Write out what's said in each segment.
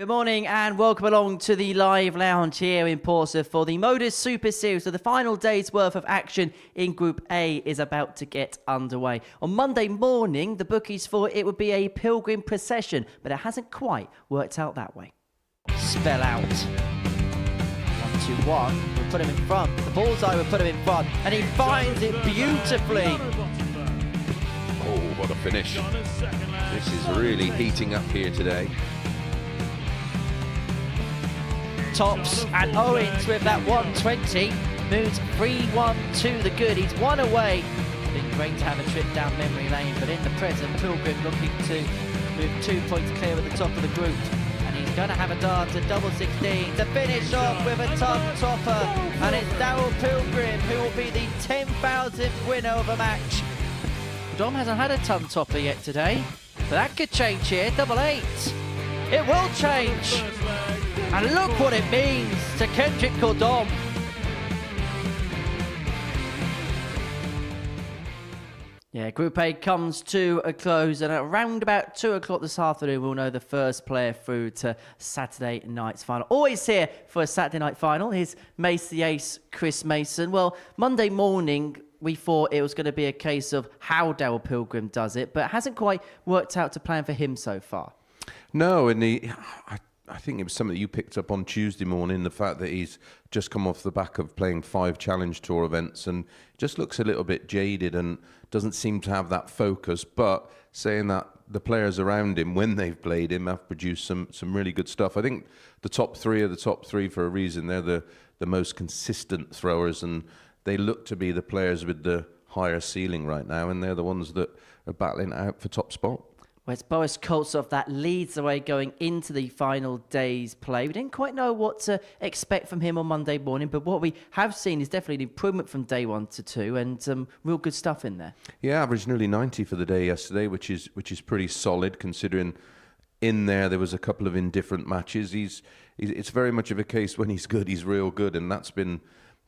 Good morning and welcome along to the live lounge here in Portsmouth for the Modus Super Series. So the final day's worth of action in Group A is about to get underway. On Monday morning, the bookies thought it would be a Pilgrim procession, but it hasn't quite worked out that way. Spell out. 1-2-1. We'll put him in front. The bullseye will put him in front, and he finds it beautifully. Oh, what a finish. This is really heating up here today. Tops and Owens with that 120 moves 3-1 to the good. He's one away. Been great to have a trip down memory lane, but in the present, Pilgrim looking to move 2 points clear at the top of the group. And he's going to have a dart at double 16 to finish off with a tongue topper. And it's Daryl Pilgrim who will be the 10,000th winner of a match. Dom hasn't had a tongue topper yet today, but that could change here. Double 8. It will change. And look what it means to Kendrick Koordom. Yeah, Group A comes to a close, and around about 2 o'clock this afternoon, we'll know the first player through to Saturday night's final. Always here for a Saturday night final. Here's Mace the Ace, Chris Mason. Well, Monday morning, we thought it was going to be a case of how Daryl Pilgrim does it, but it hasn't quite worked out to plan for him so far. No, and I think it was something that you picked up on Tuesday morning, the fact that he's just come off the back of playing 5 Challenge Tour events and just looks a little bit jaded and doesn't seem to have that focus. But saying that, the players around him, when they've played him, have produced some really good stuff. I think the top 3 are the top 3 for a reason. They're the most consistent throwers, and they look to be the players with the higher ceiling right now, and they're the ones that are battling out for top spot. Well, it's Boris Koltsov that leads the way going into the final day's play. We didn't quite know what to expect from him on Monday morning, but what we have seen is definitely an improvement from day 1 to 2, and some real good stuff in there. Yeah, averaged nearly 90 for the day yesterday, which is pretty solid considering in there was a couple of indifferent matches. It's very much of a case when he's good, he's real good, and that's been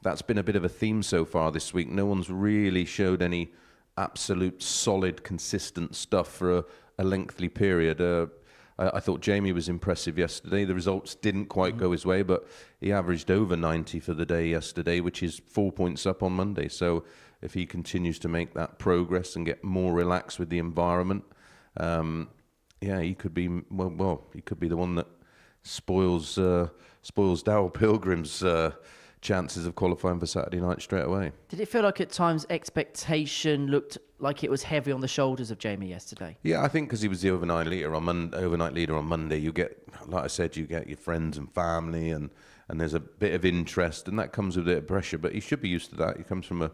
a bit of a theme so far this week. No one's really showed any absolute solid, consistent stuff for a lengthy period. I thought Jamie was impressive yesterday. The results didn't quite go his way, but he averaged over 90 for the day yesterday, which is 4 points up on Monday. So if he continues to make that progress and get more relaxed with the environment, he could be he could be the one that spoils Daryl Pilgrim's chances of qualifying for Saturday night straight away. Did it feel like at times expectation looked like it was heavy on the shoulders of Jamie yesterday? Yeah, I think because he was the overnight leader on Monday, you get, like I said, you get your friends and family, and there's a bit of interest, and that comes with a bit of pressure. But he should be used to that. He comes from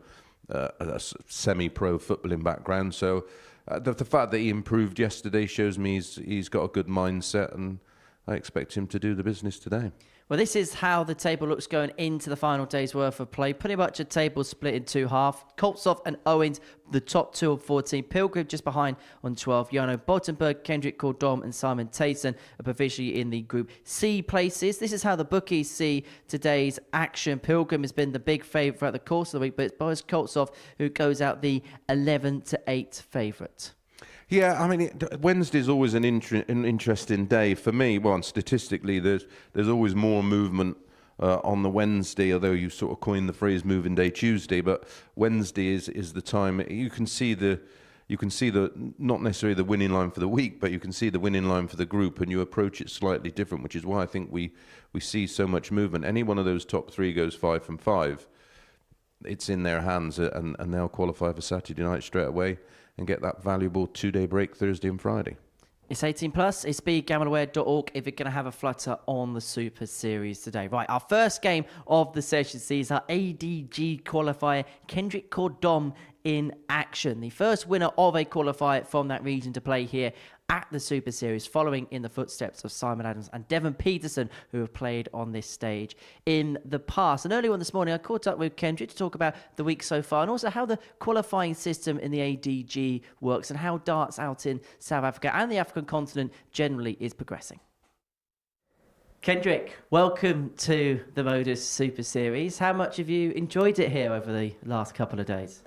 a semi-pro footballing background, so the fact that he improved yesterday shows me he's got a good mindset, and I expect him to do the business today. Well, this is how the table looks going into the final day's worth of play. Pretty much a table split in 2 halves. Koltsov and Owens, the top 2 of 14. Pilgrim just behind on 12. Bottenberg, Kendrick Koordom and Simon Teysen are provisionally in the Group C places. This is how the bookies see today's action. Pilgrim has been the big favourite throughout the course of the week, but it's Boris Koltsov who goes out the 11-8 favourite. Yeah, I mean, Wednesday's always an interesting day for me. Well, statistically, there's always more movement on the Wednesday, although you sort of coined the phrase "moving day Tuesday." But Wednesday is the time you can see the not necessarily the winning line for the week, but you can see the winning line for the group, and you approach it slightly different, which is why I think we see so much movement. Any one of those top 3 goes 5 from 5. It's in their hands, and they'll qualify for Saturday night straight away and get that valuable 2-day break Thursday and Friday. It's 18 plus. It's begambleaware.org if you're going to have a flutter on the Super Series today. Right, our first game of the session sees our ADG qualifier, Kendrick Koordom, in action. The first winner of a qualifier from that region to play here at the Super Series, following in the footsteps of Simon Adams and Devon Peterson, who have played on this stage in the past. And earlier on this morning, I caught up with Kendrick to talk about the week so far, and also how the qualifying system in the ADG works, and how darts out in South Africa and the African continent generally is progressing. Kendrick, welcome to the Modus Super Series. How much have you enjoyed it here over the last couple of days?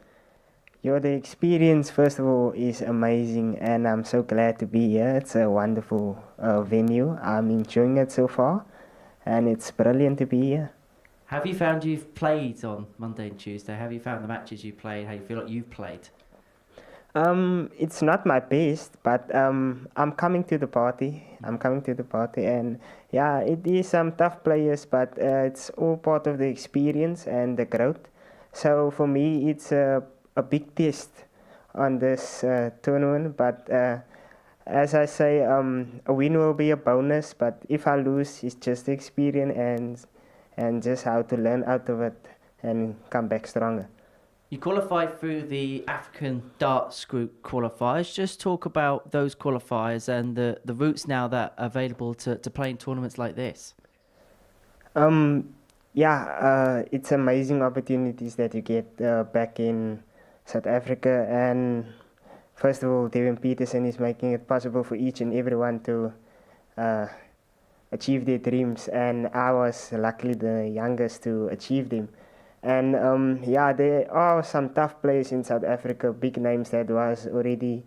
The experience, first of all, is amazing, and I'm so glad to be here. It's a wonderful venue. I'm enjoying it so far, and it's brilliant to be here. Have you found you've played on Monday and Tuesday? Have you found the matches you played, how you feel like you've played? It's not my best, but I'm coming to the party. And yeah, it is some tough players, but it's all part of the experience and the growth. So for me, it's a big test on this tournament. But as I say, a win will be a bonus. But if I lose, it's just the experience and just how to learn out of it and come back stronger. You qualified through the African darts group qualifiers. Just talk about those qualifiers and the routes now that are available to play in tournaments like this. It's amazing opportunities that you get back in South Africa. And first of all, Teysen is making it possible for each and everyone to achieve their dreams. And I was luckily the youngest to achieve them. And there are some tough players in South Africa, big names that already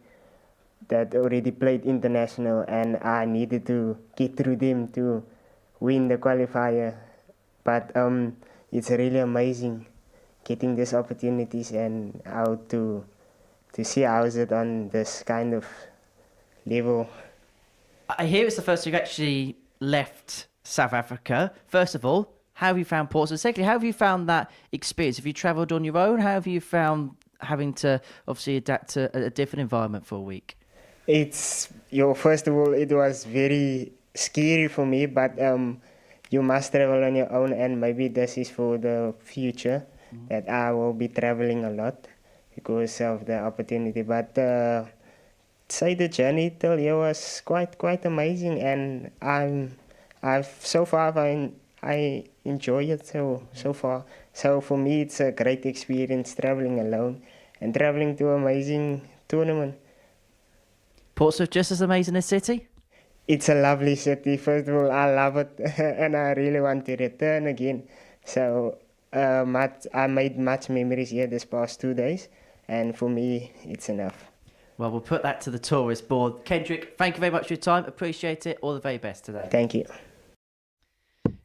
played international, and I needed to get through them to win the qualifier. But it's really amazing getting these opportunities and how to see how is it on this kind of level. I hear it's the first you've actually left South Africa. First of all, how have you found Portsmouth? Secondly, how have you found that experience? Have you travelled on your own? How have you found having to obviously adapt to a different environment for a week? First of all, it was very scary for me, but you must travel on your own, and maybe this is for the future that I will be traveling a lot because of the opportunity. But say the journey till here was quite amazing, and I enjoy it so far. So for me, it's a great experience traveling alone and traveling to an amazing tournament. Portsmouth just as amazing a city? It's a lovely city. First of all, I love it and I really want to return again. So I made much memories here this past 2 days, and for me, it's enough. Well, we'll put that to the tourist board. Kendrick, thank you very much for your time. Appreciate it. All the very best today. Thank you.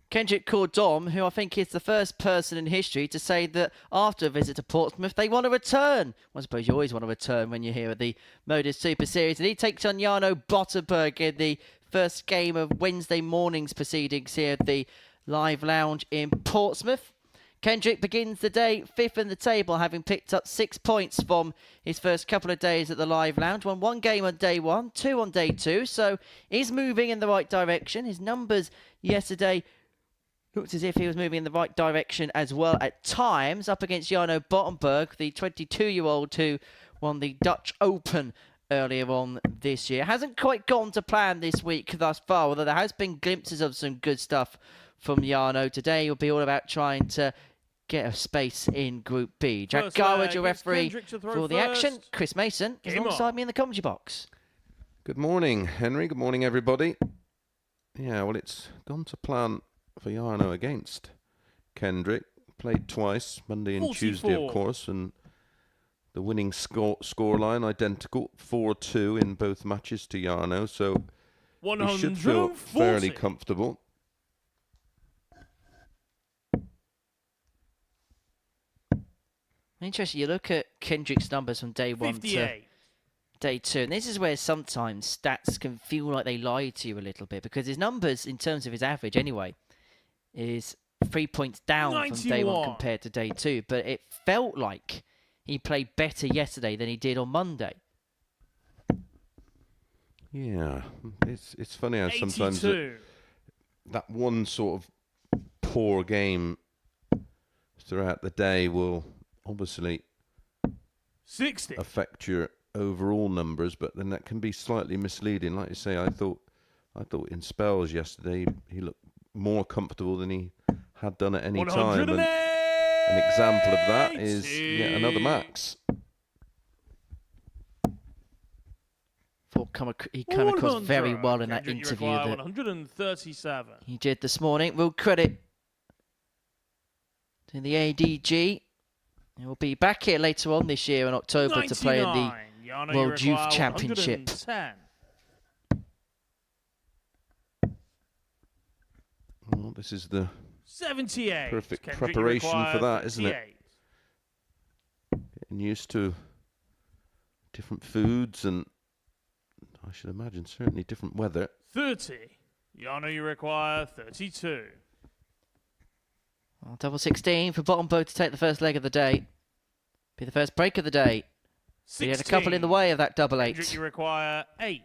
Kendrick Koordom, who I think is the first person in history to say that after a visit to Portsmouth, they want to return. Well, I suppose you always want to return when you're here at the Modus Super Series. And he takes on Bottenberg in the first game of Wednesday morning's proceedings here at the Live Lounge in Portsmouth. Kendrick begins the day 5th in the table, having picked up 6 points from his first couple of days at the Live Lounge. Won 1 game on day 1, 2 on day 2, so he's moving in the right direction. His numbers yesterday looked as if he was moving in the right direction as well at times, up against Bottenberg, the 22-year-old who won the Dutch Open earlier on this year. Hasn't quite gone to plan this week thus far, although there has been glimpses of some good stuff from Jarno. Today will be all about trying to get a space in Group B. Jack Garwood, your referee for the action. Chris Mason is alongside me in the commentary box. Good morning, Henry. Good morning, everybody. Yeah, well, it's gone to plan for Jarno against Kendrick. Played twice, Monday and 44. Tuesday, of course, and the winning scoreline identical, 4-2 in both matches to Jarno, so he should feel fairly comfortable. Interesting, you look at Kendrick's numbers from day 1 to day 2, and this is where sometimes stats can feel like they lie to you a little bit, because his numbers, in terms of his average anyway, is 3 points down 91 from day 1 compared to day 2, but it felt like he played better yesterday than he did on Monday. Yeah, it's funny how sometimes that one sort of poor game throughout the day will obviously 60 affect your overall numbers, but then that can be slightly misleading. Like you say, I thought in spells yesterday he looked more comfortable than he had done at any time. And an example of that is yet another Max. He came across very well in that interview that 137. he did this morning. Real credit to the ADG, He'll be back here later on this year in October to play in the 99. Yano, World you Youth require Championship. 110. Well, this is the 78. perfect Kendrick, you preparation for require that, isn't it? 38. Getting used to different foods and, I should imagine, certainly different weather. 30. Yano, you require 32. Well, double 16 for Bottenberg to take the first leg of the day. Be the first break of the day. He had a couple in the way of that double 8. Kendrick, you require 8.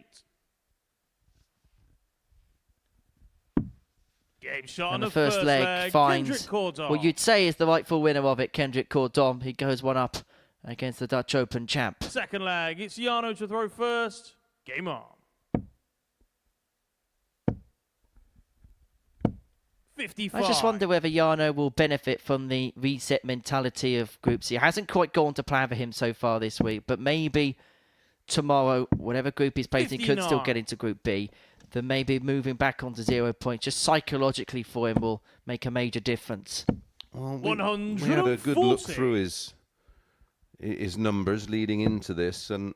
Game shot on And the first leg finds Kendrick Koordom. what you'd say is the rightful winner of it, Kendrick Koordom. He goes one up against the Dutch Open champ. Second leg, it's Yano to throw first. Game on. 55. I just wonder whether Yano will benefit from the reset mentality of Group C. It hasn't quite gone to plan for him so far this week, but maybe tomorrow, whatever group he's playing, he could still 59. get into Group B. Then maybe moving back onto 0 points, just psychologically for him, will make a major difference. Well, we had a good 140. look through his numbers leading into this, and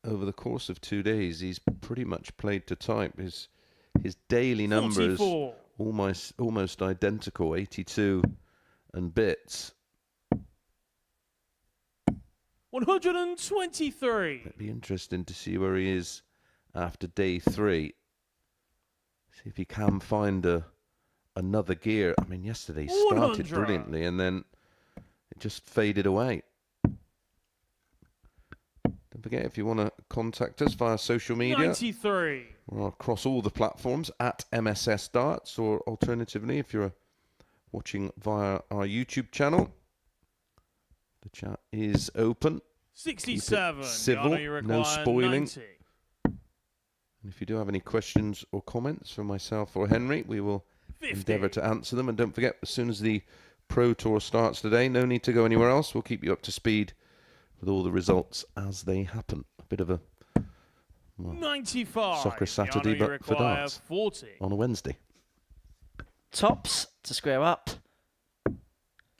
over the course of 2 days, he's pretty much played to type. His daily numbers 44. almost identical, 82 and bits. 123. It'd be interesting to see where he is after day 3. See if he can find another gear. I mean, yesterday he started 100. brilliantly and then it just faded away. Don't forget, if you want to contact us via social media, 93. we're across all the platforms at MSS Darts, or alternatively, if you're watching via our YouTube channel, the chat is open. 67. civil, Yano, you no require spoiling. 90. And if you do have any questions or comments from myself or Henry, we will 50. endeavour to answer them. And don't forget, as soon as the Pro Tour starts today, no need to go anywhere else. We'll keep you up to speed with all the results as they happen. A bit of a 95. soccer Saturday, Yano, you but for require darts 40. on a Wednesday. Tops to square up.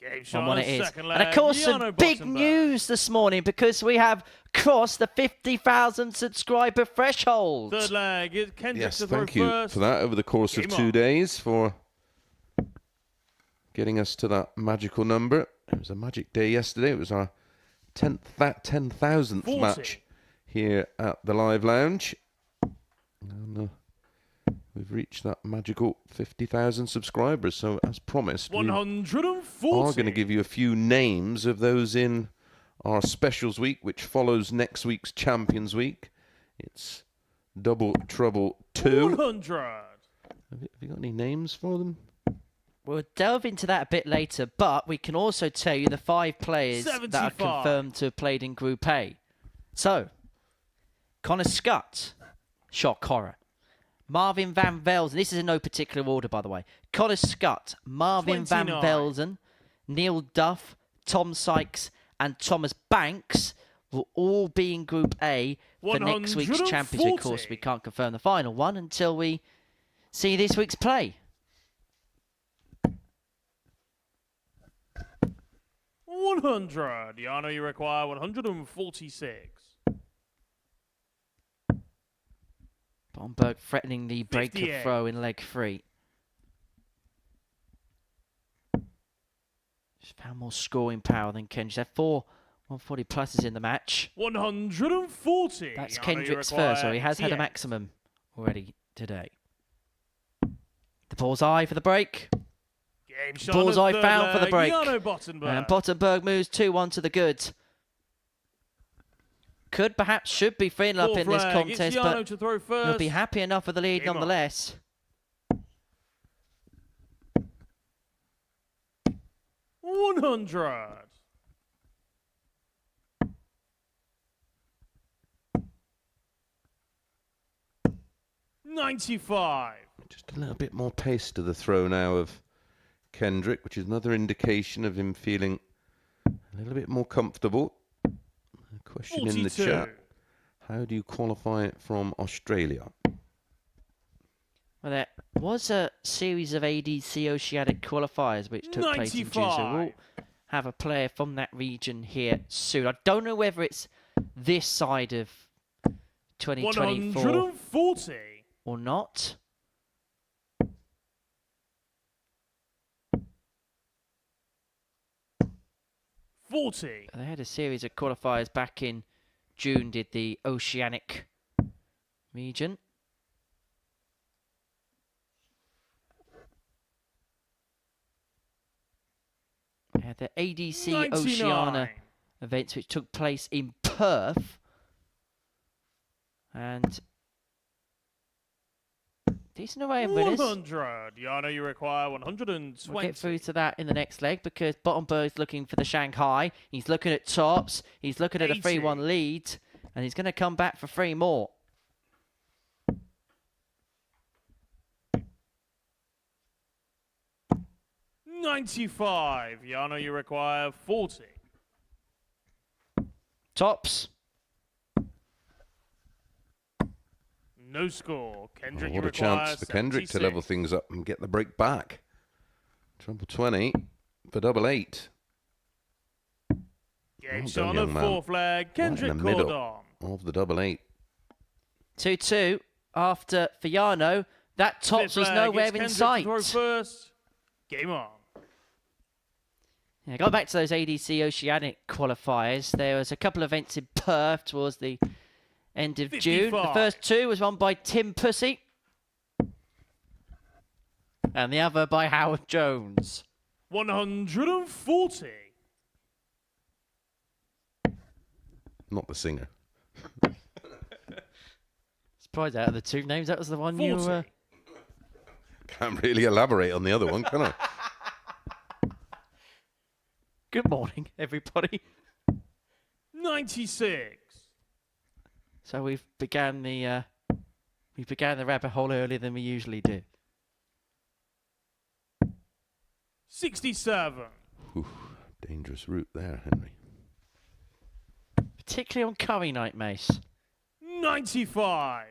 Game shot On what on it is. second And of leg, course, some Yano big Bottenberg. news this morning because we have crossed the 50,000 subscriber threshold. Third leg, it's Kendrick Yes, to throw thank you first. for that over the course of Game 2 on. days for getting us to that magical number. It was a magic day yesterday. It was our 10,000th 40. match here at the Live Lounge. And we've reached that magical 50,000 subscribers. So as promised, we 140. are going to give you a few names of those in our specials week, which follows next week's Champions Week. It's Double Trouble 2. 100. Have you got any names for them? We'll delve into that a bit later, but we can also tell you the 5 players that are 75. confirmed to have played in Group A. So, Connor Scott, shock horror. Marvin van Velzen, this is in no particular order, by the way. Connor Scott, Marvin 29. van Velzen, Neil Duff, Tom Sykes, and Thomas Banks will all be in Group A for next week's Championship. Of course, 140. we can't confirm the final one until we see this week's play. 100. Yano, you require 146. Bottenberg threatening the break of 58. throw in leg 3. Just found more scoring power than Kendrick. Had 4 140 pluses in the match. 140. That's Yano, you Kendrick's require first, so he has had a 88. maximum already today. The bullseye for the break. Game shot Bullseye on the third found for the leg, break. Yano Bottenberg. And Bottenberg moves 2-1 to the good. Could perhaps should be freeing up Fourth in this leg, contest, it's Yano but to throw first. he'll be happy enough with the lead Game on. nonetheless. 100. $95. Just a little bit more pace to the throw now of Kendrick, which is another indication of him feeling a little bit more comfortable. A question in the 42. chat. How do you qualify from Australia? Well, there was a series of ADC Oceanic qualifiers which took place in June, so we'll 95. have a player from that region here soon. I don't know whether it's this side of 2024 140. or not. They had a series of qualifiers back in June, did the Oceanic region. Had the ADC 99. Oceania events which took place in Perth. And decent array of winners. 100. Yano, you require 120. We'll get through to that in the next leg because Bottenberg's looking for the Shanghai. He's looking at tops. He's looking at a 3-1 lead. And he's going to come back for 3 more. $95. Yano, you require 40. Tops. No score. Kendrick, What a chance for Kendrick to level things up and get the break back. Treble 20 for double 8. Game shot on the 4th flag. Kendrick right in the middle Koordom of the double 8. 2-2 after Fiano. That tops was nowhere in sight. Throw first. Game on. Yeah, going back to those ADC Oceanic qualifiers, there was a couple of events in Perth towards the end of 55. June. The first 2 was won by Tim Pussy. And the other by Howard Jones. 140. Not the singer. Surprised out of the 2 names, that was the one 40. you... Can't really elaborate on the other one, can I? Good morning, everybody. 96. So we began the rabbit hole earlier than we usually do. 67. Oof, dangerous route there, Henry. Particularly on curry night, Mace. 95.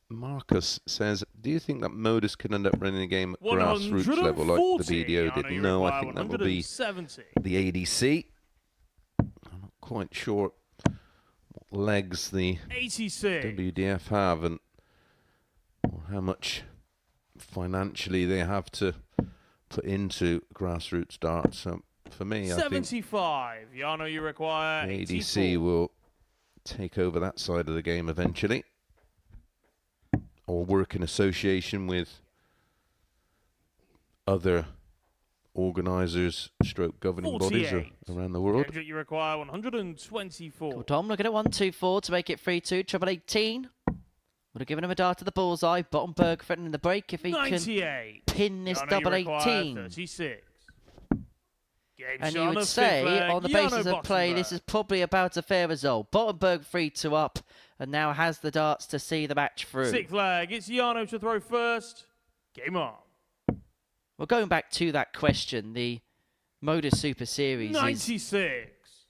Marcus says, do you think that Modus could end up running a game at grassroots level like the BDO did? No, I think that will be the ADC. I'm not quite sure what legs the 86. WDF have and or how much financially they have to put into grassroots darts. So for me, 75. Yano, you require the 84. ADC will take over that side of the game eventually, or work in association with other organisers, stroke governing bodies around the world. Kendrick, you require 124. Tom looking at 1-2-4 to make it 3-2. Treble 18. Would have given him a dart to the bullseye. Bottenberg threatening the break if he 98. can pin this Yano, double you require 18. 36. And you would say, on the basis of play, this is probably about a fair result. Bottenberg 3-2 up, and now has the darts to see the match through. 6th flag. It's Yano to throw first. Game on. Well, going back to that question, the Modus Super Series 96. is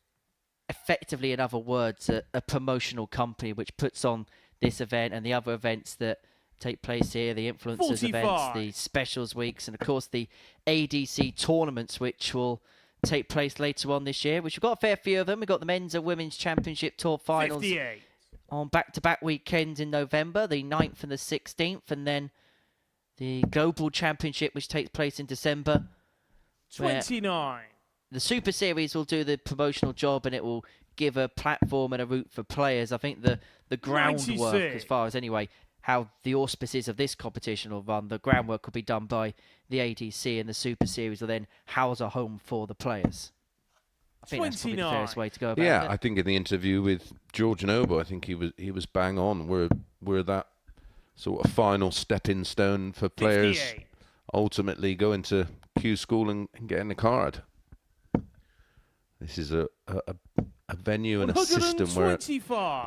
effectively, in other words, a promotional company which puts on this event and the other events that take place here, the influencers 45. events, the specials weeks, and of course the ADC tournaments, which will take place later on this year, which we've got a fair few of them. We've got the Men's and Women's Championship Tour Finals 58. on back-to-back weekends in November, the 9th and the 16th, and then the Global Championship, which takes place in December. 29. The Super Series will do the promotional job, and it will give a platform and a route for players. I think the groundwork, 96. as far as anyway, how the auspices of this competition will run, the groundwork will be done by the ADC, and the Super Series will then house a home for the players. I think that's probably the fairest way to go about it. Yeah, I think in the interview with George Noble, I think he was bang on. We're that sort of final stepping stone for players 58. ultimately go into Q school and getting a card. This is a venue and a system where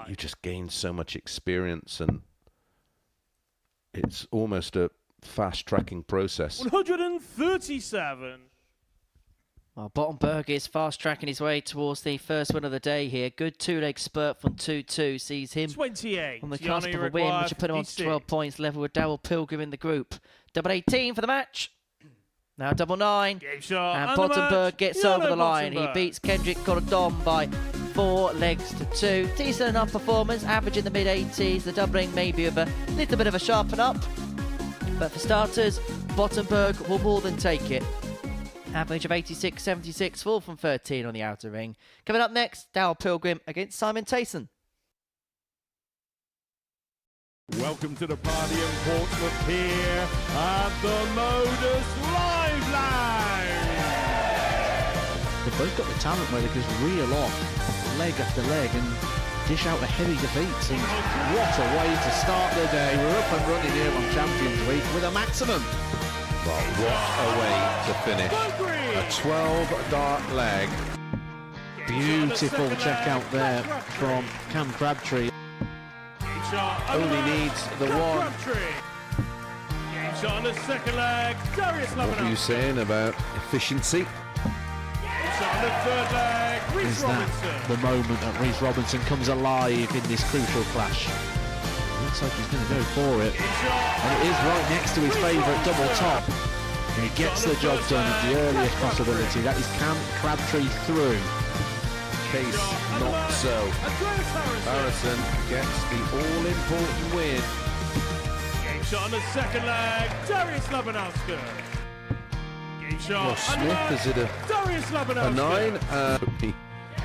you just gain so much experience, and it's almost a fast-tracking process. 137. Well, Bottenberg is fast-tracking his way towards the first win of the day here. Good two-leg spurt from 2-2 sees him 28. on the cusp of a win, which will put him on 12 points, level with Darryl Pilgrim in the group. Double 18 for the match. Now double 9. Game shot. And and the Bottenberg match, gets Jano over the line. He Bottenberg. beats Kendrick Koordom by 4 legs to 2. Decent enough performance, average in the mid-80s. The doubling maybe with a little bit of a sharpen up. But for starters, Bottenberg will more than take it. Average of 86.76, 4 from 13 on the outer ring. Coming up next, Pilgrim against Simon Teysen. Welcome to the party in Portsmouth here at the Modus Live Lounge. They've both got the talent where they can reel off leg after leg and dish out a heavy defeat. What a way to start the day. We're up and running here on Champions Week with a maximum. Well, what a way to finish. A 12-dart leg. Beautiful check out there from Cam Crabtree. Only needs the one. Game shot on the second leg. Darius What were you saying about efficiency? Game shot on the third leg. Reece Is that Robinson. the moment that Reece Robinson comes alive in this crucial clash? Looks like he's going to go for it. Game shot. And it is right next to his favourite double top. And he gets the job done at the earliest possibility. That is Cam Crabtree through. Case not so. Andreas Harrison gets the all-important win. Game shot on the second leg. Darius Labanowski. Game shot. Well, Smith, is it a Darius Labanowski. 9? Took me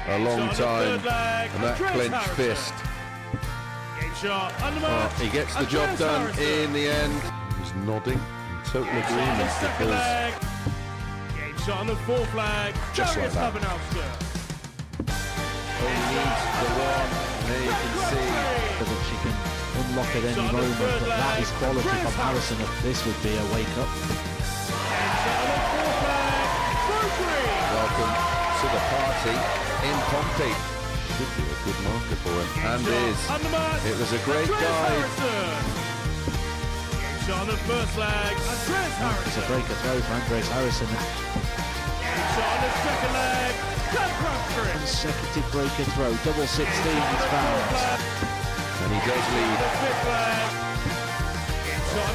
a long time. And that clenched fist. Game shot. On the Oh, mark. he gets the job Andreas done Harrison. in the end. He's nodding in total Game shot on the agreement second because leg. Game shot on the fourth leg. Just Darius like that. Labanowski. only needs the one. There you can see. So that she can unlock at any moment, but that is quality from Harrison. This would be a wake-up. Welcome to the party in Pompey. Should be a good marker for him, and is. It was a great guide. Game shot on the first leg. Andreas It's a Harrison. breaker throw for Andreas Harrison. Game shot on the second leg. Crabtree. Consecutive breaker throw, double 16 is found. And he does lead.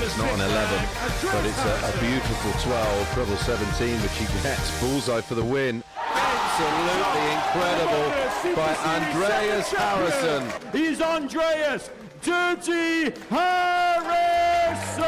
It's not an 11, but it's a beautiful 12, treble 17, which he gets. Bullseye for the win. Absolutely incredible by Andreas Harrison. He's Andreas Dirty Harrison!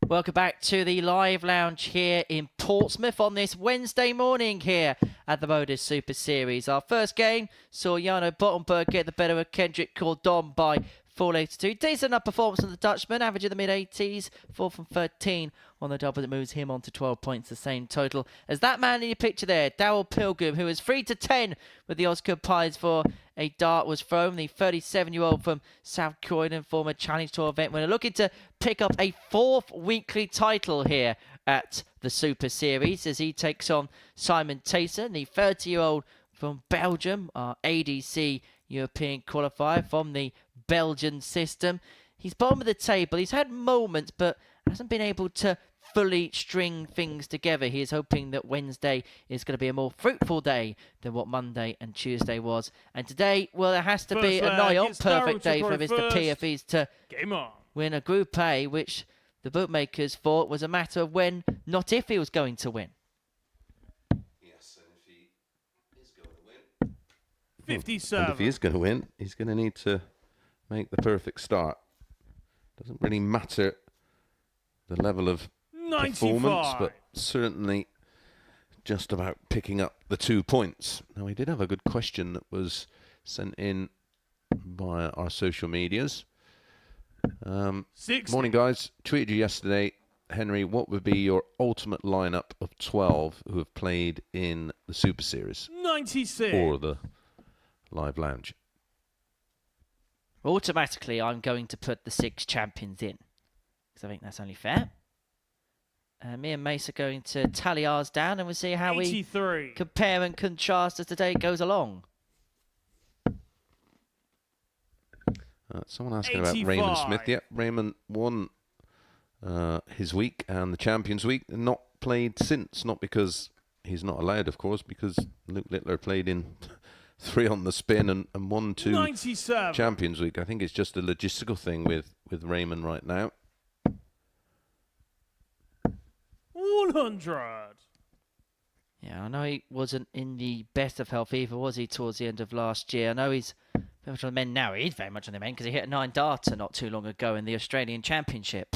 Welcome back to the live lounge here in Portsmouth on this Wednesday morning here at the Modus Super Series. Our first game saw Jano Bottenberg get the better of Kendrick Koordom by 4-2. Decent enough performance from the Dutchman, average in the mid-80s, 4 from 13 on the double that moves him on to 12 points, the same total as that man in your picture there, Pilgrim, who was 3-10 with the Oscar Pies for a dart was thrown. The 37-year-old from South Croydon, former Challenge Tour event winner, looking to pick up a 4th weekly title here at the Super Series as he takes on Simon Teysen, the 30-year-old from Belgium, our ADC European qualifier from the Belgian system. He's bottom of the table. He's had moments, but hasn't been able to fully string things together. He is hoping that Wednesday is going to be a more fruitful day than what Monday and Tuesday was. And today, well, it has to be a nigh on perfect day for Mr. P if he's to Game on. win a Group A, which the bookmakers thought was a matter of when, not if he was going to win. Yes, and if he is going to win. 57. And if he is going to win, he's going to need to make the perfect start. Doesn't really matter the level of 95. performance, but certainly just about picking up the 2 points. Now, we did have a good question that was sent in by our social medias. 60. Morning, guys. Tweeted you yesterday, Henry, what would be your ultimate lineup of 12 who have played in the Super Series 96. or the Live Lounge? Automatically, I'm going to put the 6 champions in, because I think that's only fair. Me and Mace are going to tally ours down, and we'll see how 83. we compare and contrast as the day goes along. Someone asking about Raymond Smith. Yep, Raymond won his week and the Champions Week, and not played since. Not because he's not allowed, of course, because Luke Littler played in 3 on the spin and won 2 97. Champions Week. I think it's just a logistical thing with Raymond right now. 100. Yeah, I know he wasn't in the best of health either, was he, towards the end of last year? I know he's very much on the men now. He is very much on the men because he hit a 9 darter not too long ago in the Australian Championship.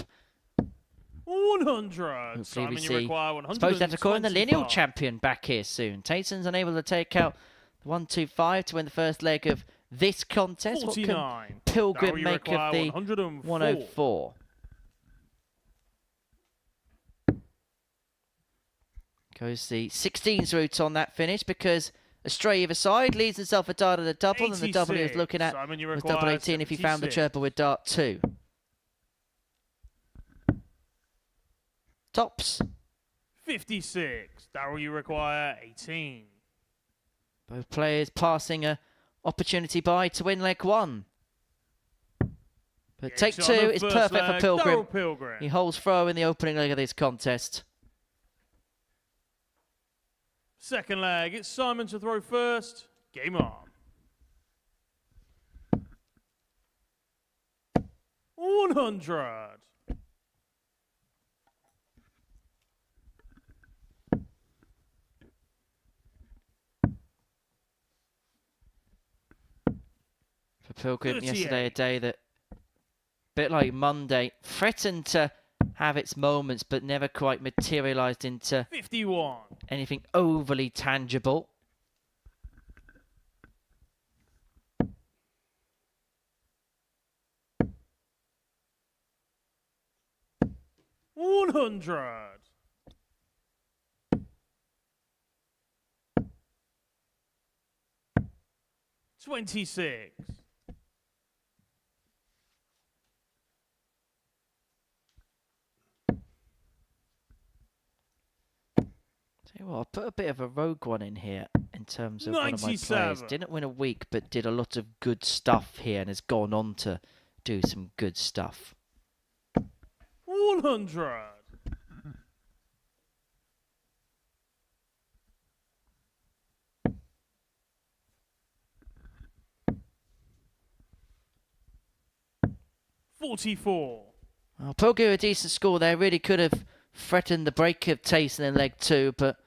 100. Hopefully Simon, we you see. require 125. Suppose that's Koordom, the lineal champion, back here soon. Teysen's unable to take out the 125 to win the first leg of this contest. 49. What can Pilgrim make of the 104? Goes the 16s route on that finish because Astray either side leads himself a dart at a double, and the double he was looking at Simon, was double 18 if he found the chirper with dart 2. Tops. 56. Darryl, you require 18. Both players passing a opportunity by to win leg 1. But take 2 is perfect for Pilgrim. He holds throw in the opening leg of this contest. Second leg, it's Simon to throw first. Game on. 100. For Pilgrim 38. yesterday, a day that, a bit like Monday, threatened to have its moments but never quite materialised into 51. anything overly tangible. $100. 26. Tell you what, I'll put a bit of a rogue one in here in terms of one of my 97. players. Didn't win a week, but did a lot of good stuff here and has gone on to do some good stuff. 100. $44. Well, Pilgrim a decent score there. Really could have threatened the break of Teysen in leg 2, but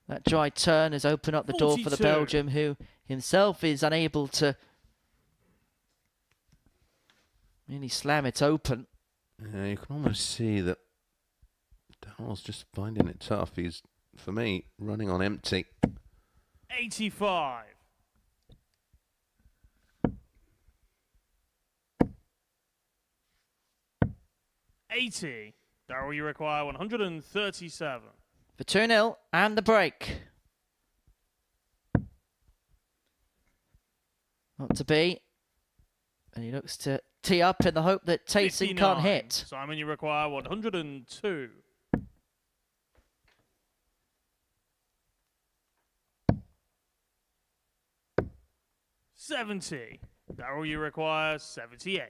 that dry turn has opened up the door for the 42. Belgium, who himself is unable to really slam it open. Yeah, you can almost see that Darryl's just finding it tough. He's, for me, running on empty. 85. $80. Darryl, you require 137. For 2-0 and the break. Not to be. And he looks to tee up in the hope that Teysen 59. can't hit. Simon, you require 102. $70. Darryl, you require 78.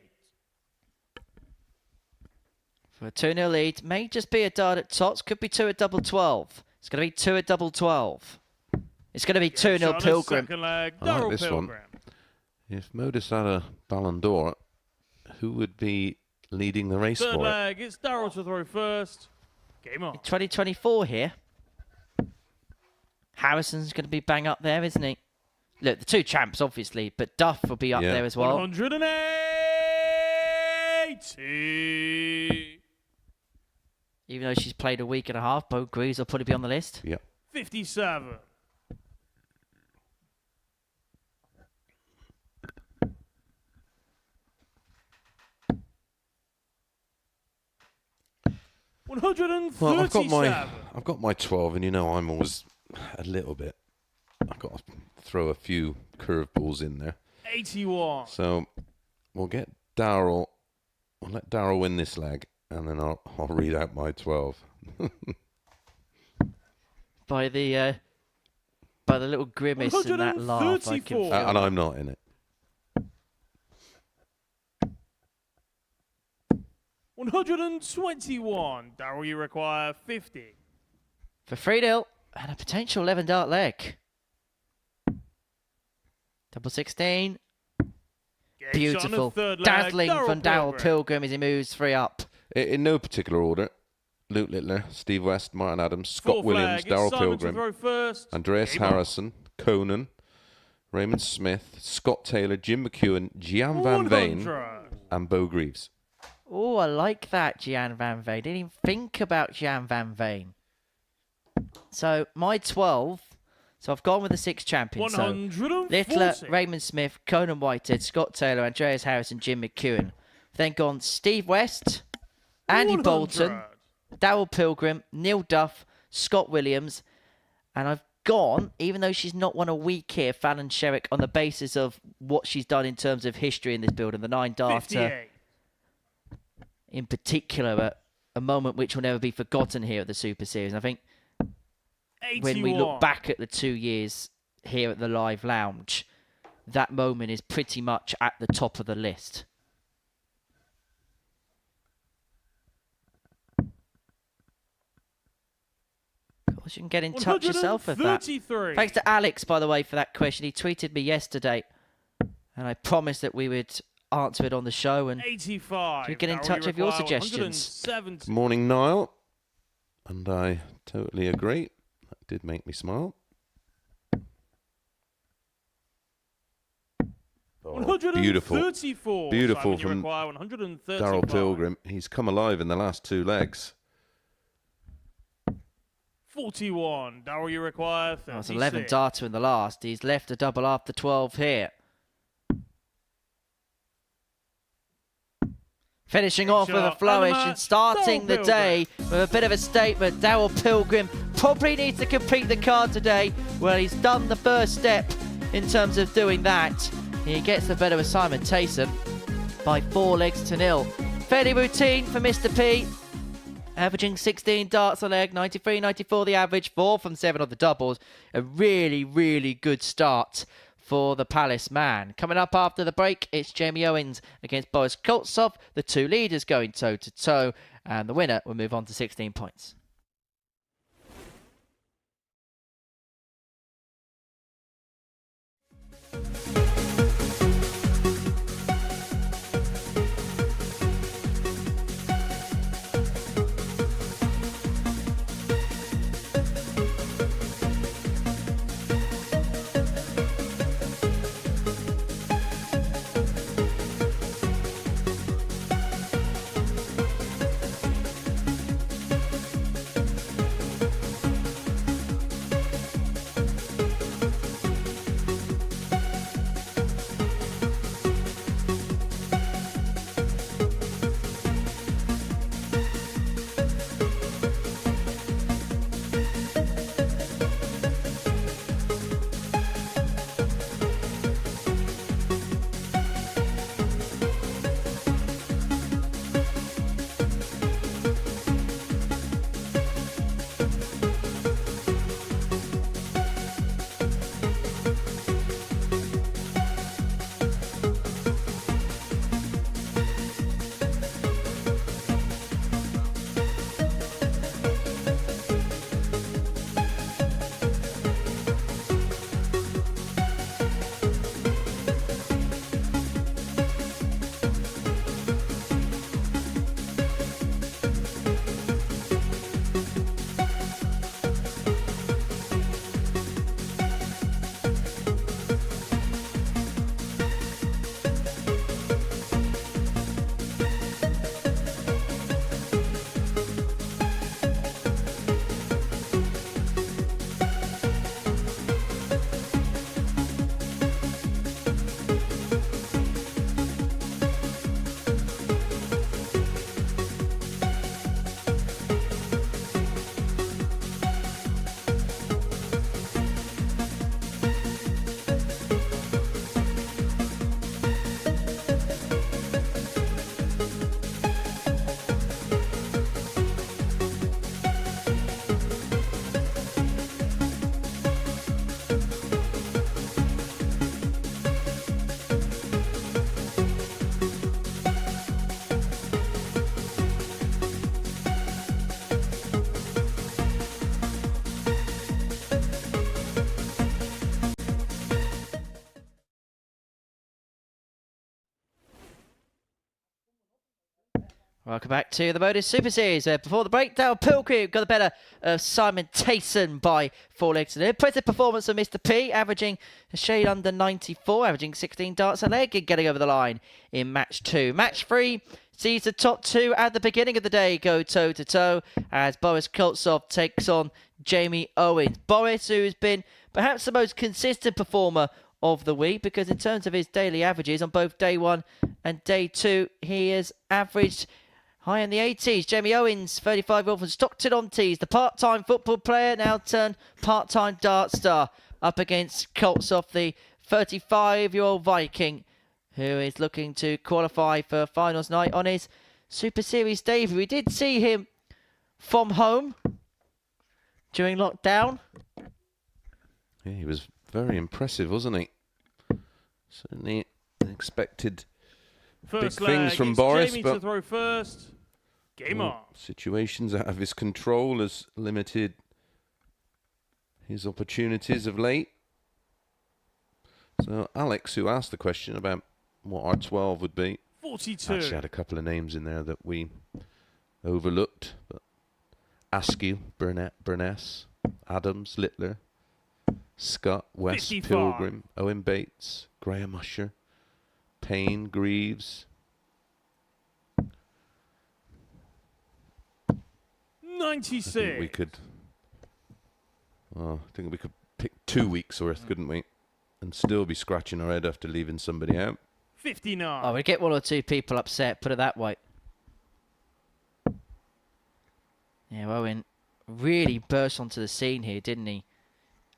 For a 2-0 lead, may just be a dart at tots, could be 2 at double 12. It's going to be 2 at double 12. It's going to be 2-0 Pilgrim. Second leg, I like Darryl this Pilgrim. one. If Modus had a Ballon d'Or, who would be leading the race Third for it? leg, it's Darryl to throw first. Game on. 2024 here. Harrison's going to be bang up there, isn't he? Look, the 2 champs, obviously, but Duff will be up there as well. 180. Even though she's played a week and a half, Bo Greaves will probably be on the list. Yeah. 57. Well, I've got my 12, and you know I'm always a little bit. I've got to throw a few curveballs in there. 81. So we'll get Darryl. We'll let Darryl win this leg, and then I'll read out my 12. By the little grimace and that laugh, I can feel And I'm not in it. 121. Daryl, you require 50. For 3-0 and a potential 11 dart leg. Double 16. Gauge Beautiful. on the third leg, Dazzling from Daryl Pilgrim as he moves 3 up. In no particular order. Luke Littler, Steve West, Martin Adams, Scott Fourth Williams, leg, it's Daryl Simon to Pilgrim, throw first. Andreas Game on. Harrison, Conan, Raymond Smith, Scott Taylor, Jim McEwen, Gian Van Veen, 100. and Bo Greaves. Oh, I like that, Gian Van Veen. Didn't even think about Gian Van Veen. So, my 12. So, I've gone with the 6 champions. So, 140. Littler, Raymond Smith, Conan Whitehead, Scott Taylor, Andreas Harrison, Jim McEwen. Then gone Steve West, Andy 100. Bolton, Daryl Pilgrim, Neil Duff, Scott Williams. And I've gone, even though she's not won a week here, Fallon Sherrick, on the basis of what she's done in terms of history in this build and the 9 darter 58. in particular, a moment which will never be forgotten here at the Super Series. And I think 81. when we look back at the 2 years here at the Live Lounge, that moment is pretty much at the top of the list. Of course, you can get in touch yourself with that. 133. Thanks to Alex, by the way, for that question. He tweeted me yesterday, and I promised that we would answer it on the show. And 85. you get in Daryl, touch you with your require suggestions. 170. Morning, Niall. And I totally agree. That did make me smile. Oh, beautiful. 134. Beautiful Simon, you from require 135. Daryl Pilgrim. He's come alive in the last 2 legs. 41. Daryl, you require 36. That's 11 darter in the last. He's left a double after 12 here. Finishing off with a shot. flourish And the and starting match, the Daryl day with a bit of a statement. Daryl Pilgrim probably needs to complete the card today. Well, he's done the first step in terms of doing that. He gets the better of Simon Teysen by 4 legs to 0. Fairly routine for Mr. P. Averaging 16 darts a leg, 93, 94 the average, 4 from 7 on the doubles. A really, really good start for the Palace man. Coming up after the break, it's Jamie Owens against Boris Koltsov. The 2 leaders going toe-to-toe, and the winner will move on to 16 points. Welcome back to the Modus Super Series. Before the breakdown, Pilgrim got the better of Simon Teysen by 4 legs. An impressive performance of Mr. P, averaging a shade under 94, averaging 16 darts a leg and getting over the line in match 2. Match 3 sees the top 2 at the beginning of the day go toe-to-toe as Boris Koltsov takes on Jamie Owens. Boris, who's been perhaps the most consistent performer of the week, because in terms of his daily averages on both day 1 and day 2, he has averaged high in the 80s. Jamie Owens, 35-year-old from Stockton-on-Tees, the part-time football player, now turned part-time dart star, up against Koltsov, the 35-year-old Viking, who is looking to qualify for finals night on his Super Series debut. We did see him from home during lockdown. Yeah, he was very impressive, wasn't he? Certainly expected First big things leg, from it's Boris, Jamie but to throw first. Game on. Situations out of his control has limited his opportunities of late. So Alex, who asked the question about what our 12 would be, 42. actually had a couple of names in there that we overlooked. But Askew, Burness, Adams, Littler, Scott, West, 55. Pilgrim, Owen Bates, Graham Usher, Payne, Greaves. 96. I think we could pick 2 weeks worth, couldn't we? And still be scratching our head after leaving somebody out. 59. Oh, we get 1 or 2 people upset, put it that way. Yeah, Owen really burst onto the scene here, didn't he,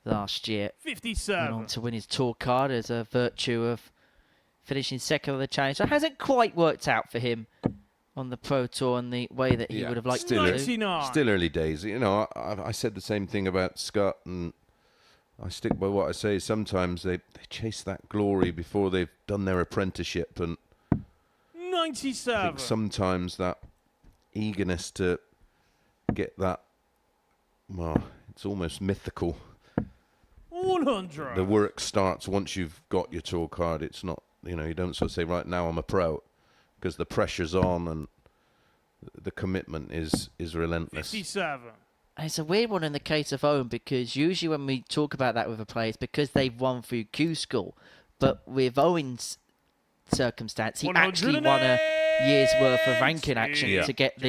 last year? 57. Went on to win his tour card as a virtue of finishing second on the challenge. So it hasn't quite worked out for him on the Pro Tour in the way that he would have liked to. 99. Still early days. You know, I said the same thing about Scott, and I stick by what I say. Sometimes they chase that glory before they've done their apprenticeship, and 97. I think sometimes that eagerness to get that, well, it's almost mythical. 100. The work starts once you've got your tour card. It's not, you know, you don't sort of say, right now I'm a pro, because the pressure's on and the commitment is relentless. 57. It's a weird one in the case of Owen, because usually when we talk about that with a player, it's because they've won through Q School. But with Owen's circumstance, he actually won a year's worth of ranking action to get the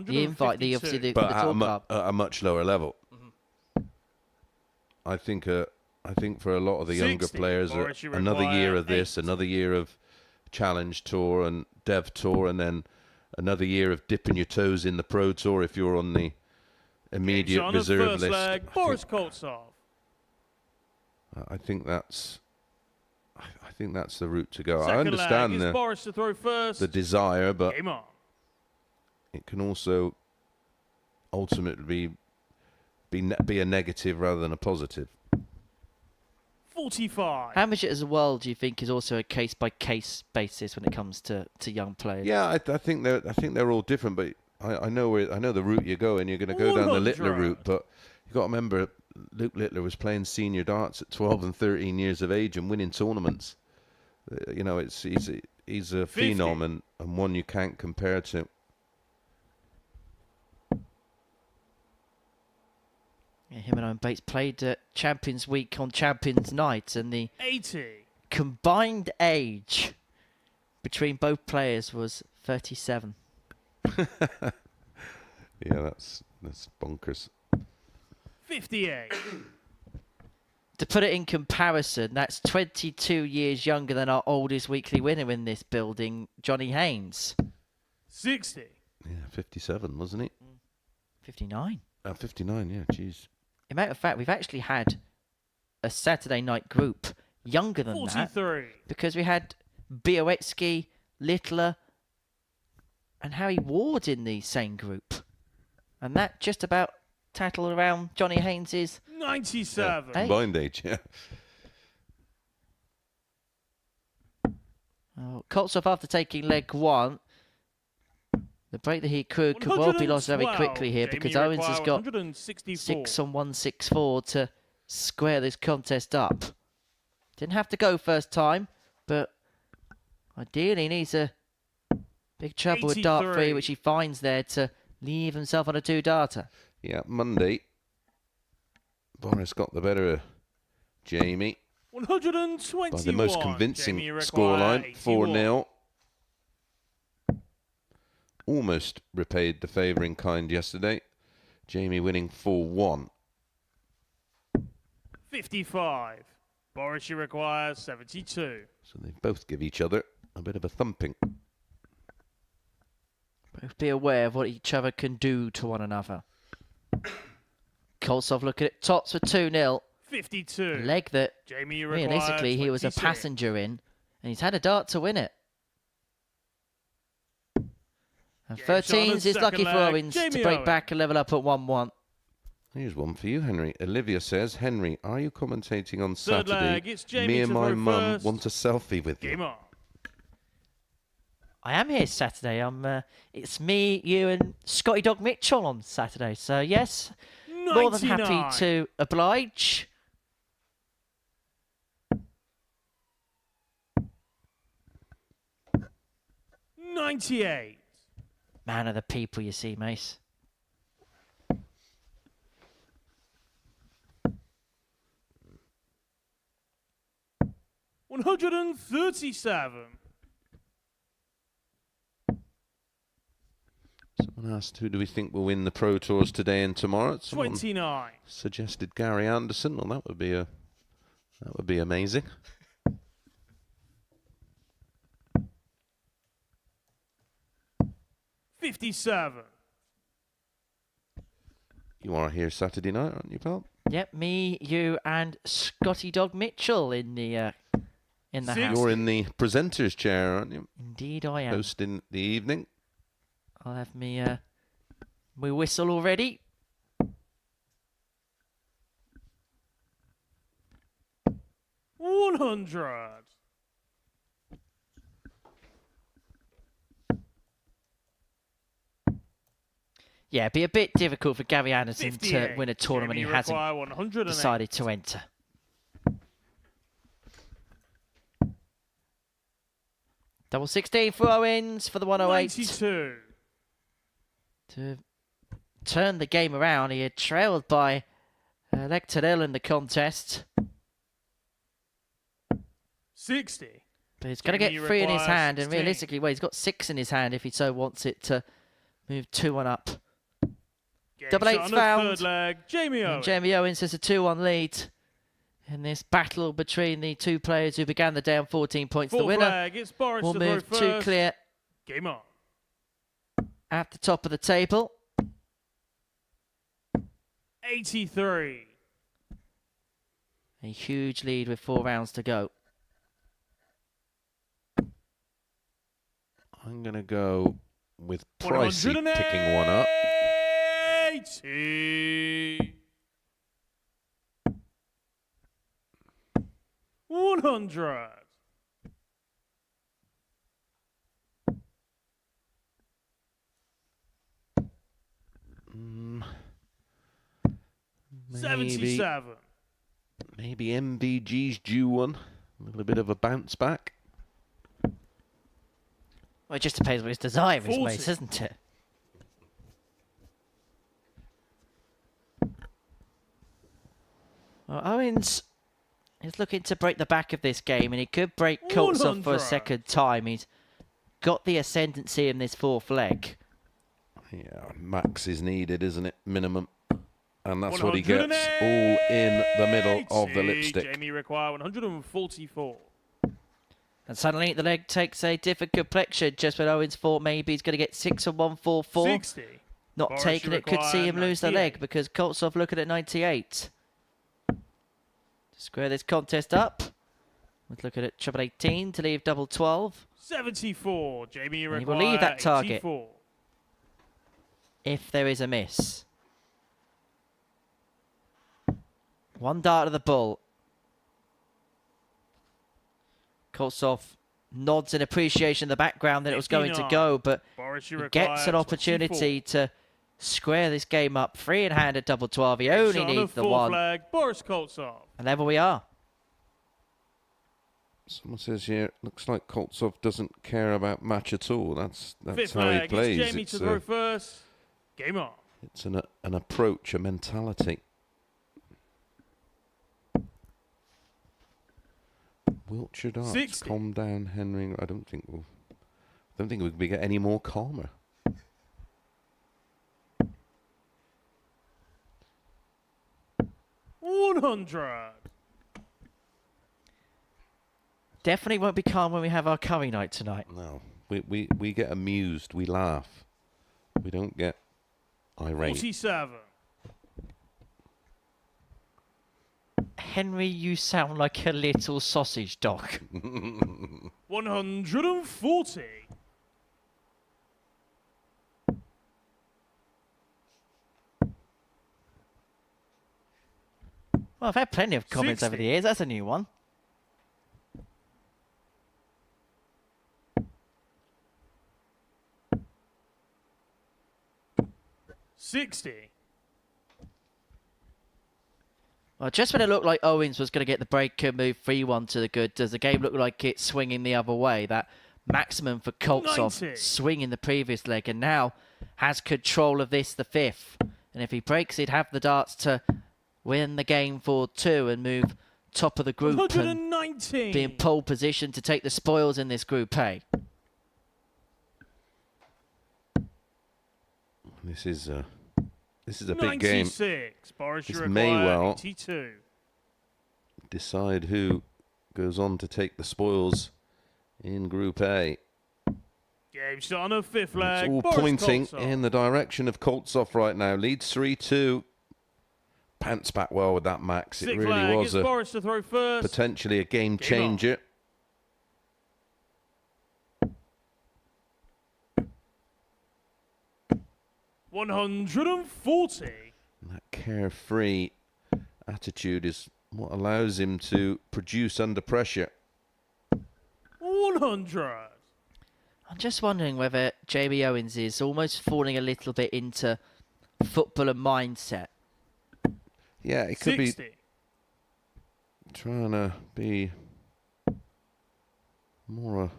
invite, obviously the but tour card. at a much lower level. I think for a lot of the younger 60. players, another year of this, another year of Challenge Tour and Dev Tour, and then another year of dipping your toes in the Pro Tour if you're on the immediate reserve list. Leg, Boris Koltsov. I think that's the route to go. Second I understand leg, Boris to throw first. the desire, but Game on. it can also ultimately be a negative rather than a positive. 45. How much as well do you think is also a case-by-case basis when it comes to young players? Yeah, I think they're all different, but I know the route you go, and you're going to go down the Littler route. But you got to remember, Luke Littler was playing senior darts at 12 and 13 years of age and winning tournaments. You know, he's a 50. phenom and one you can't compare to. Yeah, him and Owen Bates played at Champions Week on Champions Night, and the 80. combined age between both players was 37. Yeah, that's bonkers. 58. To put it in comparison, that's 22 years younger than our oldest weekly winner in this building, Johnny Haynes. 60. Yeah, 57, wasn't he? 59. 59, yeah, jeez. In matter of fact, we've actually had a Saturday night group younger than 43. that, because we had Biowetsky, Littler, and Harry Ward in the same group. And that just about tattled around Johnny Haynes's 97. Combined age, yeah. Oh, Koltsov, after taking leg 1, the break that he could well be lost very quickly here, because Owens has got 6 on 164 to square this contest up. Didn't have to go first time, but ideally needs a Big trouble with dart 3, which he finds there to leave himself on a 2-darter. Yeah, Monday, Boris got the better of Jamie 121. by the most convincing scoreline, 4-0. Almost repaid the favour in kind yesterday. Jamie winning 4-1. 55. Boris, you require 72. So they both give each other a bit of a thumping. Both be aware of what each other can do to one another. Koltsov looking at tops for 2-0. 52. Leg that Jamie, you require realistically he was a 26. passenger in, and he's had a dart to win it. And Game shot on 13s the is lucky second for leg. Owens to Jamie break Owens. back and level up at 1-1. Here's one for you, Henry. Olivia says, Henry, are you commentating on Third Saturday? leg, it's Jamie Me and to my throw mum first. want a selfie with you. Game on. I am here Saturday. It's me, you, and Scotty Dog Mitchell on Saturday. So yes, more than 99. happy to oblige. $98. Man of the people, you see, Mace. $137. Someone asked, who do we think will win the Pro Tours today and tomorrow? Someone 29. suggested Gary Anderson. Well, that would be amazing. $57. You are here Saturday night, aren't you, pal? Yep, me, you, and Scotty Dog Mitchell in the house. You're in the presenter's chair, aren't you? Indeed, I am. Hosting the evening. I'll have me my whistle already. $100. Yeah, it'd be a bit difficult for Gary Anderson to 58. win a tournament Jamie, he hasn't require 108. decided to enter. Double 16 for Owens for the 108. 92. To turn the game around, he had trailed by Lecterel in the contest. 60. But he's going to Jamie, get you 3 in his require hand, and 16. realistically, well, he's got 6 in his hand if he so wants it to move 2-1 up. Game Double shot eights on the found. Third leg. Jamie And Owens. Jamie Owens has a 2-1 lead in this battle between the two players who began the day on 14 points. Fourth The winner leg. It's Boris will to throw move 2 first. clear Game on. at the top of the table. 83. A huge lead with 4 rounds to go. I'm going to go with Pricey picking one up. 80. 100. Maybe, 77. maybe MVG's due one. A little bit of a bounce back. Well, it just depends what his desire is, 40. Mace, isn't it? Well, Owens is looking to break the back of this game, and he could break Koltsov for a 100. second time. He's got the ascendancy in this 4th leg. Yeah, max is needed, isn't it? Minimum. And that's what he gets, all in the middle of the 180. lipstick. Jamie require 144. And suddenly the leg takes a different complexion just when Owens thought maybe he's going to get 6 and 144. 60. Not Boris, taking you it, could see him require lose the leg 98. because Koltsov looking at 98. To square this contest up, let's look at it, triple 18 to leave double 12. 74. Jamie And he require will leave that target. 84. If there is a miss. 1 dart of the bull. Koltsov nods in appreciation in the background that it was going to 59. go, but Boris, you he require gets an opportunity 24. to square this game up. 3 in hand at double 12. He only Shot on needs the fourth 1. leg. Boris Koltsov. And level we are. Someone says here, looks like Koltsov doesn't care about match at all. That's Fifth how he leg, plays. it's Jamie to throw first. Game on. It's an approach, a mentality. Wiltshire Darts, 60. calm down, Henry. I don't think we can get any more calmer. $100. Definitely won't be calm when we have our curry night tonight. No, we get amused, we laugh. We don't get irate. 47. Henry, you sound like a little sausage dog. 140. Well, I've had plenty of comments 60. over the years. That's a new one. $60. Well, just when it looked like Owens was going to get the breaker move 3-1 to the good, does the game look like it's swinging the other way? That maximum for Koltsov 90. swinging the previous leg, and now has control of this, the fifth. And if he breaks it, have the darts to win the game for 2 and move top of the group and 119. be in pole position to take the spoils in this Group A. This is a big game. 96. Boris This Uruguay, may well 82. decide who goes on to take the spoils in Group A. Game start on a fifth leg. It's all Boris pointing Koltsov. in the direction of Koltsov right now. Leads 3-2. Pants back well with that max. It Sixth really leg. was It's Boris to throw first. potentially a game Game changer. $140. And that carefree attitude is what allows him to produce under pressure. 100. I'm just wondering whether Jamie Owens is almost falling a little bit into footballer mindset. Yeah, it could 60. be trying to be more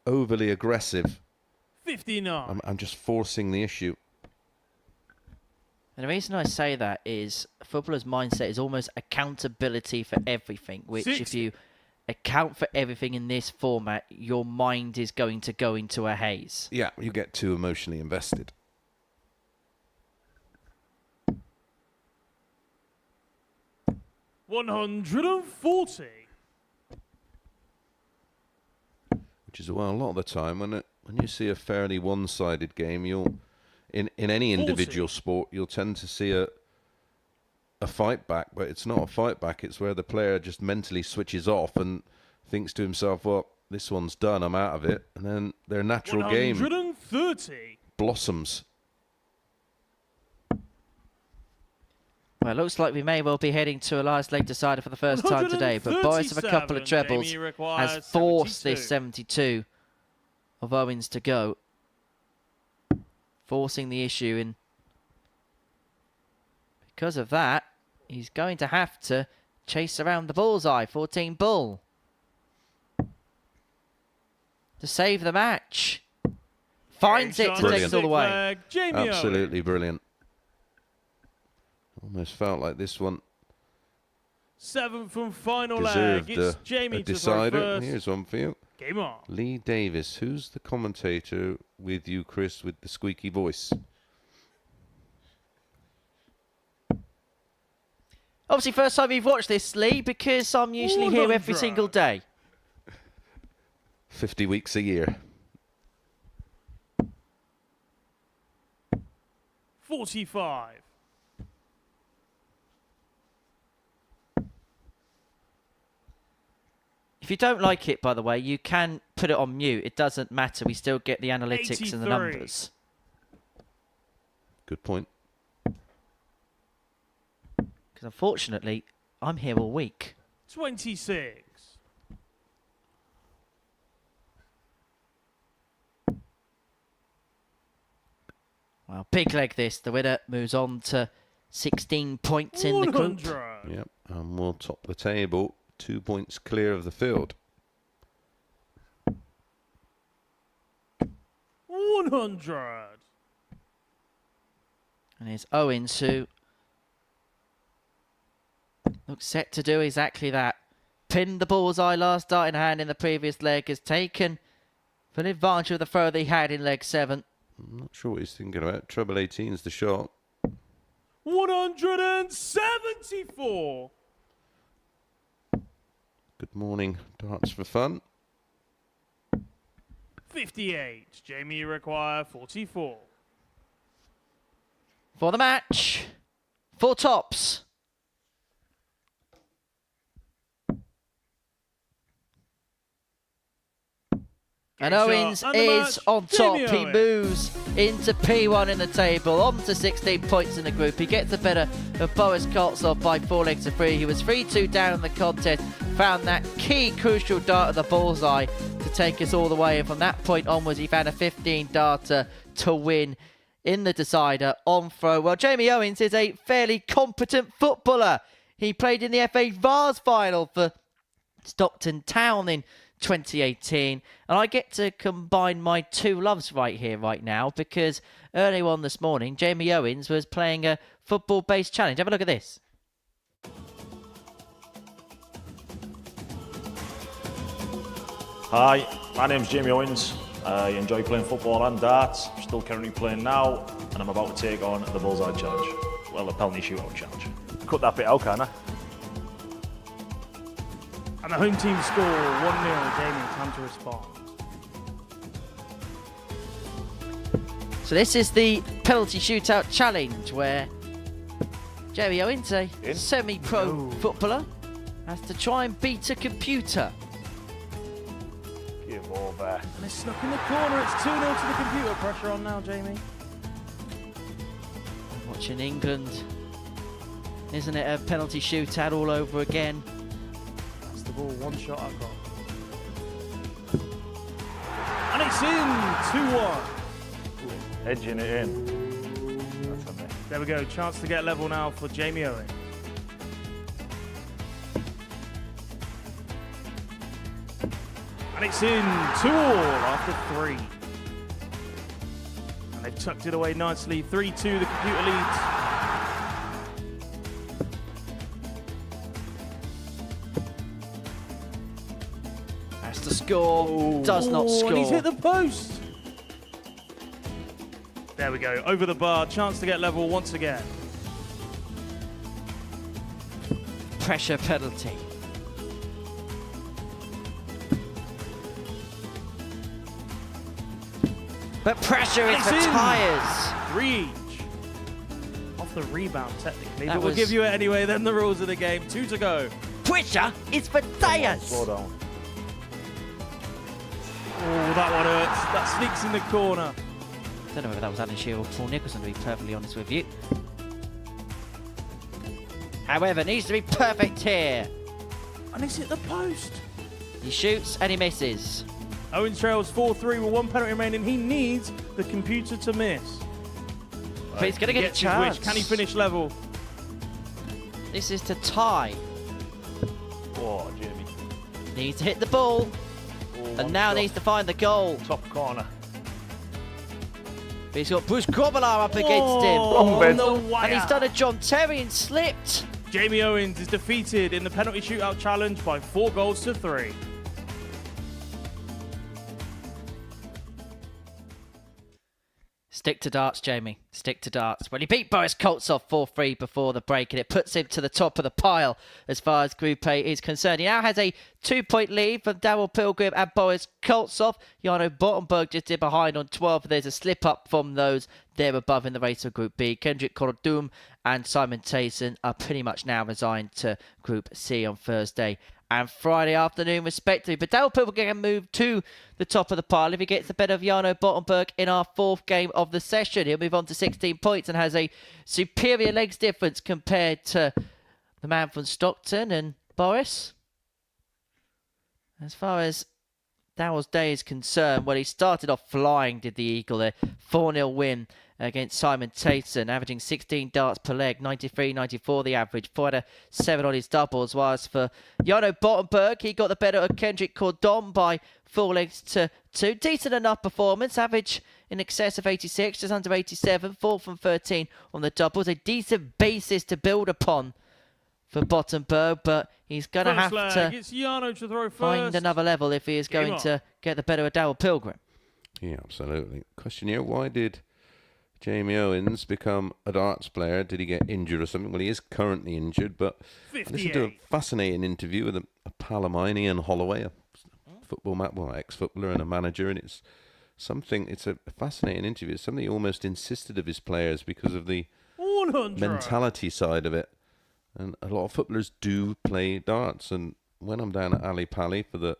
overly aggressive. 59. I'm just forcing the issue. And the reason I say that is a footballer's mindset is almost accountability for everything, which 60. if you account for everything in this format, your mind is going to go into a haze. Yeah, you get too emotionally invested. $140. Which is, well, a lot of the time when you see a fairly one-sided game, you'll in any individual 40. sport you'll tend to see a fight back, but it's not a fight back. It's where the player just mentally switches off and thinks to himself, "Well, this one's done. I'm out of it," and then their natural game 130. blossoms. Well, it looks like we may well be heading to a last leg decider for the first time today, but Boris of a couple of 137, trebles Jamie requires has forced 72. this 72 of Owens to go, forcing the issue, and because of that, he's going to have to chase around the bullseye, 14 bull, to save the match. Finds it to take it all the way. Flag, Jamie Absolutely brilliant. Almost felt like this one Owens. Seventh and final deserved leg. It's a Jamie to throw decider. first. Here's one for you. Game on. Lee Davis. Who's the commentator with you, Chris, with the squeaky voice? Obviously, first time you've watched this, Lee, because I'm usually here every 100. single day. 50 weeks a year. 45. If you don't like it, by the way, you can put it on mute. It doesn't matter. We still get the analytics and the 83. numbers. Good point. Because unfortunately, I'm here all week. 26. Well, big leg this. The winner moves on to 16 points in the group. 100. Yep, and we'll top the table 2 points clear of the field. 100. And here's Owens, who looks set to do exactly that. Pinned the bullseye last starting hand in the previous leg, has taken full advantage of the throw that he had in leg 7. I'm not sure what he's thinking about. Treble 18's the shot. 174. Good morning, Darts for Fun. 58. Jamie, you require 44. For the match, 4 tops. And Owens is on top. He moves into P1 in the table, on to 16 points in the group. He gets the better of Boris Koltsov by 4 legs to 3. He was 3-2 down in the contest, found that key crucial dart of the bullseye to take us all the way. And from that point onwards, he found a 15 darter to win in the decider on throw. Well, Jamie Owens is a fairly competent footballer. He played in the FA Vars final for Stockton Town in 2018, and I get to combine my 2 loves right here, right now, because earlier on this morning, Jamie Owens was playing a football-based challenge. Have a look at this. Hi, my name's Jamie Owens. I enjoy playing football and darts. I'm still currently playing now, and I'm about to take on the Bullseye Challenge. Well, the penalty shootout challenge. Cut that bit out, can I? And the home team score 1-0. Jamie, time to respond. So this is the penalty shootout challenge, where Jamie Owens, a semi-pro footballer, has to try and beat a computer. Give over. And it's snuck in the corner. It's 2-0 to the computer. Pressure on now, Jamie. Watching England. Isn't it a penalty shootout all over again? That's the ball. One shot I've got. And it's in. 2-1. Edging it in. That's a miss. There we go. Chance to get level now for Jamie Owens. And it's in. 2-2 after 3. And they've tucked it away nicely. 3-2, the computer leads. That's the score. Does not score. And he's hit the post. There we go. Over the bar. Chance to get level once again. Pressure penalty. But pressure is for tyres. 3 each. Off the rebound, technically. That But we'll was- give you it anyway. Then the rules of the game. 2 to go. Pressure is for tyres. Slow down. Oh, that one hurts. That sneaks in the corner. I don't know whether that was Alan Shearer or Paul Nicholson, to be perfectly honest with you. However, needs to be perfect here. And he's hit the post. He shoots and he misses. Owens trails 4-3 with 1 penalty remaining. He needs the computer to miss. But he's going to get a Gets his chance. wish. Can he finish level? This is to tie. Oh, Jamie. Needs to hit the ball. Oh, And one now shot. needs to find the goal. Top corner. But he's got Bruce Grobbelaar up against him. Long bed. the wire. And he's done a John Terry and slipped. Jamie Owens is defeated in the penalty shootout challenge by 4 goals to 3. Stick to darts, Jamie. Stick to darts. Well, he beat Boris Koltsov 4-3 before the break, and it puts him to the top of the pile as far as Group A is concerned. He now has a 2-point lead from Daryl Pilgrim and Boris Koltsov. Jarno Bottenberg just in behind on 12. There's a slip up from those there above in the race of Group B. Kendrick Koordom and Simon Teysen are pretty much now resigned to Group C on Thursday and Friday afternoon, respectively. But Daryl Pilgrim can move to the top of the pile if he gets the better of Jarno Bottenberg in our 4th game of the session. He'll move on to 16 points and has a superior legs difference compared to the man from Stockton. And Boris, as far as Darrell's day is concerned. Well, he started off flying, did the Eagle, a 4-0 win against Simon Teysen, averaging 16 darts per leg, 93, 94 the average, 4 out of 7 on his doubles. Whilst for Bottenberg, he got the better of Kendrick Koordom by 4 legs to 2. Decent enough performance, average in excess of 86, just under 87, 4 from 13 on the doubles. A decent basis to build upon for Bottenberg, but he's going to have to find another level if he is going to get the better of Darrell Pilgrim. Yeah, absolutely. Question here, why did Jamie Owens become a darts player? Did he get injured or something? Well, he is currently injured, but I listened to a fascinating interview with a pal of mine, Ian Holloway, a ex-footballer and a manager, and it's a fascinating interview. It's something he almost insisted of his players because of the 100. mentality side of it. And a lot of footballers do play darts, and when I'm down at Ali Pali for the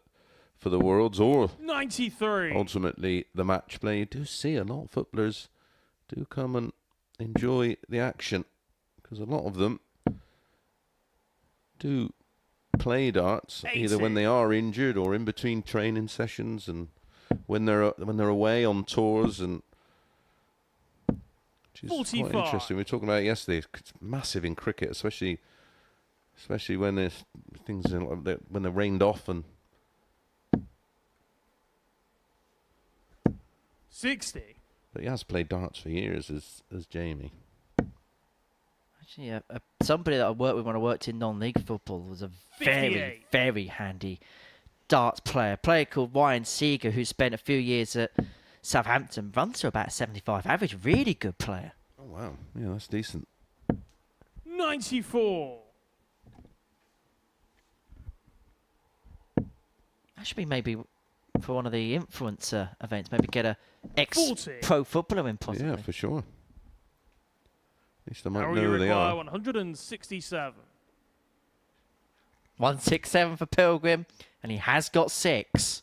Worlds or 93, ultimately the match play, you do see a lot of footballers do come and enjoy the action, because a lot of them do play darts 80. either when they are injured or in between training sessions, and when they're away on tours, and which is 45. quite interesting. We were talking about it yesterday. It's massive in cricket, especially when there's things when they're rained off. And 60. but he has played darts for years, as Jamie. Actually, somebody that I worked with when I worked in non-league football was a very, 58. very handy darts player. A player called Ryan Seeger, who spent a few years at Southampton, runs to about 75 average. Really good player. Oh, wow. Yeah, that's decent. 94. That should be maybe for one of the influencer events. Maybe get a 40. ex-pro footballer in possibly. Yeah, for sure. At least I might How know you who they require are. 167. 167 for Pilgrim, and he has got 6.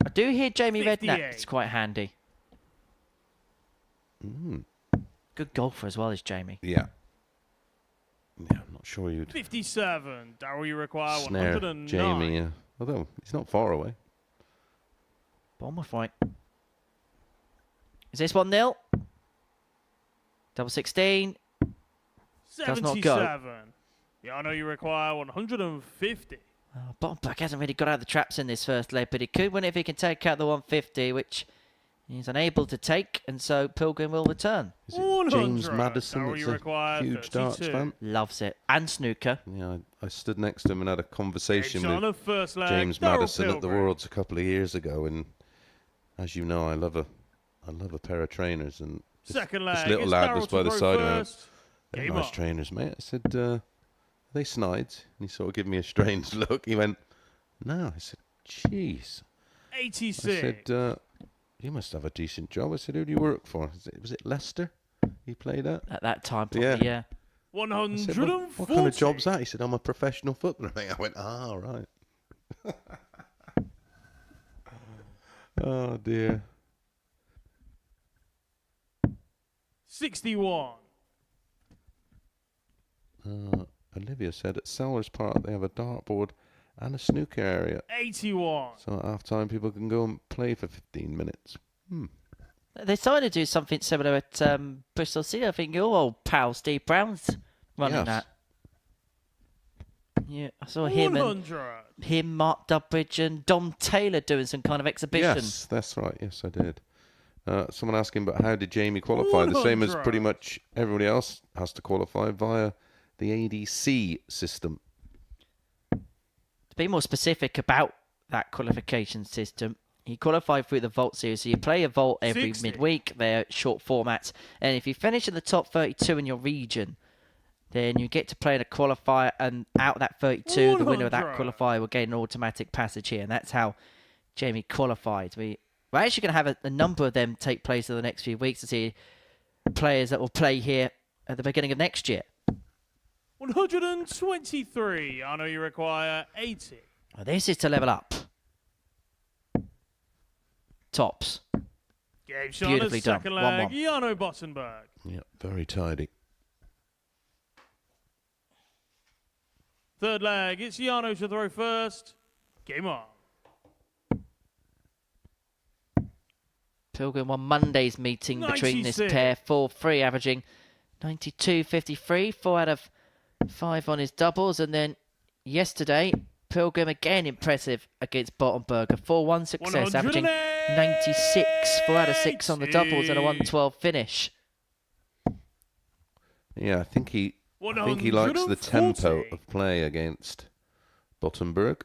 I do hear Jamie 58. Redknapp is quite handy. Good golfer as well as Jamie. Yeah. Yeah, I'm not sure you'd 57. Darrell, you require snare 109. Jamie, although he's not far away. Bournemouth right. Is this 1-0? Double 16. Does not go. 77. Yeah, I know you require 150. Bottenberg hasn't really got out of the traps in this first leg, but he could win if he can take out the 150, which he's unable to take, and so Pilgrim will return. Is it James 100. Madison Darrell, that's you a require huge 32. darts fan? Loves it. And snooker. Yeah, I stood next to him and had a conversation On the with first leg, James Darrell Madison at the Pilgrim. Worlds a couple of years ago, and as you know, I love a pair of trainers, and Second this leg, little it's lad Darrell was by to the throw side of me. first. They're Game nice on. trainers, mate. I said, are they snides? And he sort of gave me a strange look. He went, no. I said, jeez. 86. I said, you must have a decent job. I said, who do you work for? Was it Leicester he played at? At that time, probably, yeah. I said, 140. what kind of job's that? He said, I'm a professional footballer. I went, right. Oh, dear. 61. Olivia said at Sellers Park they have a dartboard and a snooker area. 81. So at half time people can go and play for 15 minutes. They started to do something similar at Bristol City. I think your old pal Steve Brown's running Yes. that. Yeah, I saw him, 100. Mark Dubbridge, and Dom Taylor doing some kind of exhibition. Yes, that's right. Yes, I did. Someone asking, but how did Jamie qualify? The same as 100. pretty much everybody else has to qualify via the ADC system. To be more specific about that qualification system, he qualified through the Vault series. So you play a Vault every 60. midweek. They're short formats. And if you finish in the top 32 in your region, then you get to play in a qualifier, and out of that 32, the winner of that 100. qualifier will gain an automatic passage here. And that's how Jamie qualified. We're actually going to have a number of them take place in the next few weeks to see players that will play here at the beginning of next year. 123. I know you require 80. Well, this is to level up. Tops. Game shot Beautifully at done. second 1-1. leg. Jano Bottenberg. Yeah, very tidy. Third leg, it's Jano to throw first. Game on. Pilgrim won Monday's meeting between this 96. pair, 4-3, averaging 92.53, 4 out of 5 on his doubles. And then yesterday, Pilgrim again impressive against Bottenberg, a 4-1 success, averaging 96, 4 out of 6 on the doubles and a 112 finish. Yeah, I think he likes the tempo of play against Bottenberg.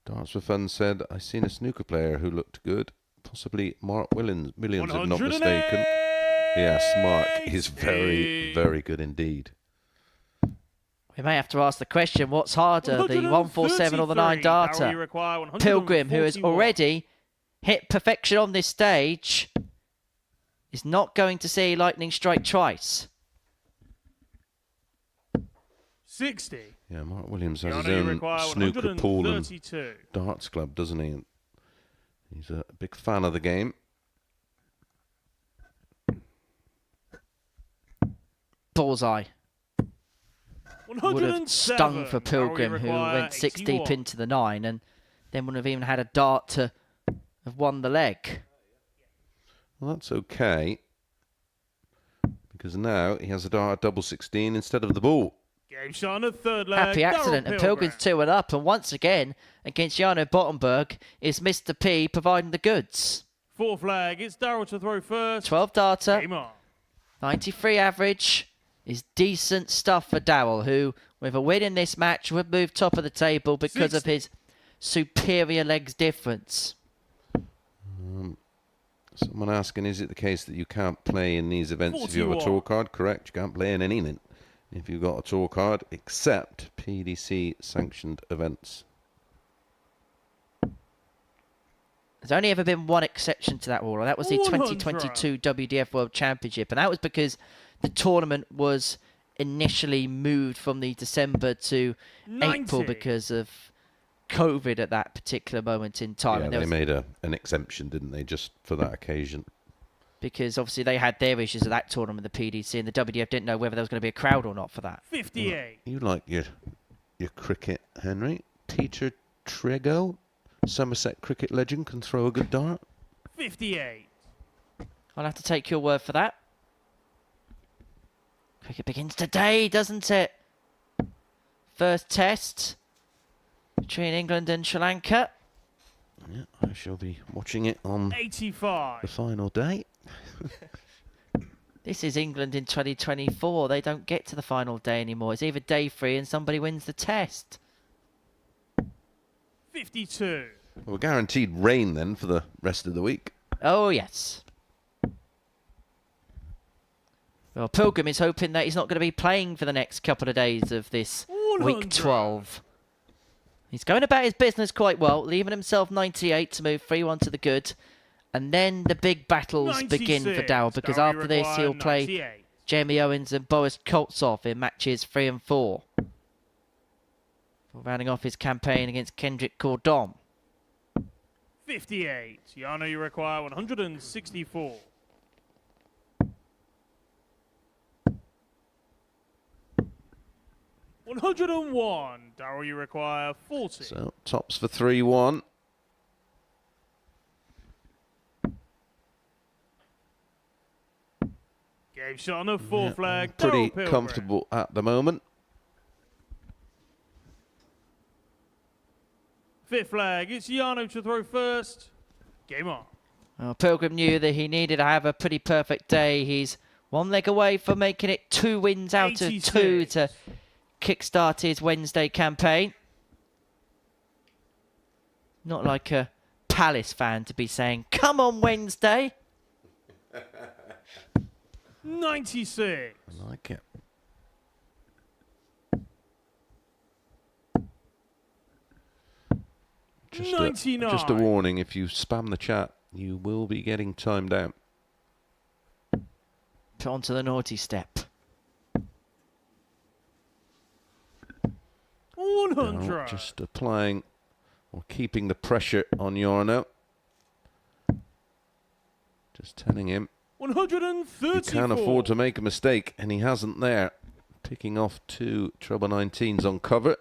Darts for Fun said, I seen a snooker player who looked good. Possibly Mark Williams, if not mistaken. Yes, Mark is very, very good indeed. We may have to ask the question, what's harder, the 147 or the 9 darter? Pilgrim, who has already hit perfection on this stage, is not going to see lightning strike twice. 60. Yeah, Mark Williams has his own snooker pool and darts club, doesn't he? And he's a big fan of the game. Bullseye. Would have stung for Pilgrim, who went 6 deep into the 9 and then wouldn't have even had a dart to have won the leg. Well, that's okay, because now he has a dart at double 16 instead of the ball. Game shot on the third leg. Happy accident, and Pilgrim's 2 and up, and once again against Jarno Bottenberg is Mr. P providing the goods. Fourth leg, it's Darryl to throw first. 12 darter, Game on. 93 average is decent stuff for Darryl, who with a win in this match would move top of the table because of his superior legs difference. Someone asking, is it the case that you can't play in these events if you have a tour card? Correct, you can't play in anything if you've got a tour card, except PDC sanctioned events. There's only ever been one exception to that rule, and that was the 2022 WDF World Championship, and that was because the tournament was initially moved from the December to April because of COVID at that particular moment in time. Yeah, and they made an exemption, didn't they, just for that occasion? Because obviously they had their issues at that tournament, the PDC, and the WDF didn't know whether there was going to be a crowd or not for that. 58. You like your cricket, Henry? Teacher Trego, Somerset cricket legend, can throw a good dart. 58. I'll have to take your word for that. Cricket begins today, doesn't it? First test between England and Sri Lanka. Yeah, I shall be watching it on 85. the final day. This is England in 2024. They don't get to the final day anymore. It's either day 3 and somebody wins the test. 52. Well, guaranteed rain then for the rest of the week. Oh, yes. Well, Pilgrim is hoping that he's not going to be playing for the next couple of days of this 100. week 12. He's going about his business quite well, leaving himself 98 to move 3-1 to the good. And then the big battles begin for Darryl, because after this he'll play 98. Jamie Owens and Boris Koltsov in matches 3 and 4. Rounding off his campaign against Kendrick Koordom. 58. Jarno, you require 164. $101. Darryl, you require 40. So, tops for 3-1. Game shot on the fourth flag. Pretty Pilgrim. comfortable at the moment. Fifth flag. It's Jarno to throw first. Game on. Well, Pilgrim knew that he needed to have a pretty perfect day. He's 1 leg away from making it 2 wins out 86. of 2 to kickstart his Wednesday campaign. Not like a Palace fan to be saying, "Come on, Wednesday." 96. I like it. Just 99. just a warning, if you spam the chat, you will be getting timed out. Put onto the naughty step. 100. Now, just applying or keeping the pressure on Jarno. Just telling him 134. he can't afford to make a mistake, and he hasn't there. Picking off 2 treble 19s on cover.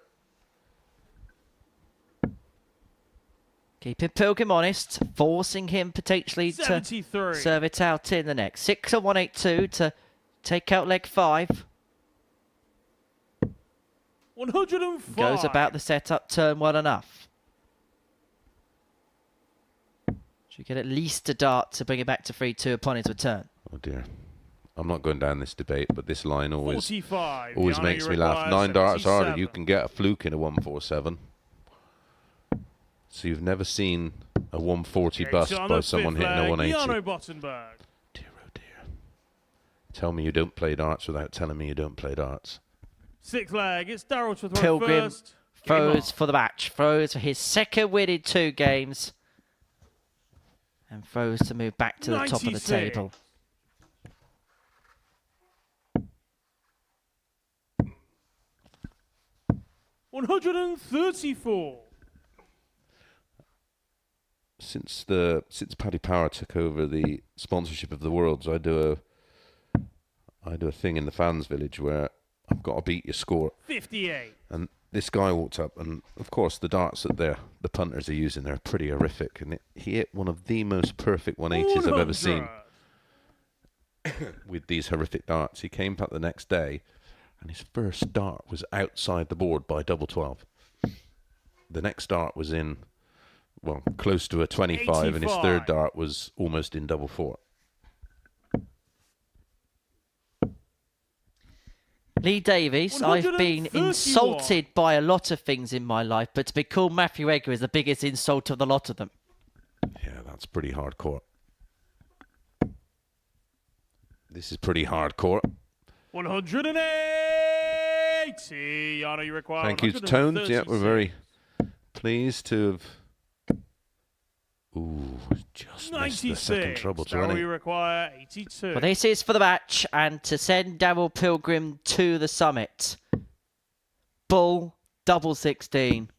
Keeping Pilgrim honest, forcing him potentially to 73. serve it out in the next. 6 and 182 to take out leg 5. 105. Goes about the setup turn well enough. Should get at least a dart to bring it back to 3-2 upon his return. Oh dear. I'm not going down this debate, but this line always 45. makes me laugh. 9 darts harder. You can get a fluke in a 147. So you've never seen a 140 bust by someone hitting a 180. Bottenberg. Dear, oh dear. Tell me you don't play darts without telling me you don't play darts. 6th leg. It's Darryl to throw Pilgrim first. throws for the match. Throws for his second win in 2 games. And throws to move back to the top of the table. $134. Since Paddy Power took over the sponsorship of the Worlds, I do a thing in the fans village where I've got to beat your score. 58. And this guy walked up, and of course the darts that the punters are using, they're pretty horrific, and he hit one of the most perfect 180s I've ever seen with these horrific darts. He came back the next day, and his first dart was outside the board by double 12. The next dart was in, well, close to a 25, and his third dart was almost in double 4. Lee Davies, I've been insulted by a lot of things in my life, but to be called Matthew Egger is the biggest insult of the lot of them. Yeah, that's pretty hardcore. This is pretty hardcore. 180. Yana, you require. Thank you to Tones. Yeah, we're very pleased to have. Ooh, just missed the second treble 20. We require 82. Well, this is for the match and to send Darryl Pilgrim to the summit. Bull, double 16.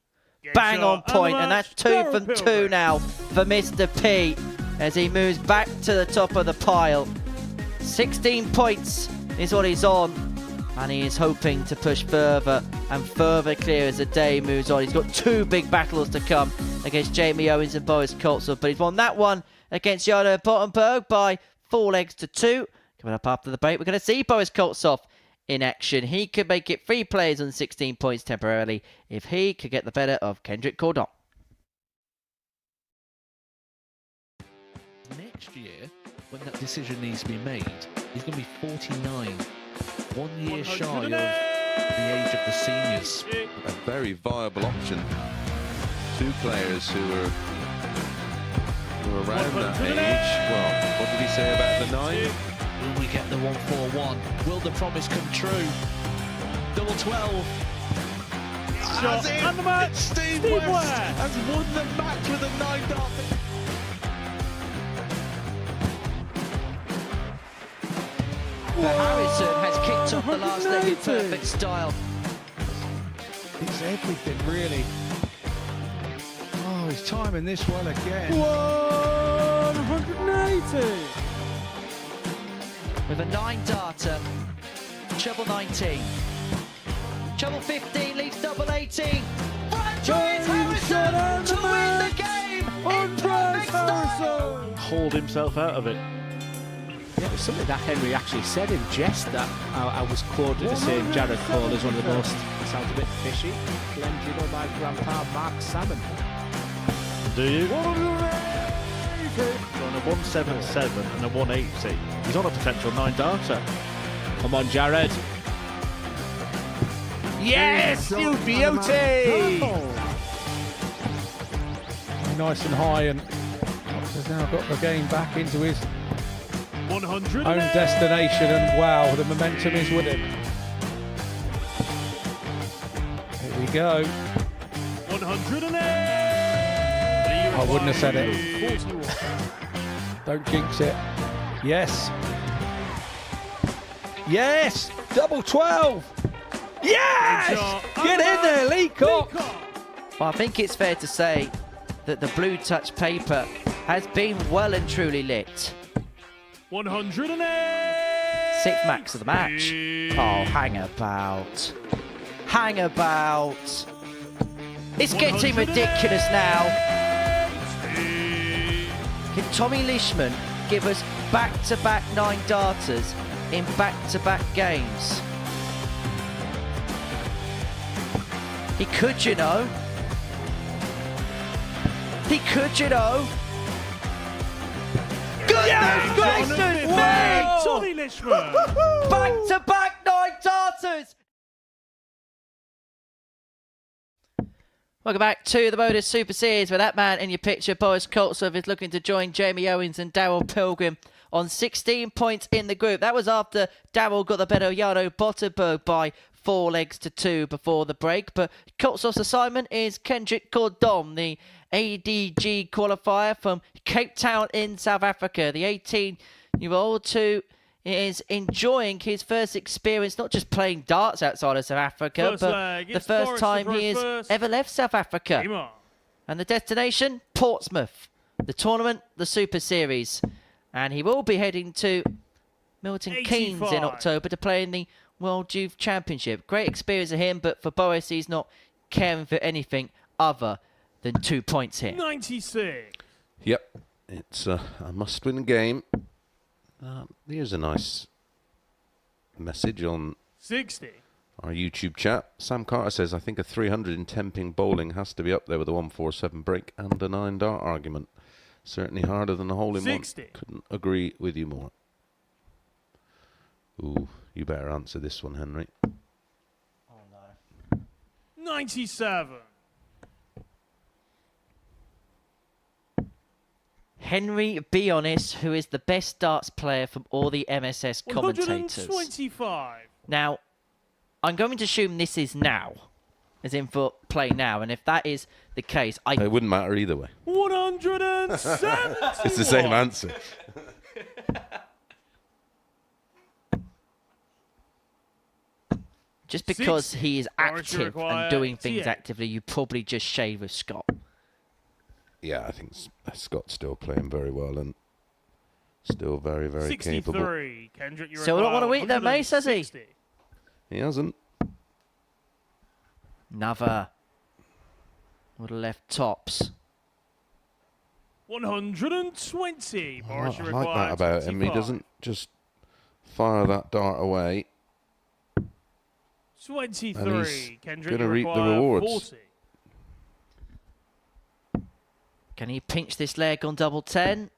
Bang on point, and that's 2 from 2 now for Mr. P as he moves back to the top of the pile. 16 points is what he's on, and he is hoping to push further and further clear as the day moves on. He's got 2 big battles to come against Jamie Owens and Boris Koltsov, but he's won that one against Yana Bottenberg by 4 legs to 2. Coming up after the break, we're going to see Boris Koltsov in action. He could make it 3 players on 16 points temporarily if he could get the better of Kendrick Koordom. Next year, when that decision needs to be made, he's going to be 49. 1 year shy of the age of the seniors. A very viable option. 2 players who are around that age. Well, what did he say about the 9? Will we get the 141? Will the promise come true? Double 12. Shot and the match. Steve West has won the match with a 9 dart. Harrison has kicked off the last leg in perfect style. It's everything, really. Oh, he's timing this well again. 180. With a 9 darter, treble 19. Treble 15 leaves double 18. Franchise Harrison to win the game in perfect style. Hold himself out of it. Yeah, it was something that Henry actually said in jest that I was quoted as saying Jared Cole is one of the most, sounds a bit fishy, blended on my grandpa Mark Salmon. Do you? On a 177 and a 180. He's on a potential 9 darter. Come on, Jared. Yes, you beauty! Nice and high, and has now got the game back into his 100 own destination, and wow, the momentum is with him. Here we go. 108. I wouldn't have said it. Don't jinx it. Yes. Yes! Double 12! Yes! Get in there, Lee Cox! Well, I think it's fair to say that the blue touch paper has been well and truly lit. 108. 6th max of the match. Oh, hang about. Hang about. It's getting ridiculous now. Can Tommy Leishman give us back-to-back 9 darters in back-to-back games? He could, you know. He could, you know. Goodness gracious me! Tommy Leishman. Back-to-back 9 darters! Welcome back to the Modus Super Series, where that man in your picture, Boris Koltsov, is looking to join Jamie Owens and Daryl Pilgrim on 16 points in the group. That was after Daryl got the better of Jarno Bottenberg by 4 legs to 2 before the break. But Koltsov's assignment is Kendrick Koordom, the ADG qualifier from Cape Town in South Africa. The 18-year-old who is enjoying his first experience, not just playing darts outside of South Africa, but the first time he has ever left South Africa. And the destination, Portsmouth. The tournament, the Super Series. And he will be heading to Milton Keynes in October to play in the World Youth Championship. Great experience for him, but for Boris, he's not caring for anything other than 2 points here. 96. Yep, it's a must-win game. Here's a nice message on 60. our YouTube chat. Sam Carter says, I think a 310 ping bowling has to be up there with a 147 break and a 9 dart argument. Certainly harder than a hole in 60. one. Couldn't agree with you more. Ooh, you better answer this one, Henry. Oh no. 97. Henry, be honest, who is the best darts player from all the MSS commentators. 125. Now, I'm going to assume this is now, as in for play now, and if that is the case, It wouldn't matter either way. 170. It's the same answer. Just because 60. he is Boris, you active require and doing things 88. actively, you probably just shade with Scott. Yeah, I think Scott's still playing very well and still very, very capable. 63. Kendrick, you So we don't want to wait there, Mace, has he? 160. He hasn't. Another. Would have left tops. 120. I Boris, you like require that about him. He 25. doesn't just fire that dart away. 23. Kendrick, gonna you reap the require rewards. 40. Can he pinch this leg on double 10?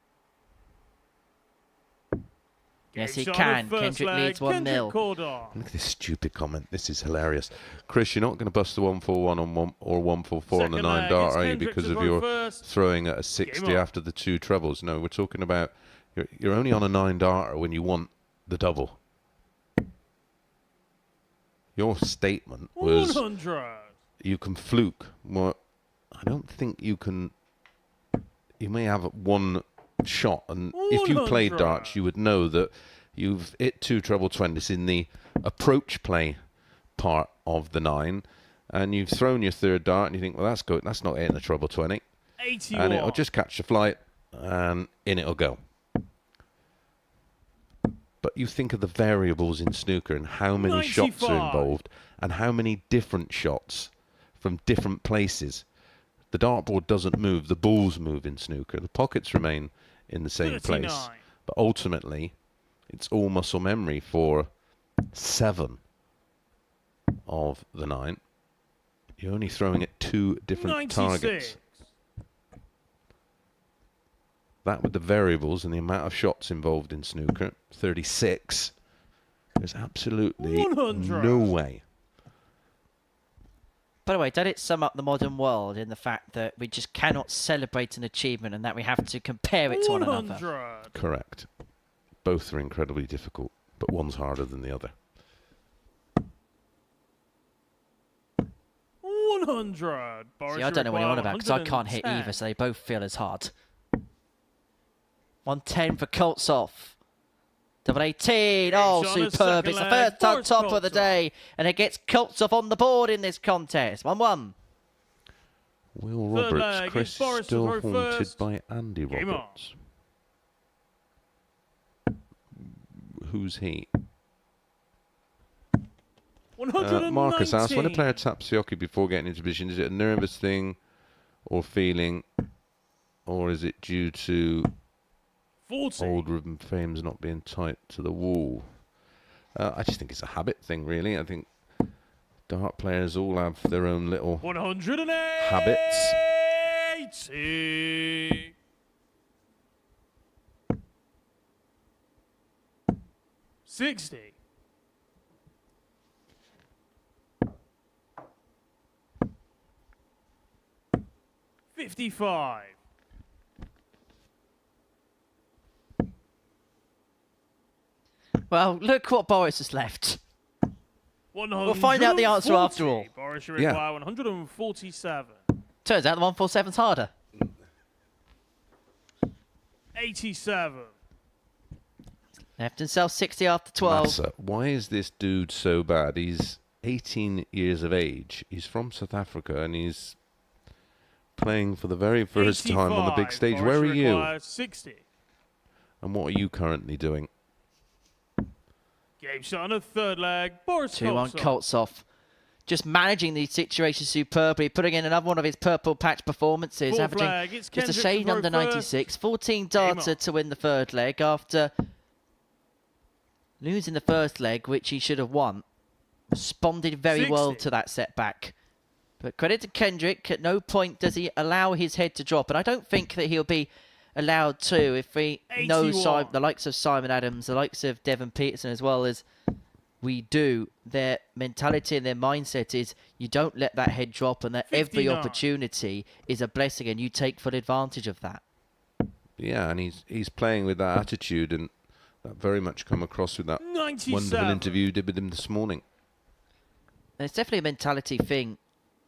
Yes, he Game can. shot of first Kendrick leg, leads 1-0. Kendrick Koordom. Look at this stupid comment. This is hilarious. Chris, you're not going to bust the 141 on one or 144 on the Second 9 leg, dart, it's are you? Kendrick Because to of throw your first. throwing at a 60 Game on. after the 2 trebles. No, we're talking about you're only on a 9 darter when you want the double. Your statement was 100. you can fluke. Well, I don't think you can. You may have one shot, and if you played 100. darts, you would know that you've hit 2 treble 20s in the approach play part of the 9, and you've thrown your 3rd dart, and you think, well, that's good. That's not hitting a treble 20, 81. and it'll just catch the flight, and in it'll go. But you think of the variables in snooker and how many shots are 95. involved and how many different shots from different places. The dartboard doesn't move, the balls move in snooker. The pockets remain in the same 39. place. But ultimately, it's all muscle memory for 7 of the 9. You're only throwing at 2 different 96. targets. That with the variables and the amount of shots involved in snooker, 36. There's absolutely 100. no way. By the way, did it sum up the modern world in the fact that we just cannot celebrate an achievement and that we have to compare it to one another? 100. Correct. Both are incredibly difficult, but one's harder than the other. 100. Boris, See, I don't know what you're on about because I can't 110. hit either, so they both feel as hard. 110 for Koltsov. Double 18. Oh, Shot on the superb. second It's the leg. first time Boris top of the Koltsov. day, and it gets Koltsov on the board in this contest. 1-1. Will Third Roberts. leg, Chris it's Boris still to throw haunted first. by Andy Game on. Roberts. Who's he? Marcus asked, when a 119. player taps the hockey before getting into position, is it a nervous thing or feeling, or is it due to 40. old ribbon frames not being tight to the wall? I just think it's a habit thing, really. I think dart players all have their own little 180. habits. 60. 55. Well, look what Boris has left. 140. We'll find out the answer after all. Boris, you Yeah. require 147. Turns out the 147's harder. 87. Left himself 60 after 12. Massa, why is this dude so bad? He's 18 years of age. He's from South Africa, and he's playing for the very first time on the big 85. stage. Boris, Where are you? requires 60. And what are you currently doing? Game shot on the third leg. Boris 2-1 Koltsov. Koltsov. Just managing these situations superbly, putting in another one of his purple patch performances, Fourth averaging leg, it's just a Kendrick shade to under throw 96. first. 14 Game darter on. to win the third leg after losing the first leg, which he should have won. Responded very well 60. to that setback. But credit to Kendrick, at no point does he allow his head to drop. And I don't think that he'll be allowed to if he knows 81. the likes of Simon Adams, the likes of Devon Peterson as well as we do. Their mentality and their mindset is you don't let that head drop, and that every 59. opportunity is a blessing and you take full advantage of that. Yeah, and he's playing with that attitude, and that very much come across with that 97. wonderful interview you did with him this morning. And it's definitely a mentality thing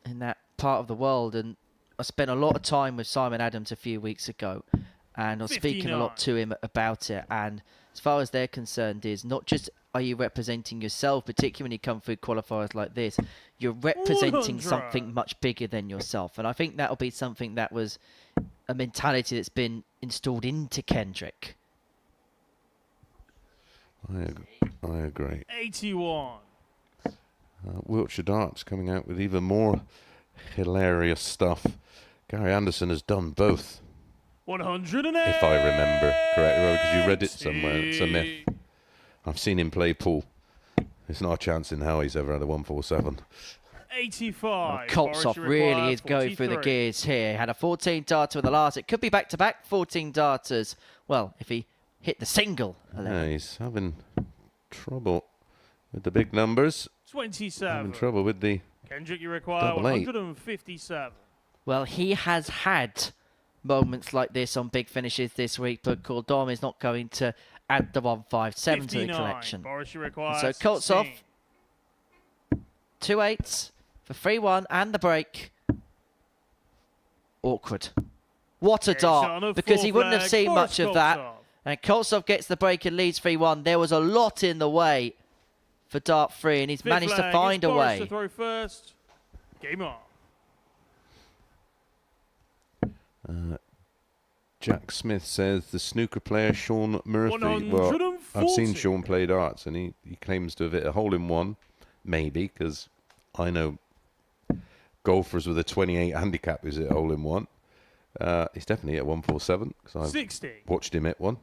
in that part of the world, and I spent a lot of time with Simon Adams a few weeks ago, and I was speaking a lot 59. to him about it. And as far as they're concerned, is not just are you representing yourself, particularly when you come through qualifiers like this, you're representing 100. something much bigger than yourself. And I think that'll be something that was a mentality that's been installed into Kendrick. I agree. 81. Wiltshire Darts coming out with even more hilarious stuff. Gary Anderson has done both, 180. if I remember correctly, because you read it somewhere. It's a myth. I've seen him play pool. There's not a chance in hell he's ever had a 147. 85. Koltsov Boris, really requires is going through the 43. gears here. He had a 14 darter with the last. It could be back-to-back 14 darters. Well, if he hit the single 11. Yeah, he's having trouble with the big numbers. 27. Having trouble with the... Kendrick, you require Double eight. 157. Well, he has had moments like this on big finishes this week, but Koordom is not going to add the 157 to the 59. collection. Boris, you And require so Koltsov, 16. 2 8s for 3-1 and the break. Awkward. What a Yeah, shot on dart, the because he fourth wouldn't have leg. seen Boris much of that. Koltsov. And Koltsov gets the break and leads 3-1. There was a lot in the way for dart 3, and he's Fifth managed to leg, find it's a Boris way. to throw first. Game on. Jack Smith says the snooker player Sean Murphy. Well, I've 140. seen Sean play darts, and he claims to have hit a hole-in-one, maybe, because I know golfers with a 28 handicap who's hit a hole-in-one. He's definitely hit 147, because I've 60. watched him hit one.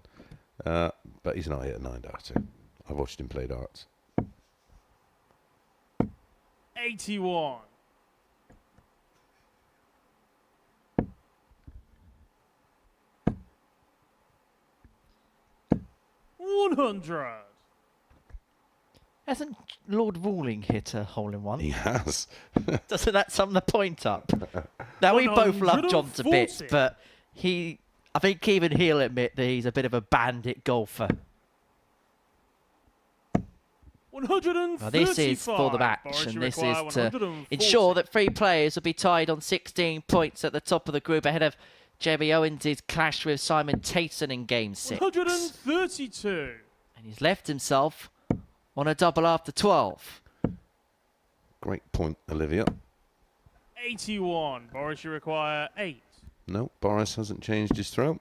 But he's not hit a 9 darter. I've watched him play darts. 81. 100. Hasn't Lord Ruling hit a hole-in-one? He has. Doesn't that sum the point up? Now, we both love John to bits, 140. but I think even he'll admit that he's a bit of a bandit golfer. 135. Well, this is for the match, Boris, and you this is require to 140. ensure that 3 players will be tied on 16 points at the top of the group ahead of Jeremy Owens' clash with Simon Teysen in Game 6. 132. And he's left himself on a double after 12. Great point, Olivia. 81. Boris, you require 8. No, Boris hasn't changed his throw.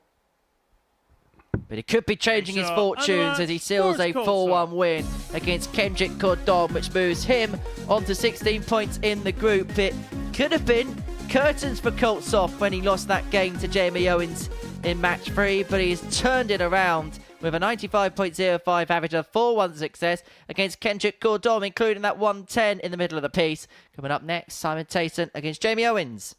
But he could be changing his fortunes as he seals a 4-1 win against Kendrick Koordom, which moves him on to 16 points in the group. It could have been curtains for Koltsov when he lost that game to Jamie Owens in match 3, but he's turned it around with a 95.05 average of 4-1 success against Kendrick Koordom, including that 110 in the middle of the piece. Coming up next, Simon Teysen against Jamie Owens.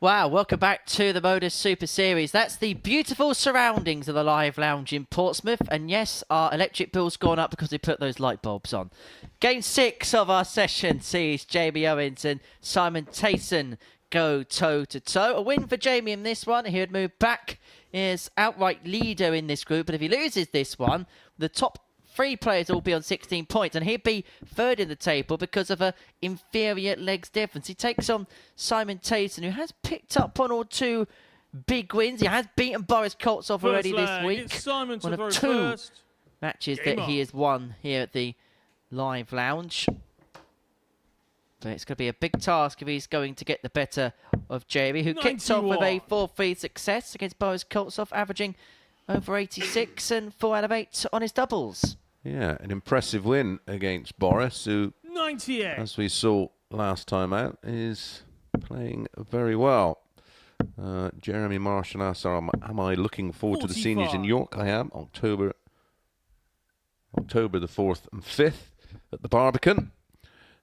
Wow, welcome back to the Modus Super Series. That's the beautiful surroundings of the live lounge in Portsmouth. And yes, our electric bill's gone up because we put those light bulbs on. Game 6 of our session sees Jamie Owens and Simon Teysen go toe-to-toe. A win for Jamie in this one. He would move back as outright leader in this group. But if he loses this one, the top 3 players will be on 16 points, and he'd be third in the table because of a inferior legs difference. He takes on Simon Teysen, who has picked up 1 or 2 big wins. He has beaten Boris Koltsov already this week. One of 2 matches that he has won here at the live lounge. But it's going to be a big task if he's going to get the better of Jamie, who kicked off with a 4-3 success against Boris Koltsov, averaging over 86 and 4 out of 8 on his doubles. Yeah, an impressive win against Boris, who, 98. as we saw last time out, is playing very well. Jeremy Marshall asks, am I looking forward to the seniors in York? I am. October the 4th and 5th at the Barbican.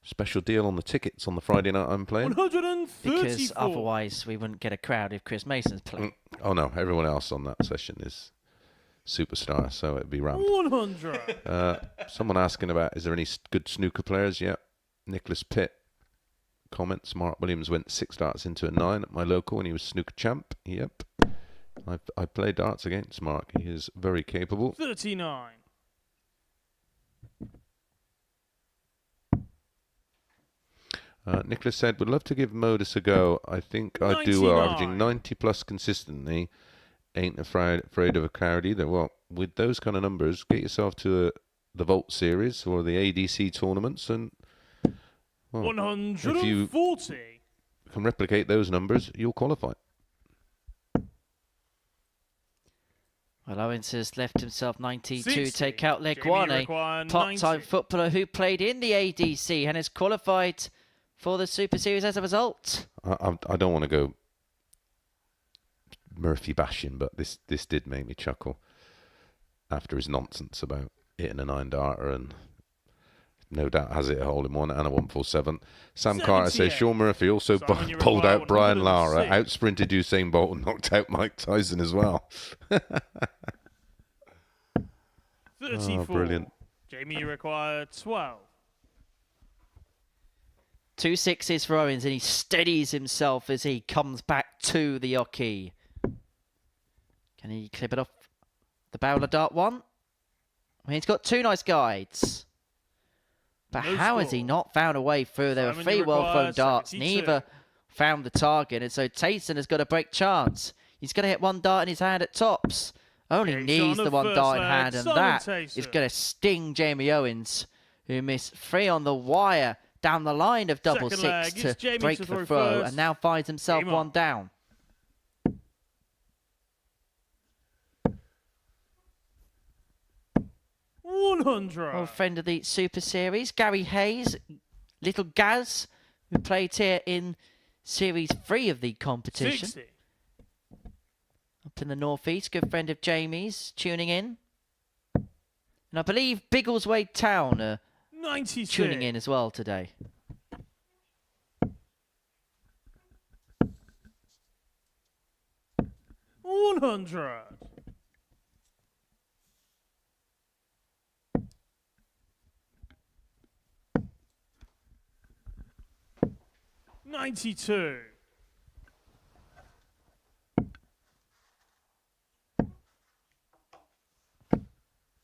Special deal on the tickets on the Friday night I'm playing. 134. Because otherwise we wouldn't get a crowd if Chris Mason's playing. Oh no, everyone else on that session is superstar, so it'd be rammed. 100. Someone asking about, is there any good snooker players? Yep. Nicholas Pitt comments, Mark Williams went 6 darts into a 9 at my local and he was snooker champ. Yep. I played darts against Mark. He is very capable. 39. Nicholas said, would love to give Modus a go. I think I do well, averaging 90 plus consistently. Ain't afraid of a crowd either. Well, with those kind of numbers, get yourself to the Vault Series or the ADC tournaments, and well, 140. if you can replicate those numbers, you'll qualify. Well, Owens has left himself 92 to 60. take out leg Jamie one, a require part-time 90. footballer who played in the ADC and has qualified for the Super Series as a result. I don't want to go Murphy bashing, but this did make me chuckle after his nonsense about hitting a 9 darter, and no doubt has it a hole in one and a 147. Sam Carter says Sean Murphy also Simon, pulled out Brian Lara, 106. outsprinted Usain Bolt, and knocked out Mike Tyson as well. 34. Oh, brilliant. Jamie, you require 12. 2 sixes for Owens, and he steadies himself as he comes back to the Yoki. Can he clip it off the barrel of dart one? I mean, he's got 2 nice guides. But No how has he score. not found a way through? There were Simon, 3 you well-thrown require darts. 72. Neither found the target, and so Teysen has got a break chance. He's going to hit 1 dart in his hand at tops. Only Okay, needs Sean, the the 1 first dart in leg, hand, and Simon that Teysen. is going to sting Jamie Owens, who missed 3 on the wire down the line of double Second 6 leg, it's to Jamie break to the throw throw, first. and now finds himself Game on. 1 down. Old 100. friend of the Super Series, Gary Hayes, little Gaz, who played here in Series 3 of the competition. 60. Up in the northeast, good friend of Jamie's, tuning in. And I believe Biggleswade Town are 96. tuning in as well today. One 100. $92.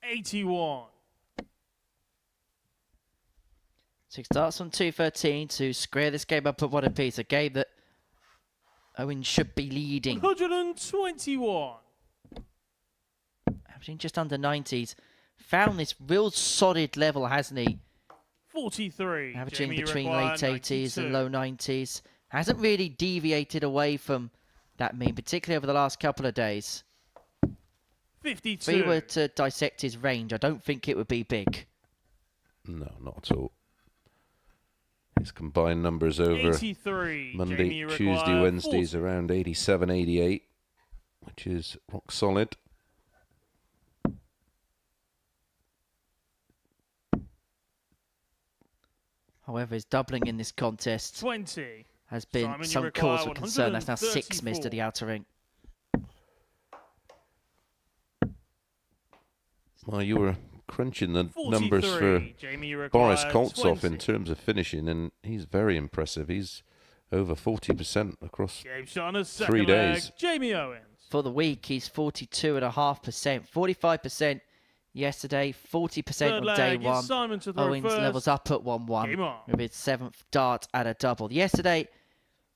$81. 6 darts on 213 to square this game up at 1 apiece. A game that Owens should be leading. 121. Averaging just under 90s. Found this real solid level, hasn't he? 43. Averaging Jamie between require late 80s 92. and low 90s. Hasn't really deviated away from that mean, particularly over the last couple of days. 52. If we were to dissect his range, I don't think it would be big. No, not at all. His combined numbers over 83. Monday, Jamie Tuesday, require Wednesdays 40. around 87, 88, which is rock solid. However, his doubling in this contest 20. has been Simon, you some require cause for concern. That's now 6 missed to the 134. outer ring. Well, you were crunching the numbers for 43. Jamie, you Boris require Koltsov 20. in terms of finishing, and he's very impressive. He's over 40% across Game shot on a 3 second days. leg. Jamie Owens. For the week, he's 42.5%, 45% yesterday, 40% Third on leg day is 1. Simon to throw Owens first. levels up at 1-1 Game on. with his 7th dart at a double. Yesterday,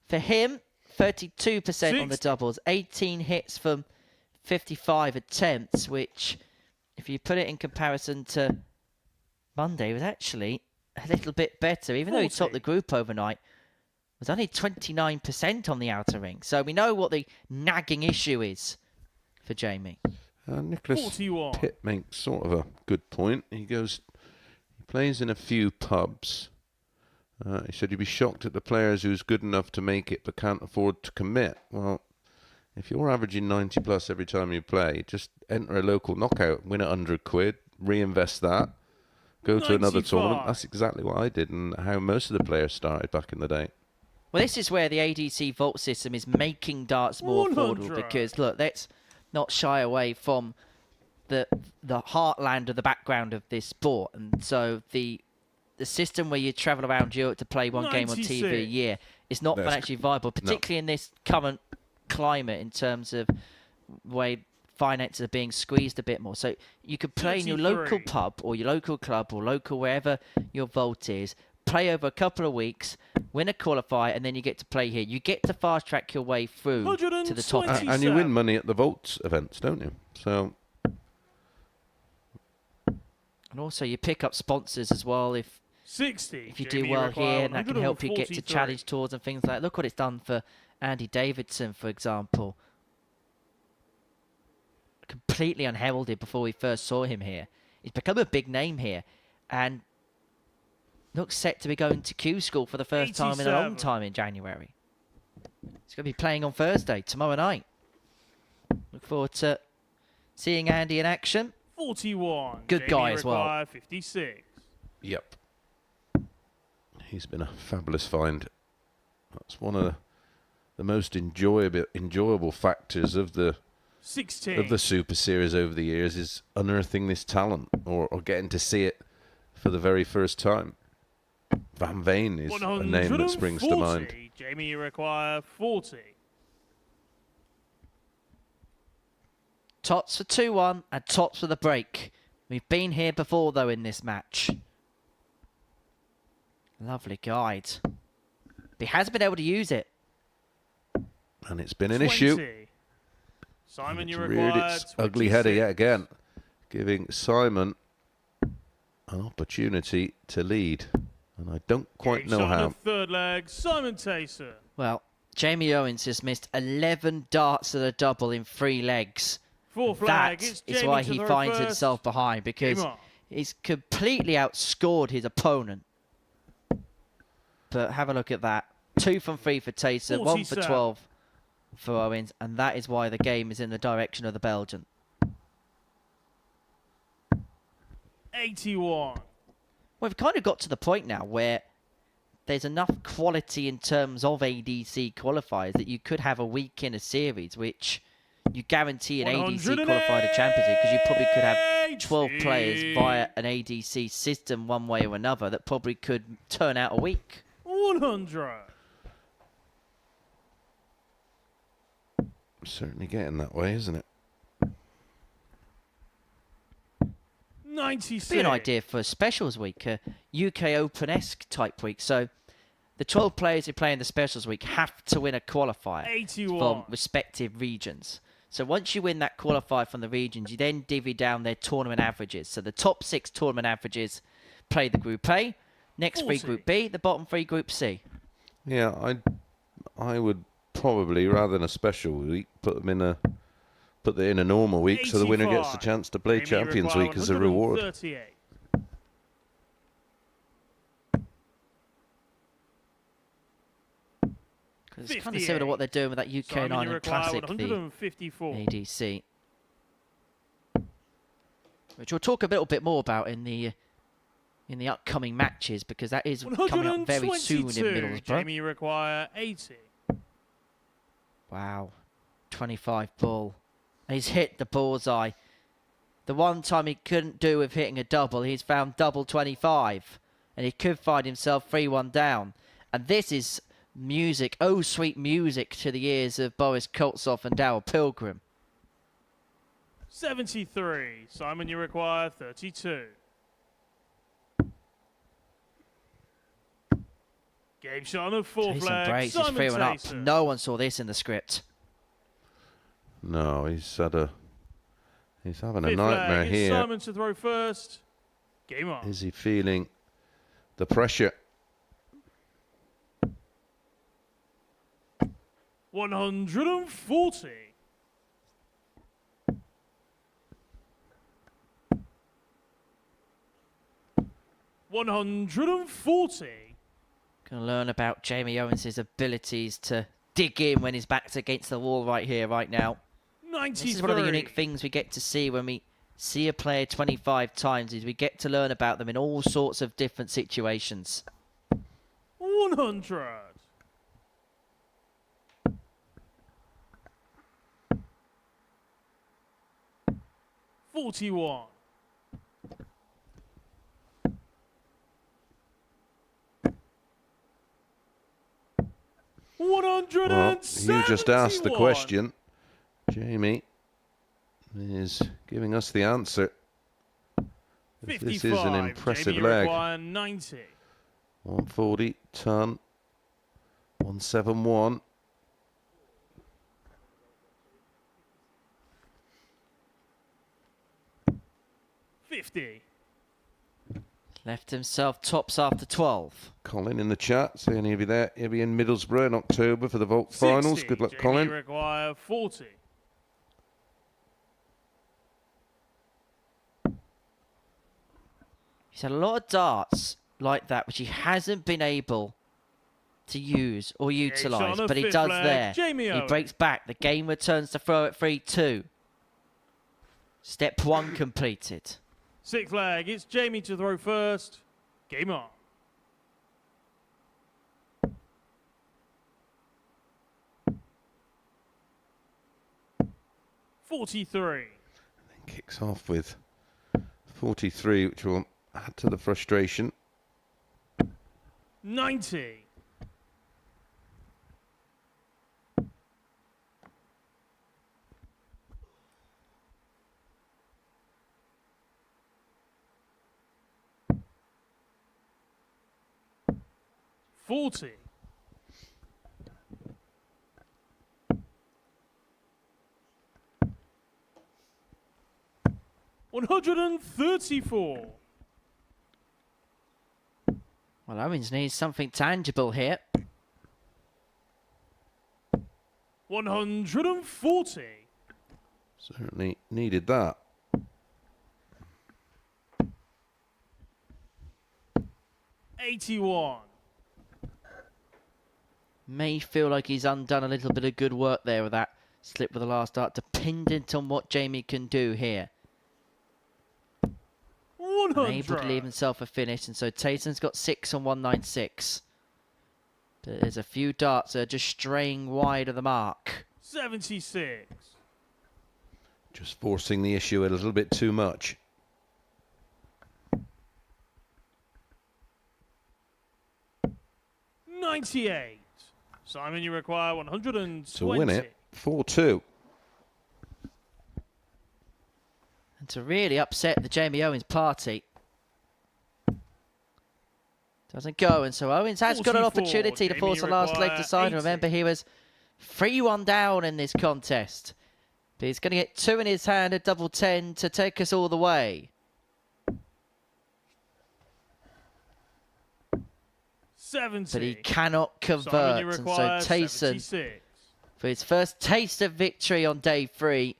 for him, 32% on the 60. doubles, 18 hits from 55 attempts, which, if you put it in comparison to Monday, was actually a little bit better. Even though he 40. topped the group overnight, was only 29% on the outer ring. So we know what the nagging issue is for Jamie. Nicholas 41. Pitt makes sort of a good point. He plays in a few pubs. He said he'd be shocked at the players who's good enough to make it but can't afford to commit. Well, if you're averaging 90 plus every time you play, just enter a local knockout, win £100, reinvest that, go to another 95. tournament. That's exactly what I did and how most of the players started back in the day. Well, this is where the ADC Vault system is making darts more 100. affordable because, look, let's not shy away from the heartland of the background of this sport. And so the system where you travel around Europe to play one game on TV a 96. year is not That's financially viable, particularly in this current climate in terms of the way finances are being squeezed a bit more. So you could play in your local 33. pub or your local club or local wherever your Vault is, play over a couple of weeks, win a qualifier, and then you get to play here. You get to fast track your way through to the top 120. end. And you 27. win money at the Vaults events, don't you? So And also you pick up sponsors as well if 60. you do well here, and that can help you get to challenge tours and things like that. Look what it's done for Andy Davidson, for example. Completely unheralded before we first saw him here. He's become a big name here, and looks set to be going to Q School for the first time in a long time in January. He's going to be playing on Thursday, tomorrow night. Look forward to seeing Andy in action. 41. Good guy as well. 56. Yep. He's been a fabulous find. That's one of the most enjoyable factors of the 16. Super Series over the years is unearthing this talent or getting to see it for the very first time. Van Veen is a name that springs to mind. Jamie, you require 40. Tots for 2-1 and Tots for the break. We've been here before, though, in this match. Lovely guide. He hasn't been able to use it. And it's been an 20. issue. Simon, you reared require its ugly header 26. yet again, giving Simon an opportunity to lead. And I don't quite know how. Third leg, Simon Teysen. Well, Jamie Owens has missed 11 darts at a double in 3 legs. Fourth leg, That it's is Jamie why to he throw finds first. himself behind, because Game on. he's completely outscored his opponent. But have a look at that. 2 from 3 for Teysen, 1 for 47. 12 for Owens, and that is why the game is in the direction of the Belgian. 81. Well, we've kind of got to the point now where there's enough quality in terms of ADC qualifiers that you could have a week in a series, which you guarantee an ADC qualifier to Champions League, because you probably could have 12 players via an ADC system one way or another that probably could turn out a week. 100. Certainly getting that way, isn't it? 96. Be an idea for a specials week, a UK Open-esque type week. So the 12 players who play in the specials week have to win a qualifier 81. from respective regions. So once you win that qualifier from the regions, you then divvy down their tournament averages. So the top 6 tournament averages play the Group A, next 3 Group B, the bottom 3 Group C. Yeah, I would probably, rather than a special week, put them in a normal week, so the winner gets the chance to play Champions Week as a reward. 138. Because it's kind of similar to what they're doing with that UK and Ireland Classic, the 154. ADC. Which we'll talk a little bit more about in the upcoming matches, because that is coming up very soon in Middlesbrough. Jamie, you require 80. Wow. 25 ball. And he's hit the bullseye. The one time he couldn't do with hitting a double, he's found double 25. And he could find himself 3-1 down. And this is music, oh sweet music to the ears of Boris Koltsov and Darryl Pilgrim. 73. Simon, you require 32. Game shot on the fourth Teysen leg. breaks, he's Simon 3-1 up. Teysen. No one saw this in the script. No, he's having Fifth a nightmare leg, it's here. Simon to throw first. Game on. Is he feeling the pressure? 140. $140. Going to learn about Jamie Owens' abilities to dig in when his back's against the wall right here, right now. 93. This is one of the unique things we get to see when we see a player 25 times, is we get to learn about them in all sorts of different situations. 100. $41. Well, you just asked the question. Jamie is giving us the answer. This is an impressive Jamie leg. 90. 140 ton. 171. $50. Left himself tops after 12. Colin in the chat saying he'll be there. He'll be in Middlesbrough in October for the Vault Finals. Good luck, Jamie Colin. require 40. He's had a lot of darts like that, which he hasn't been able to use or utilise, but he does there. He breaks back. The game returns to throw at 3-2. Step 1 completed. 6th leg, it's Jamie to throw first. Game on. .43. Kicks off with 43, which will add to the frustration. 90. .40. 134. Well, Owens needs something tangible here. 140. Certainly needed that. 81. May feel like he's undone a little bit of good work there with that slip with the last dart, dependent on what Jamie can do here. 100. Unable to leave himself a finish, and so Teysen's got 6 on 196. But there's a few darts that are just straying wide of the mark. 76. Just forcing the issue a little bit too much. .98. Simon, you require 120. To win it, 4-2. And to really upset the Jamie Owens party. Doesn't go, and so Owens has got an 44. opportunity to force the last leg to side. Remember, he was 3-1 down in this contest. But he's going to get 2 in his hand, a double 10 to take us all the way. 70. But he cannot convert, and so Teysen, 76. for his first taste of victory on day 3,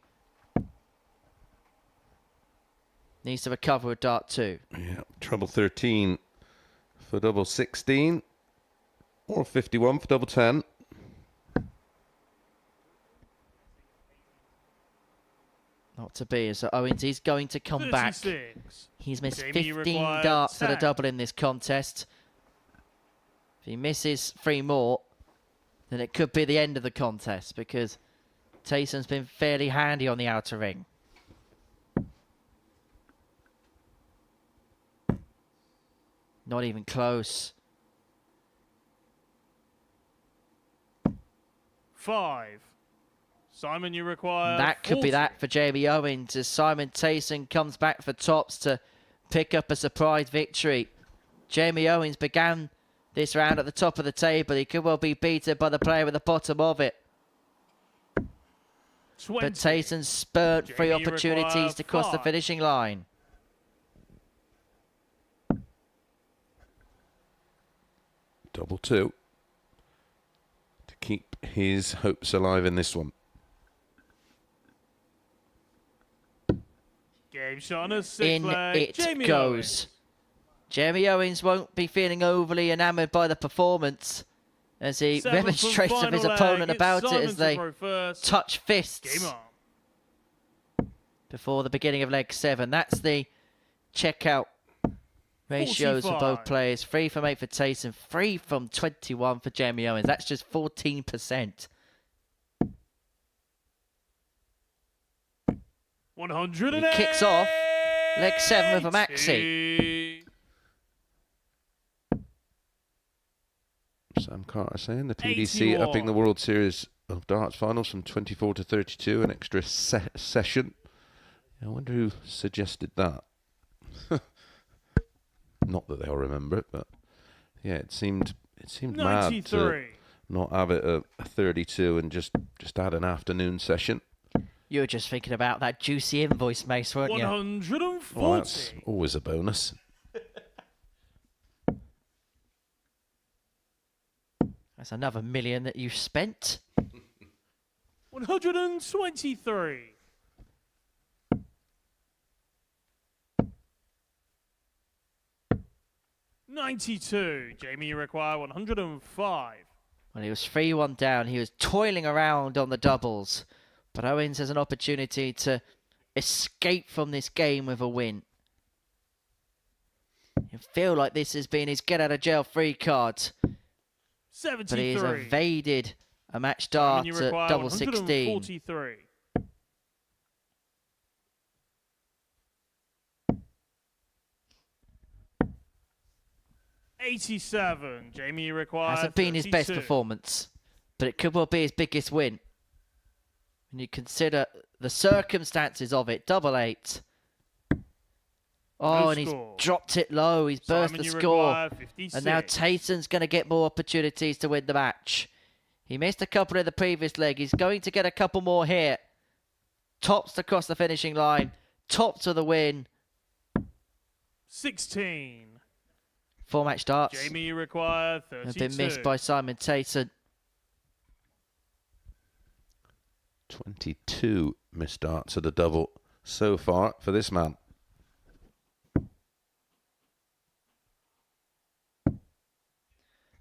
needs to recover with dart 2. Yeah, treble 13 for double 16, or 51 for double 10. Not to be, so Owens is going to come back. 36. He's missed Jamie 15 requires darts for the 10. double in this contest. If he misses 3 more, then it could be the end of the contest, because Teysen's been fairly handy on the outer ring. Not even close. 5. Simon, you require That could 40. be that for Jamie Owens, as Simon Teysen comes back for tops to pick up a surprise victory. Jamie Owens began this round at the top of the table. He could well be beaten by the player at the bottom of it. 20. But Teysen spurred 3 Jamie, you opportunities require to cross the 5. finishing line. Double 2 to keep his hopes alive in this one. Game shot on a 6th In leg. it Jamie goes. Owens. Jamie Owens won't be feeling overly enamoured by the performance as he 7th and remonstrates with his final opponent leg. about It's it Simon as to they throw first. touch fists Game on. before the beginning of leg 7. That's the checkout ratios for 45. both players. 3 from 8 for Teysen, 3 from 21 for Jamie Owens. That's just 14%. 100. He kicks off leg 7 with a maxi. Sam Carter saying the TDC upping the World Series of Darts finals from 24 to 32, an extra session. I wonder who suggested that. Not that they'll remember it, but yeah, it seemed mad to not have it at 32 and just add an afternoon session. You were just thinking about that juicy invoice, Mace, weren't you? 140. Well, that's always a bonus. That's another million that you've spent. 123. $92. Jamie, you require 105. When he was 3-1 down, he was toiling around on the doubles. But Owens has an opportunity to escape from this game with a win. You feel like this has been his get-out-of-jail-free card. 73. But he has evaded a match dart you at require double 16. 143. $87. Jamie, you require Hasn't been his best 32. performance, but it could well be his biggest win. When you consider the circumstances of it, double 8. Oh, No and he's score. dropped it low. He's burst Simon, the you score. require 56. And now Teysen's going to get more opportunities to win the match. He missed a couple in the previous leg. He's going to get a couple more here. Tops across the finishing line. Tops of the win. 16. 4 match darts Jamie, you require 32. have been missed by Simon Teysen. 22 missed darts at a double so far for this man.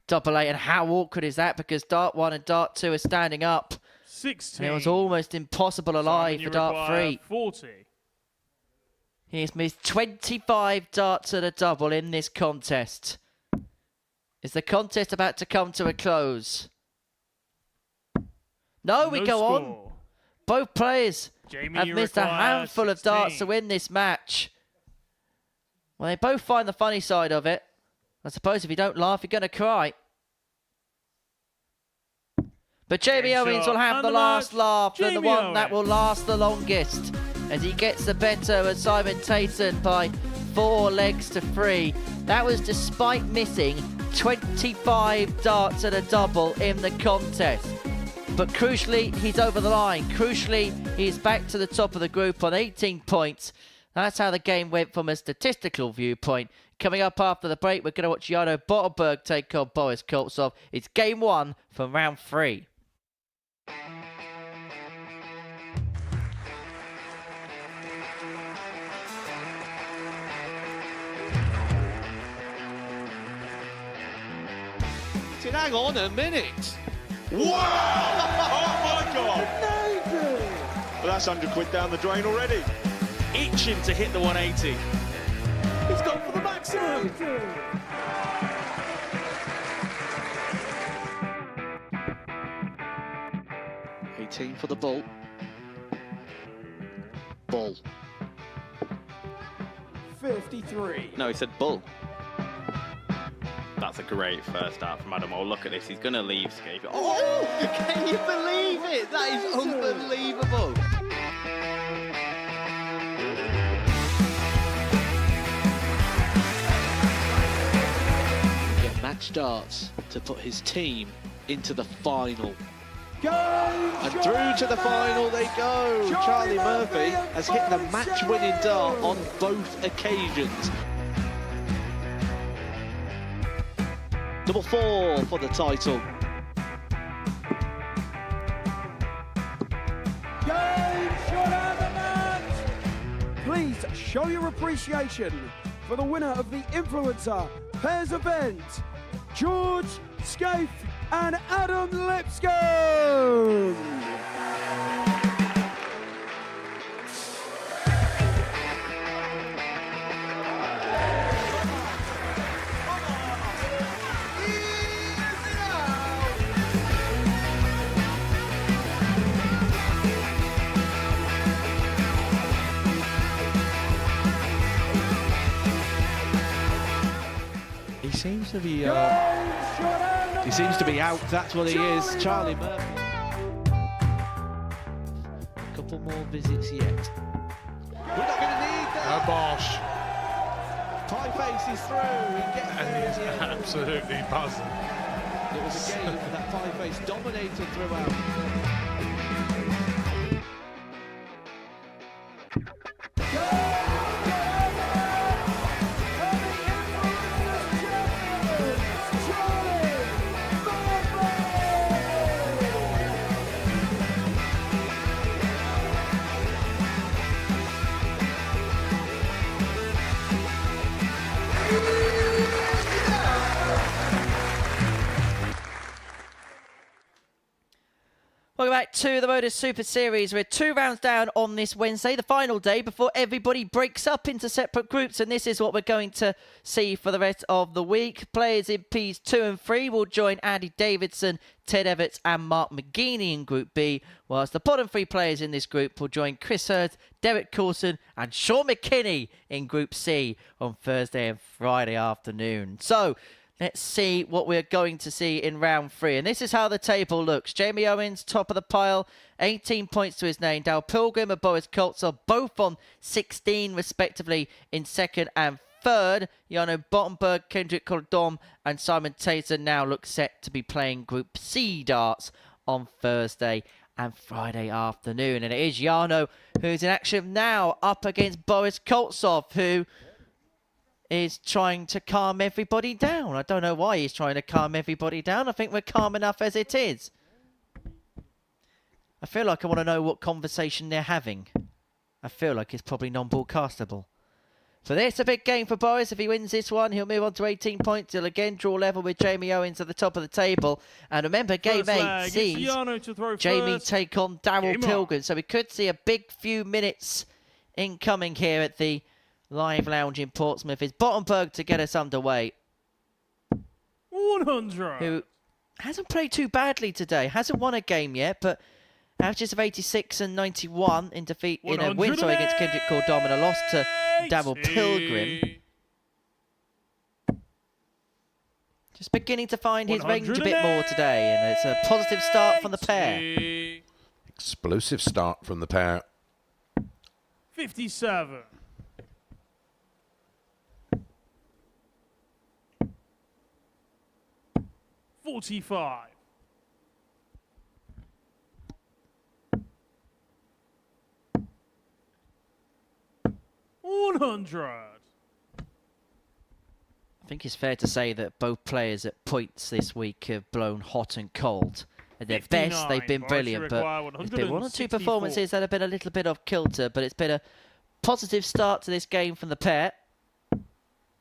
Double 8, and how awkward is that? Because dart 1 and dart 2 are standing up. 16. And it was almost impossible alive Simon, for you dart require 3. 40. He's missed 25 darts at a double in this contest. Is the contest about to come to a close? No, we No go on. score. Both players Jamie, have you missed a require handful of darts to 16. win this match. Well, they both find the funny side of it. I suppose if you don't laugh, you're going to cry. But Jamie Game Owens shot will have and the the last match, laugh, and the Jamie one that will Owens. last the longest, as he gets the better of Simon Teysen by 4 legs to 3. That was despite missing 25 darts at a double in the contest. But crucially, he's over the line. Crucially, he's back to the top of the group on 18 points. That's how the game went from a statistical viewpoint. Coming up after the break, we're going to watch Jarno Bottenberg take on Boris Koltsov. It's game 1 from round 3. Hang on a minute. Wow! Oh my God! Well, that's £100 down the drain already. Itching to hit the 180. He's gone for the maximum. 18 for the bull. Bull. 53. No, he said bull. That's a great first start from Adam. Oh, look at this. He's going to leave Scape. Oh, can you believe it? That is unbelievable. Get match darts to put his team into the final. And through to the final they go. Charlie Murphy has hit the match-winning dart on both occasions. Double 4 for the title. Please show your appreciation for the winner of the Influencer Pairs event, George Scaife and Adam Lipscomb. He seems to be out. That's what he is. Charlie Murphy. A couple more visits yet. We're not going to need that. Bosh. Pie Face is through. He gets And he's there. absolutely buzzing. It was a game that Pie Face dominated throughout. Welcome back to the Modus Super Series. We're 2 rounds down on this Wednesday, the final day before everybody breaks up into separate groups, and this is what we're going to see for the rest of the week. Players in Ps 2 and 3 will join Andy Davidson, Ted Everts and Mark McGeeney in Group B, whilst the bottom 3 players in this group will join Chris Hurd, Derek Coulson and Sean McKinney in Group C on Thursday and Friday afternoon. So, let's see what we're going to see in round 3. And this is how the table looks. Jamie Owens, top of the pile, 18 points to his name. Dale Pilgrim and Boris Koltsov, both on 16 respectively in second and third. Jarno Bottenberg, Kendrick Koordom and Simon Teysen now look set to be playing Group C darts on Thursday and Friday afternoon. And it is Jarno who's in action now up against Boris Koltsov, who is trying to calm everybody down. I don't know why he's trying to calm everybody down. I think we're calm enough as it is. I feel like I want to know what conversation they're having. I feel like it's probably non-broadcastable. So there's a big game for Boris. If he wins this one, he'll move on to 18 points. He'll again draw level with Jamie Owens at the top of the table. And remember, Game 8 sees Jamie take on Daryl Pilgrim. So we could see a big few minutes incoming here at the Live Lounge in Portsmouth. Is Bottenberg to get us underway. 100. Who hasn't played too badly today. Hasn't won a game yet, but averages of 86 and 91 in defeat in a win against Kendrick Koordom and a loss to Daryl Pilgrim. Just beginning to find his range a bit more today, and it's a positive start from the pair. Explosive start from the pair. 57. 45. 100. I think it's fair to say that both players at points this week have blown hot and cold. At their best, they've been brilliant, but there's been 1 or 2 performances that have been a little bit off kilter, but it's been a positive start to this game from the pair.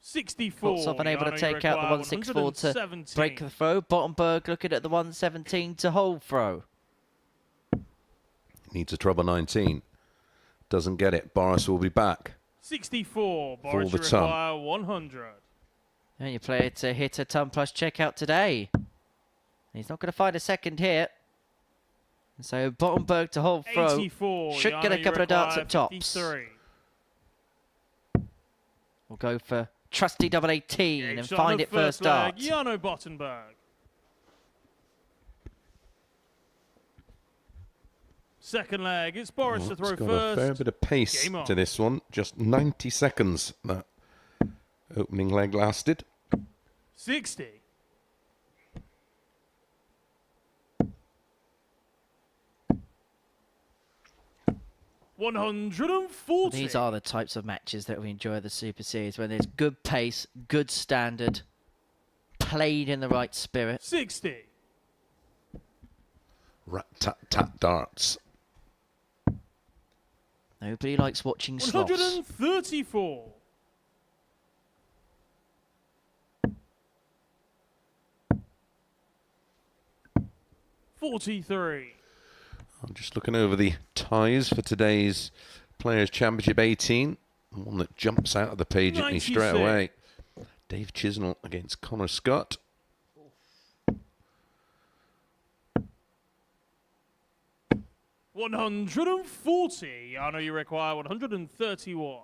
64. Koltsov unable to take out the 164 to break the throw. Bottenberg looking at the 117 to hold throw. Needs a treble 19. Doesn't get it. Boris will be back. 64. Boris require 100. And you play it to hit a ton plus checkout today. He's not going to find a second here. And so Bottenberg to hold throw. 84. Should get a couple of darts at tops. 53. We'll go for trusty double 18 and find it first dart. Jarno Bottenberg. Second leg, it's Boris to throw it's got first. a fair bit of pace to this one. Just 90 seconds that opening leg lasted. 60. 140. These are the types of matches that we enjoy at the Super Series, when there's good pace, good standard, played in the right spirit. 60. Rat-tat-tat darts. Nobody likes watching sloths. 134. 43. I'm just looking over the ties for today's Players' Championship 18. One that jumps out of the page at me straight away. Dave Chisnell against Connor Scott. $140. I know you require 131.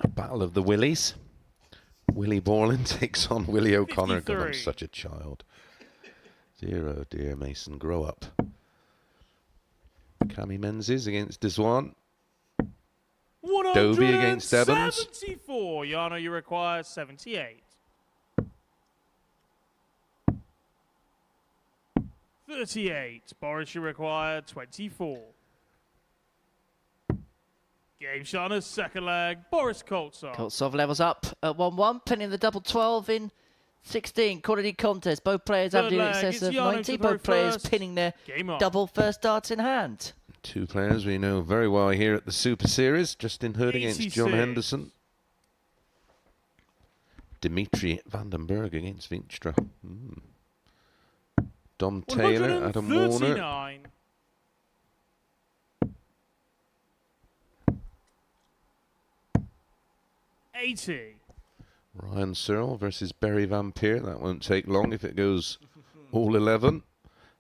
A battle of the Willies. Willie Borland takes on Willie O'Connor. God, I'm such a child. Dear, oh dear, Mason, grow up. Cammy Menzies against Deswan. Dobie against Evans. 74. Jarno, you require 78. 38. Boris, you require 24. Game Shana's second leg. Boris Koltsov. Koltsov levels up at 1-1, pinning the double 12 in 16. Quality contest. Both players averaging in excess of 90. Both players pinning their double first darts in hand. 2 players we know very well here at the Super Series. Justin Hurd against John Henderson. Dimitri Vandenberg against Vinstra. Dom Taylor, Adam Warner. 139. $80. Ryan Searle versus Barry Van Peer. That won't take long if it goes all 11.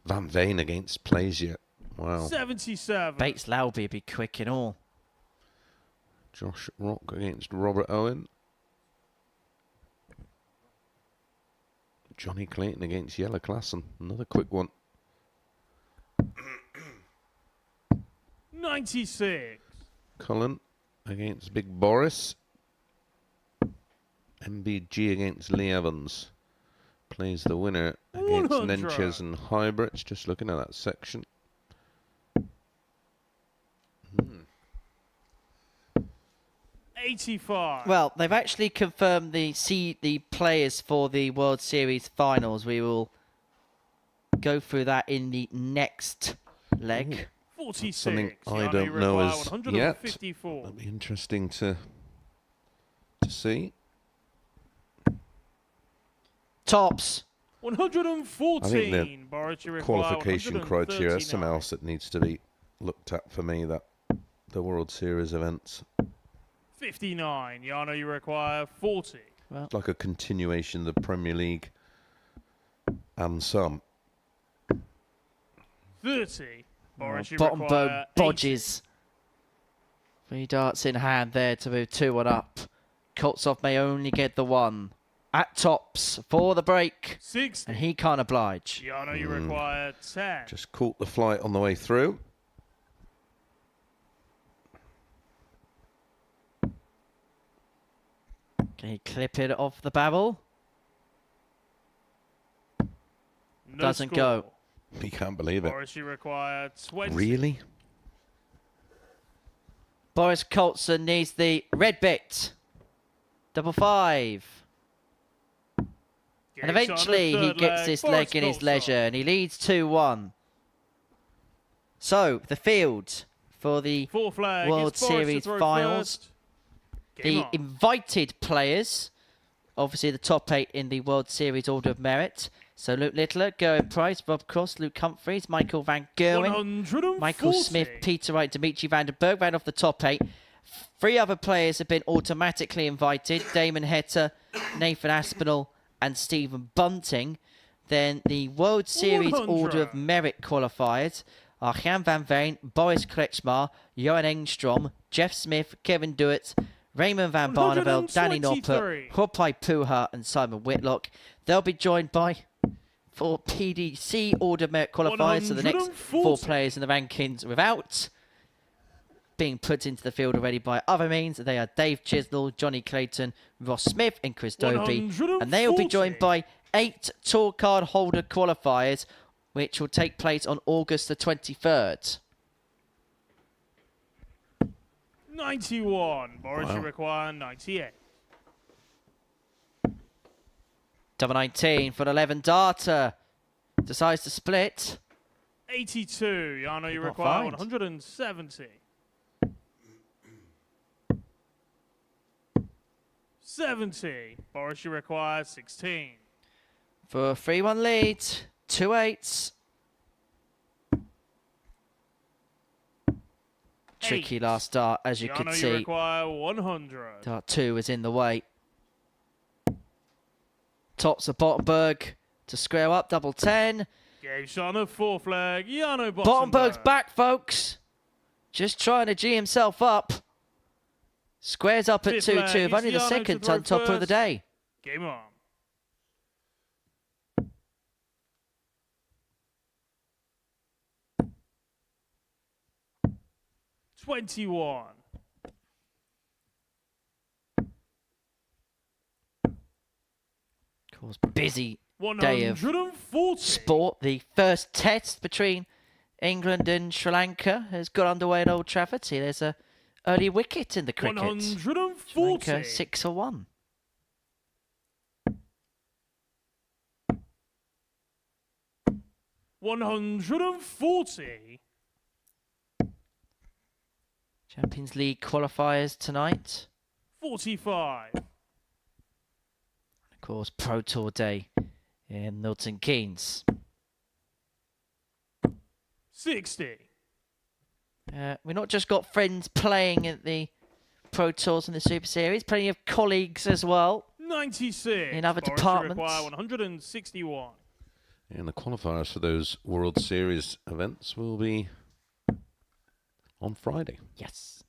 Van Veen against Plaisir. Wow. 77. Bates Lauby would be quick in all. Josh Rock against Robert Owen. Johnny Clayton against Yella Klassen. Another quick one. 96. Cullen against Big Boris. MBG against Lee Evans. Plays the winner against 100. Nenches and Hybrids. Just looking at that section. 85. Well, they've actually confirmed the players for the World Series finals. We will go through that in the next leg. 46. Something I don't know as yet. That'll be interesting to see. Tops. 114. I think the qualification criteria is 139. something else that needs to be looked at for me, that the World Series events. 59. Yano, you require 40. It's like a continuation of the Premier League and some. 30. Boris, you require Bottenberg 80. bodges. 3 darts in hand there to move 2-1 up. Koltsov may only get the 1. At tops for the break. 60. And he can't oblige. Yano, you require 10. Just caught the flight on the way through. Can he clip it off the barrel? No Doesn't score. go. You can't believe it. Boris, you require 20. Really? Boris Koltsov needs the red bit. 5. And eventually he gets this leg in his leisure and he leads 2-1. So, the field for the World Series finals. The invited players, obviously the top 8 in the World Series order of merit. So Luke Littler, Gerwin Price, Rob Cross, Luke Humphreys, Michael Van Gerwen, Michael Smith, Peter Wright, Dimitri van der Berg ran off the top 8. 3 other players have been automatically invited. Damon Hetter, Nathan Aspinall and Stephen Bunting. Then the World Series 100. order of merit qualifiers are Jan van Veen, Boris Kretschmar, Johan Engstrom, Jeff Smith, Kevin Dewitt, Raymond van Barneveld, Danny Noppert, Hopai Puha and Simon Whitlock. They'll be joined by 4 PDC order merit qualifiers, so the next 4 players in the rankings without being put into the field already by other means. They are Dave Chisnell, Johnny Clayton, Ross Smith and Chris Dobie. And they will be joined by 8 tour card holder qualifiers, which will take place on August the 23rd. 91. Boris, you require 98. 19 for an 11 darter. Decides to split. 82. Yano, you Not require fine. 170. 70. Boris, you require 16. For a 3-1 lead. 2 8s. Tricky last dart, as you could Yano, you see. require 100. Dart 2 was in the way. Tops of Bottenberg to square up, double 10. Gave shot on a 4th leg. Yano Bottenberg's back, folks. Just trying to G himself up. Squares up at 2-2, only the second ton topper of the day. Game on. $21. Of course, busy day of 140. sport. The first test between England and Sri Lanka has got underway at Old Trafford. See, there's a early wicket in the cricket. 140. Sri Lanka 6-1. $140. Champions League qualifiers tonight. 45. Of course, Pro Tour Day in Milton Keynes. 60. We've not just got friends playing at the Pro Tours and the Super Series, plenty of colleagues as well. 96. In other Boris departments. require 161. And the qualifiers for those World Series events will be on Friday. Yes.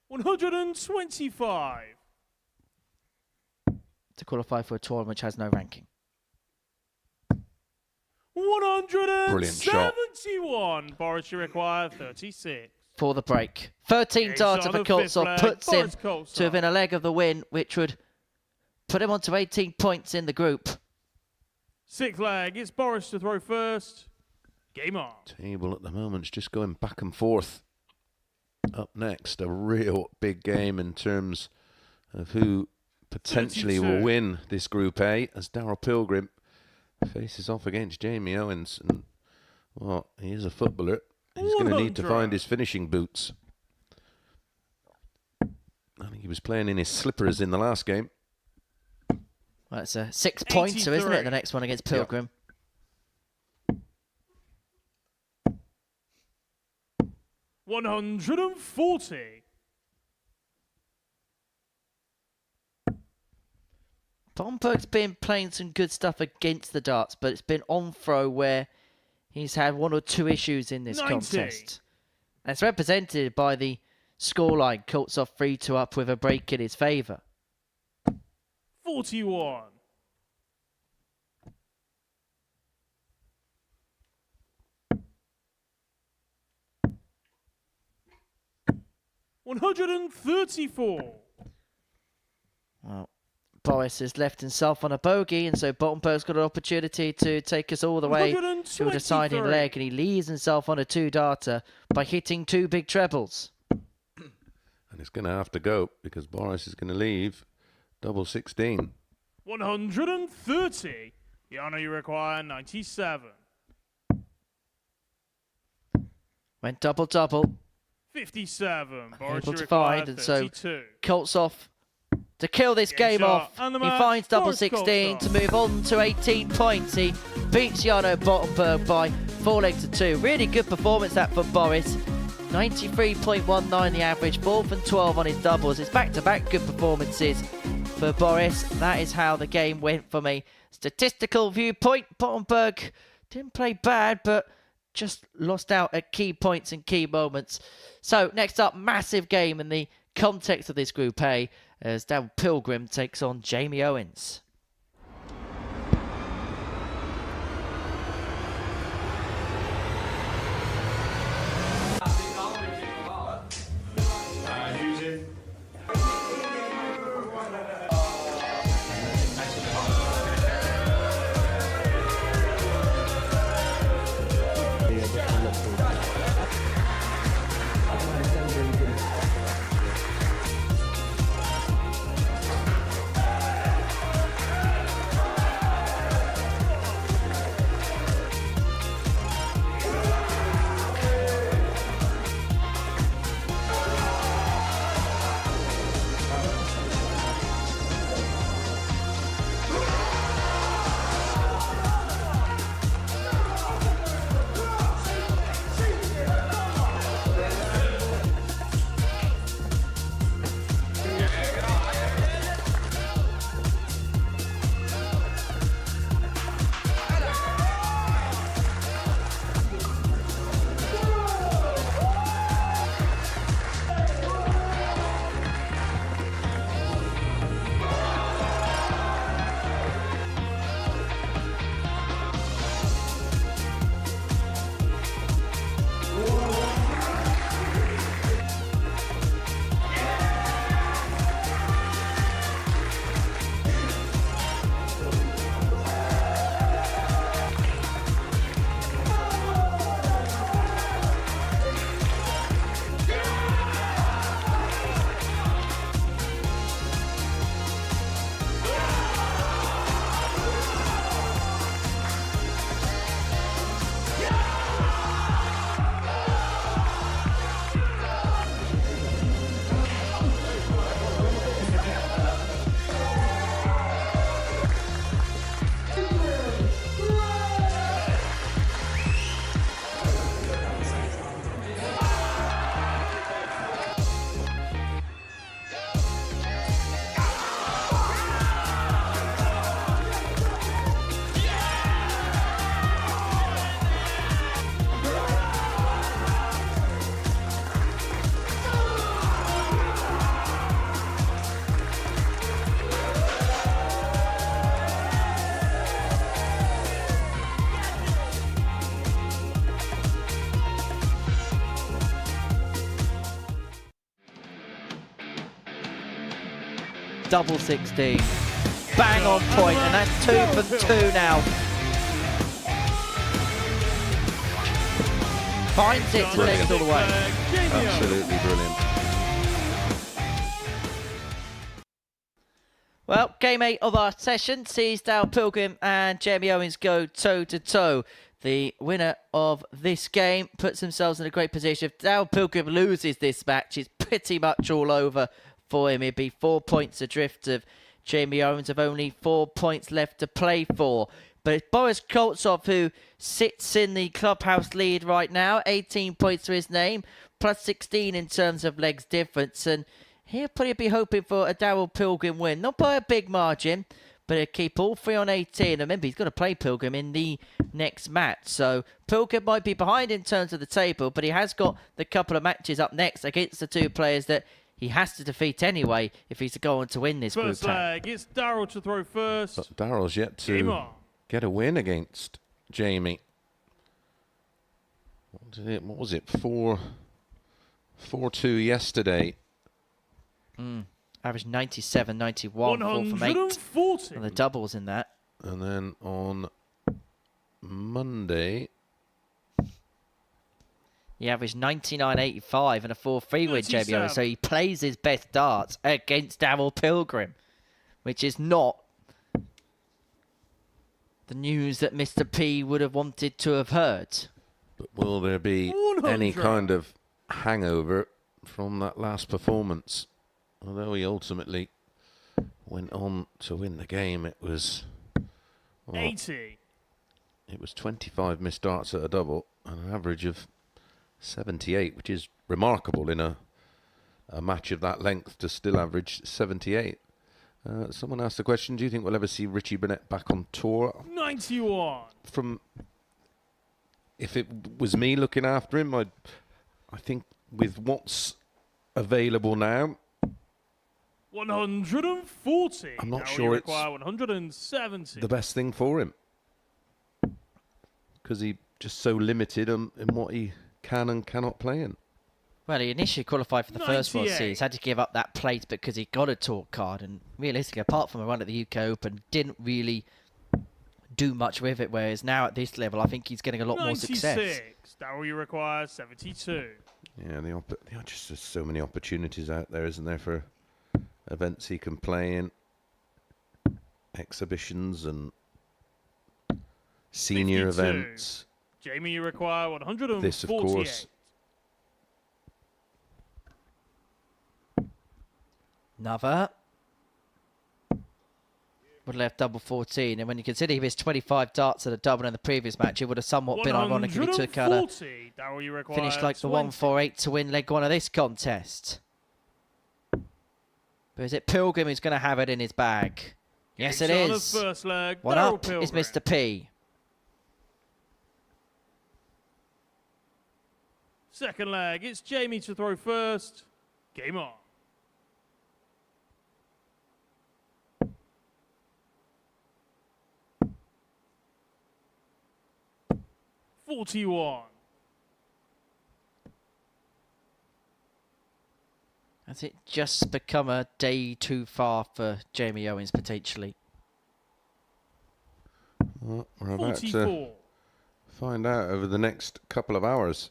125. To qualify for a tournament which has no ranking. 171. Boris, you require 36. For the break. 13 darter for Koltsov puts him to within a leg of the win, which would put him onto 18 points in the group. 6th leg, it's Boris to throw first. Game on. Table at the moment is just going back and forth. Up next, a real big game in terms of who potentially 32. will win this Group A, as Daryl Pilgrim faces off against Jamie Owens. And, well, he is a footballer. He's going to need to find his finishing boots. I think he was playing in his slippers in the last game. Well, it's a 6-pointer, isn't it? The next one against Pilgrim. Yep. 140. Bottenberg's been playing some good stuff against the darts, but it's been on throw where he's had 1 or 2 issues in this 90. contest. And it's represented by the scoreline. Koltsov 3-2 up with a break in his favour. 41. 134. Well, Boris has left himself on a bogey, and so Bottenberg's got an opportunity to take us all the way to a deciding leg, and he leaves himself on a 2-darter by hitting 2 big trebles. And it's going to have to go because Boris is going to leave double 16. 130. Yana, you require 97. Went double-double. 57. Boris, Able you to require find, and so 32. Koltsov to kill this game off. And the He match, finds double Boris 16 Koltsov. to move on to 18 points. He beats Jarno Bottenberg by 4 legs to 2. Really good performance that for Boris. 93.19 the average, 4th and 12 on his doubles. It's back-to-back good performances for Boris. That is how the game went from a statistical viewpoint. Bottenberg didn't play bad, but just lost out at key points and key moments. So next up, massive game in the context of this Group A as Daryl Pilgrim takes on Jamie Owens. double 16. Bang on point, and that's 2 from 2 now. Finds it to take it all the way. Absolutely brilliant. Well, game 8 of our session sees Dale Pilgrim and Jamie Owens go toe-to-toe. The winner of this game puts themselves in a great position. If Dale Pilgrim loses this match, it's pretty much all over for him. It'd be 4 points adrift of Jamie Owens, with only 4 points left to play for. But it's Boris Koltsov who sits in the clubhouse lead right now. 18 points to his name, plus 16 in terms of legs difference. And he'll probably be hoping for a Darryl Pilgrim win. Not by a big margin, but he'll keep all 3 on 18. And remember, he's got to play Pilgrim in the next match. So Pilgrim might be behind in terms of the table, but he has got the couple of matches up next against the 2 players that he has to defeat anyway if he's to go on to win this First group leg, it's Darryl to throw first. But Darryl's yet to get a win against Jamie. What was it? 4-2 yesterday. Average 97, 91, 4 from 8. And the doubles in that. And then on Monday, he averaged 99.85 and a 4-3 win, Jamie Owens. So he plays his best darts against Darryl Pilgrim, which is not the news that Mr. P would have wanted to have heard. but will there be any kind of hangover from that last performance? Although he ultimately went on to win the game, it was 80. It was 25 missed darts at a double and an average of 78, which is remarkable in a match of that length to still average 78. Someone asked the question, do you think we'll ever see Richie Burnett back on tour? 91. If it was me looking after him, I think with what's available now, 140. I'm not now sure it's 170. the best thing for him, because he's just so limited in what he can and cannot play in. Well, he initially qualified for the first World Series, had to give up that place because he got a tour card, and realistically, apart from a run at the UK Open, didn't really do much with it, whereas now at this level, I think he's getting a lot more success. 96. Now you require 72. Yeah, there are just there's so many opportunities out there, isn't there, for events he can play in, exhibitions and senior 52. events. Jamie, you require 148. This, of course. Another. Would have left double 14, and when you consider he missed 25 darts at a double in the previous match, it would have somewhat been ironic if he took out a finish like the 148 to win leg one of this contest. But is it Pilgrim who's going to have it in his bag? Yes, it is. First leg, one up is Mr. P. Second leg, it's Jamie to throw first. Game on. .41. Has it just become a day too far for Jamie Owens, potentially? Well, we're about 44. to find out over the next couple of hours.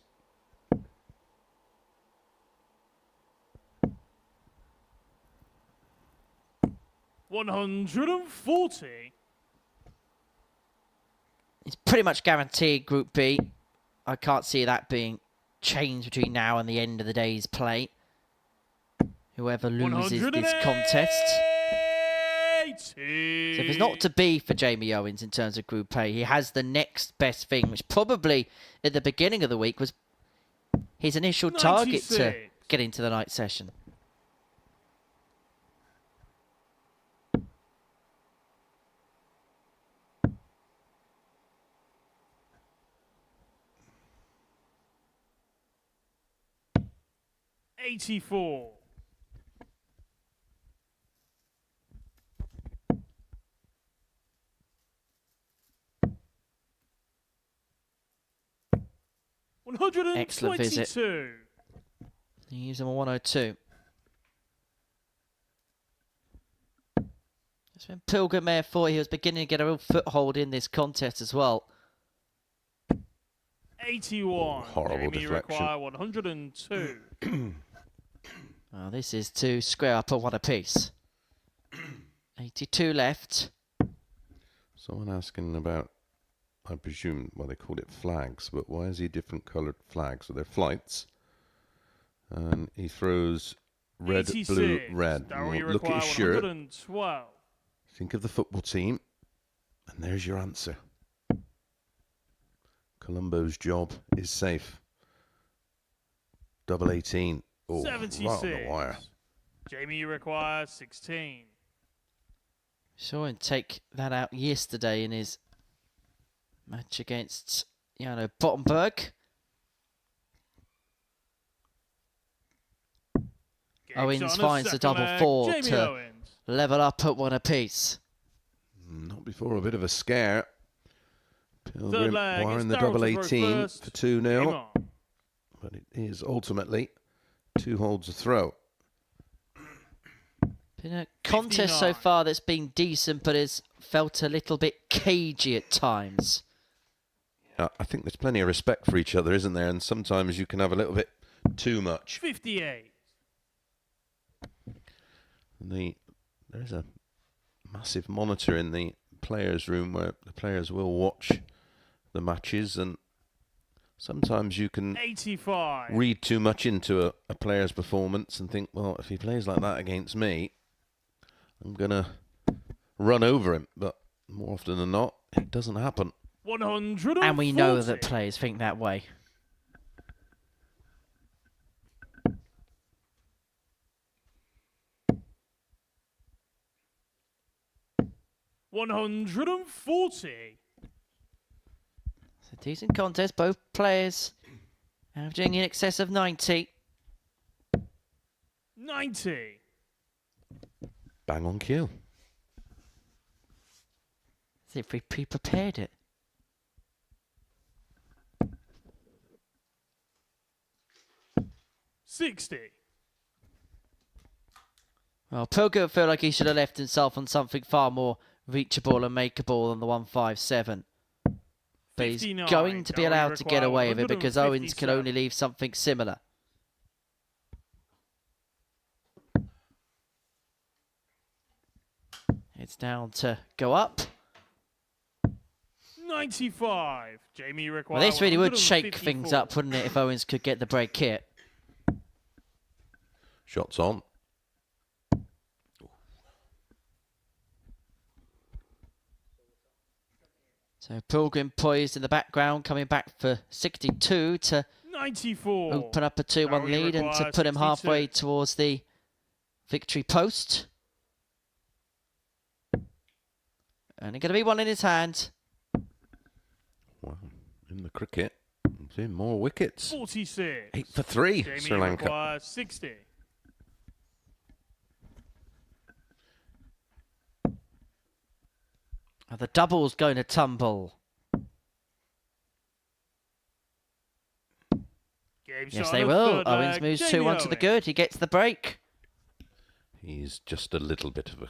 .140. It's pretty much guaranteed Group B. I can't see that being changed between now and the end of the day's play. Whoever loses this contest. So if it's not to be for Jamie Owens in terms of Group A, he has the next best thing, which probably at the beginning of the week was his initial target to get into the night session. .84. Excellent visit. He used him on 102. That's when Pilgrim may have thought he was beginning to get a real foothold in this contest as well. 81. Horrible Jamie deflection. require 102. Well, this is to square up a one apiece. 82 left. Someone asking about, I presume, well, they called it flags, but why is he different coloured flags? So they're flights. And he throws red, 86. blue, red. Darryl, Well, you look at require his shirt. 112. Think of the football team. And there's your answer. Colombo's job is safe. Double 18. Oh, 76. right on the wire. Jamie, you require 16. Saw him take that out yesterday in his match against Bottenberg. Owens finds the double four to level up at one apiece. Not before a bit of a scare. Pilgrim leg, wiring it's the double Darryl to throw 18 first. for 2-0. Game on. But it is ultimately 2 holds a throw. Been a contest so 59. far that's been decent, but has felt a little bit cagey at times. I think there's plenty of respect for each other, isn't there? And sometimes you can have a little bit too much. 58. There's a massive monitor in the players' room where the players will watch the matches, and sometimes you can 85. read too much into a player's performance and think, well, if he plays like that against me, I'm going to run over him. But more often than not, it doesn't happen. 140. And we know that players think that way. $140. It's a decent contest. Both players averaging in excess of 90. 90. Bang on cue. As if we pre-prepared it. $60. Well, Pilgrim felt like he should have left himself on something far more reachable and makeable than the 157. But he's 59. going to be Darryl, allowed to get require away with it because Owens can 157. only leave something similar. It's down to go up. 95. Jamie require Well, this really would shake things 154. up, wouldn't it, if Owens could get the break hit? Shots on. So Pilgrim poised in the background, coming back for 62 to 94. open up a 2-1 Darryl, lead and to require put him 62. halfway towards the victory post. And it's going to be one in his hand. Well, in the cricket, it's in more wickets. 46. 8 for 3, Jamie Sri Lanka. require 60. Are the doubles going to tumble? Game Yes, shot they on the will. third Owens leg. moves Jamie 2-1 to the Owens. good. He gets the break. He's just a little bit of a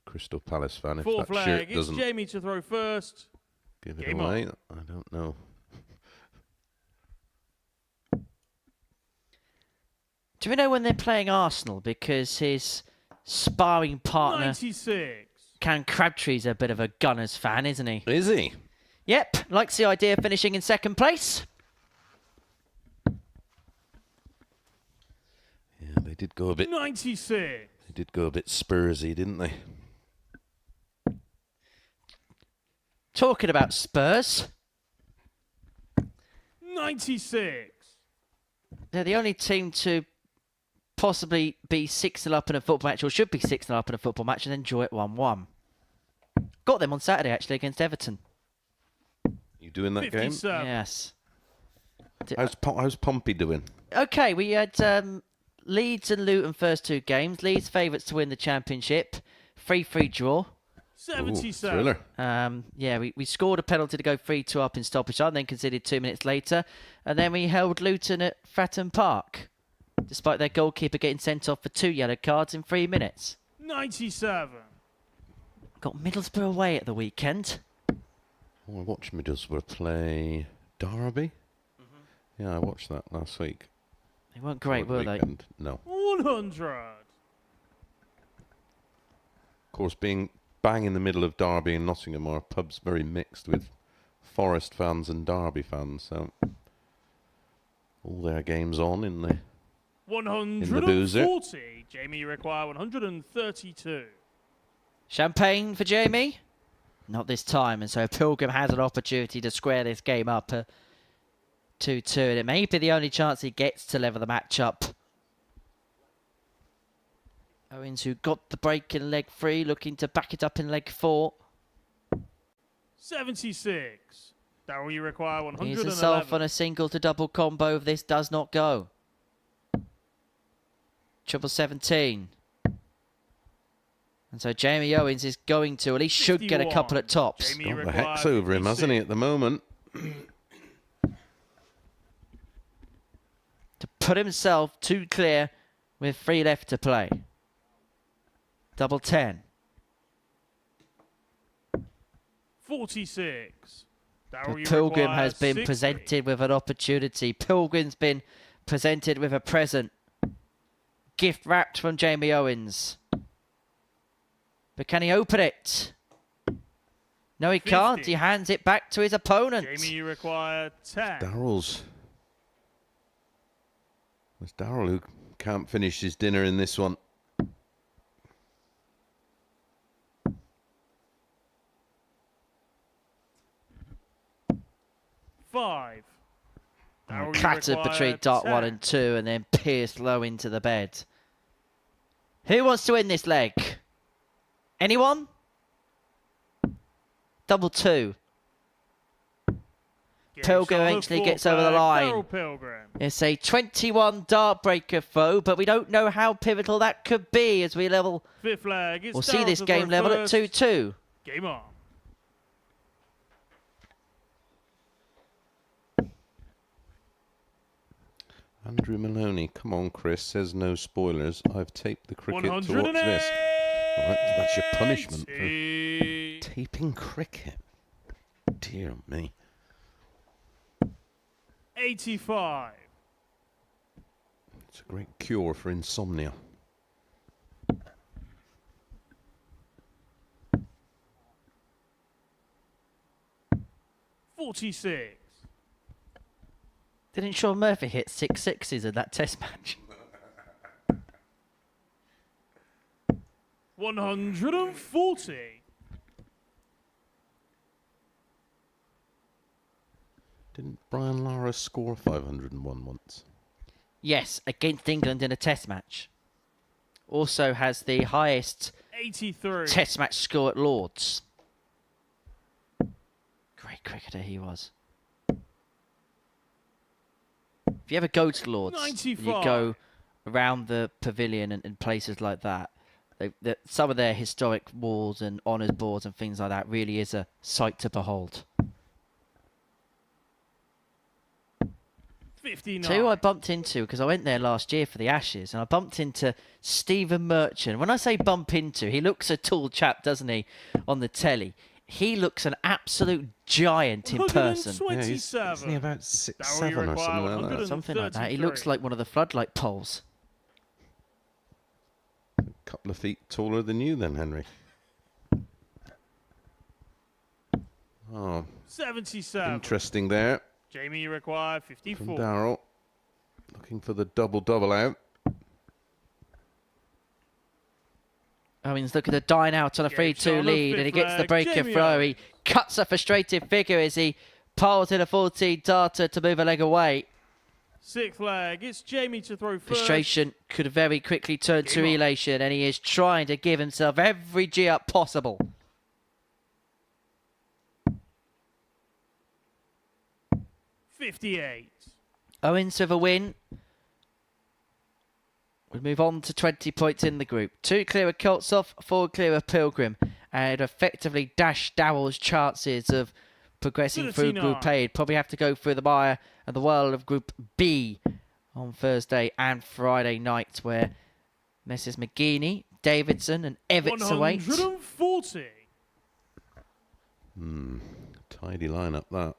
Crystal Palace fan. If Fourth that leg. shirt It's doesn't Jamie to throw first. give it Game away, I don't know. Do we know when they're playing Arsenal? Because his sparring partner, 96. Cam Crabtree's a bit of a Gunners fan, isn't he? Is he? Yep, likes the idea of finishing in second place. Yeah, they did go a bit. 96. They did go a bit Spursy, didn't they? Talking about Spurs, 96. they're the only team to possibly be 6-0 up in a football match, or should be 6-0 up in a football match, and then draw it 1-1. Got them on Saturday, actually, against Everton. You doing that game? 57. Yes. How's Pompey doing? Okay, we had Leeds and Luton first 2 games. Leeds favourites to win the championship. 3-3 draw. 77. Thriller. Yeah, we scored a penalty to go 3-2 up in stoppage time, then conceded 2 minutes later. And then we held Luton at Fratton Park, despite their goalkeeper getting sent off for 2 yellow cards in 3 minutes. 97. Got Middlesbrough away at the weekend. Oh, I watched Middlesbrough play Derby. Yeah, I watched that last week. They weren't great, were they? No. 100. Of course, being bang in the middle of Derby and Nottingham, our pub's very mixed with Forest fans and Derby fans, so all their games on in the 140. Jamie, you require 132. Champagne for Jamie? Not this time, and so Pilgrim has an opportunity to square this game up 2-2, and it may be the only chance he gets to level the match up. Owens, who got the break in leg 3, looking to back it up in leg 4. 76. Darryl, you require 111. He's himself on a single to double combo if this does not go. Triple 17. And so Jamie Owens is going to, at least should get a couple at tops. Got the hex over him, hasn't he, at the moment? To put himself 2 clear with 3 left to play. Double 10. 46. Pilgrim has been presented with an opportunity. Pilgrim's been presented with a present. Gift wrapped from Jamie Owens. But can he open it? No, he 50. can't. He hands it back to his opponent. Jamie, you require 10. Darryl's. It's Darryl who can't finish his dinner in this one. Five. Clattered between dot 1 and 2 and then pierced low into the bed. Who wants to win this leg? Anyone? Double 2. Pilgrim eventually gets over the line. It's a 21 dart breaker foe, but we don't know how pivotal that could be as we level. Fifth leg. We'll see this game level at 2-2. Game on. Andrew Maloney, come on, Chris, says no spoilers. I've taped the cricket to watch this. Right, that's your punishment for taping cricket. Dear me. 85. It's a great cure for insomnia. $46. Didn't Sean Murphy hit 6 sixes in that test match? 140. Didn't Brian Lara score 501 once? Yes, against England in a test match. Also has the highest 83 test match score at Lords. Great cricketer he was. If you ever go to Lords, 95. you go around the pavilion and places like that, some of their historic walls and honours boards and things like that really is a sight to behold. 59. Two I bumped into because I went there last year for the Ashes, and I bumped into Stephen Merchant. When I say bump into, he looks a tall chap, doesn't he, on the telly? He looks an absolute giant in person. Yeah, isn't he about 6'7" or something like that? Something like that. He looks like one of the floodlight poles. A couple of feet taller than you then, Henry. Oh, 77. interesting there. Jamie, you require 54. From Darryl. Looking for the double out. Owens looking to dine out on a 3-2 lead, and he gets the breaker throw. He cuts a frustrated figure as he piles in a 14 darter to move a leg away. Sixth leg, it's Jamie to throw first. Frustration could very quickly turn to elation, and he is trying to give himself every G-up possible. $58. Owens with a win. We move on to 20 points in the group. 2 clear of Koltsov, 4 clear of Pilgrim, and effectively dashed Darryl's chances of progressing through Group A. He'd probably have to go through the mire and the whirl of Group B on Thursday and Friday night, where Messrs McGeaney, Davidson and Evitts await. 140. Tidy lineup, that.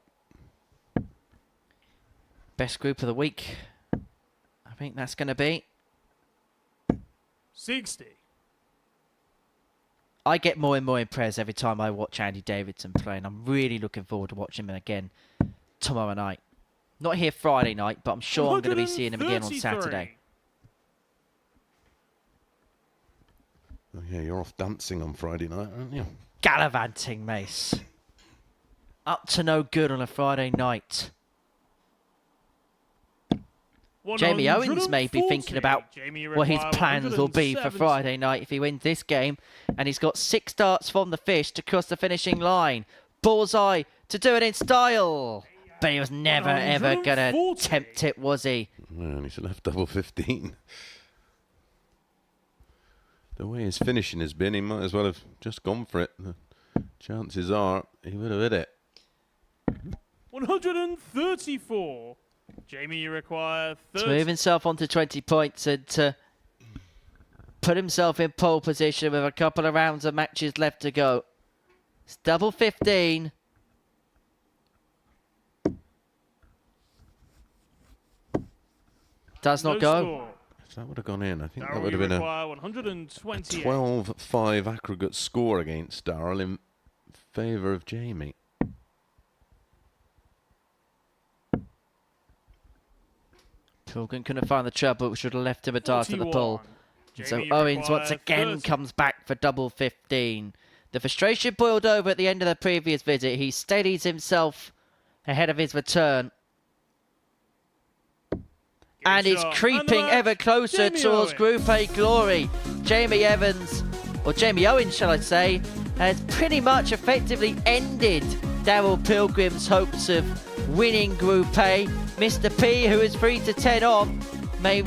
Best group of the week. I think that's going to be 60. I get more and more impressed every time I watch Andy Davidson play, and I'm really looking forward to watching him again tomorrow night. Not here Friday night, but I'm sure I'm going to be seeing him again on Saturday. Oh yeah, you're off dancing on Friday night, aren't you? Gallivanting, Mace. Up to no good on a Friday night. Jamie Owens may be thinking about what his plans will be for Friday night if he wins this game. And he's got 6 darts from the fish to cross the finishing line. Bullseye to do it in style. But he was never, ever going to tempt it, was he? And he's left double 15. The way his finishing has been, he might as well have just gone for it. The chances are he would have hit it. 134. Jamie, you require 30. To move himself onto 20 points and to put himself in pole position with a couple of rounds of matches left to go. It's double 15. Does not go. If that would have gone in, I think Darryl, that would have been a 128. 12-5 aggregate score against Darryl in favour of Jamie. Pilgrim couldn't find the trouble, which would have left him a dart at the 41. pull. So Jamie Owens once requires again 30. comes back for double 15. The frustration boiled over at the end of the previous visit. He steadies himself ahead of his return. And is creeping ever closer Jamie towards Owens. Group A glory. Jamie Owens, shall I say, has pretty much effectively ended Darryl Pilgrim's hopes of winning Group A. Mr. P, who is 3-10 on, may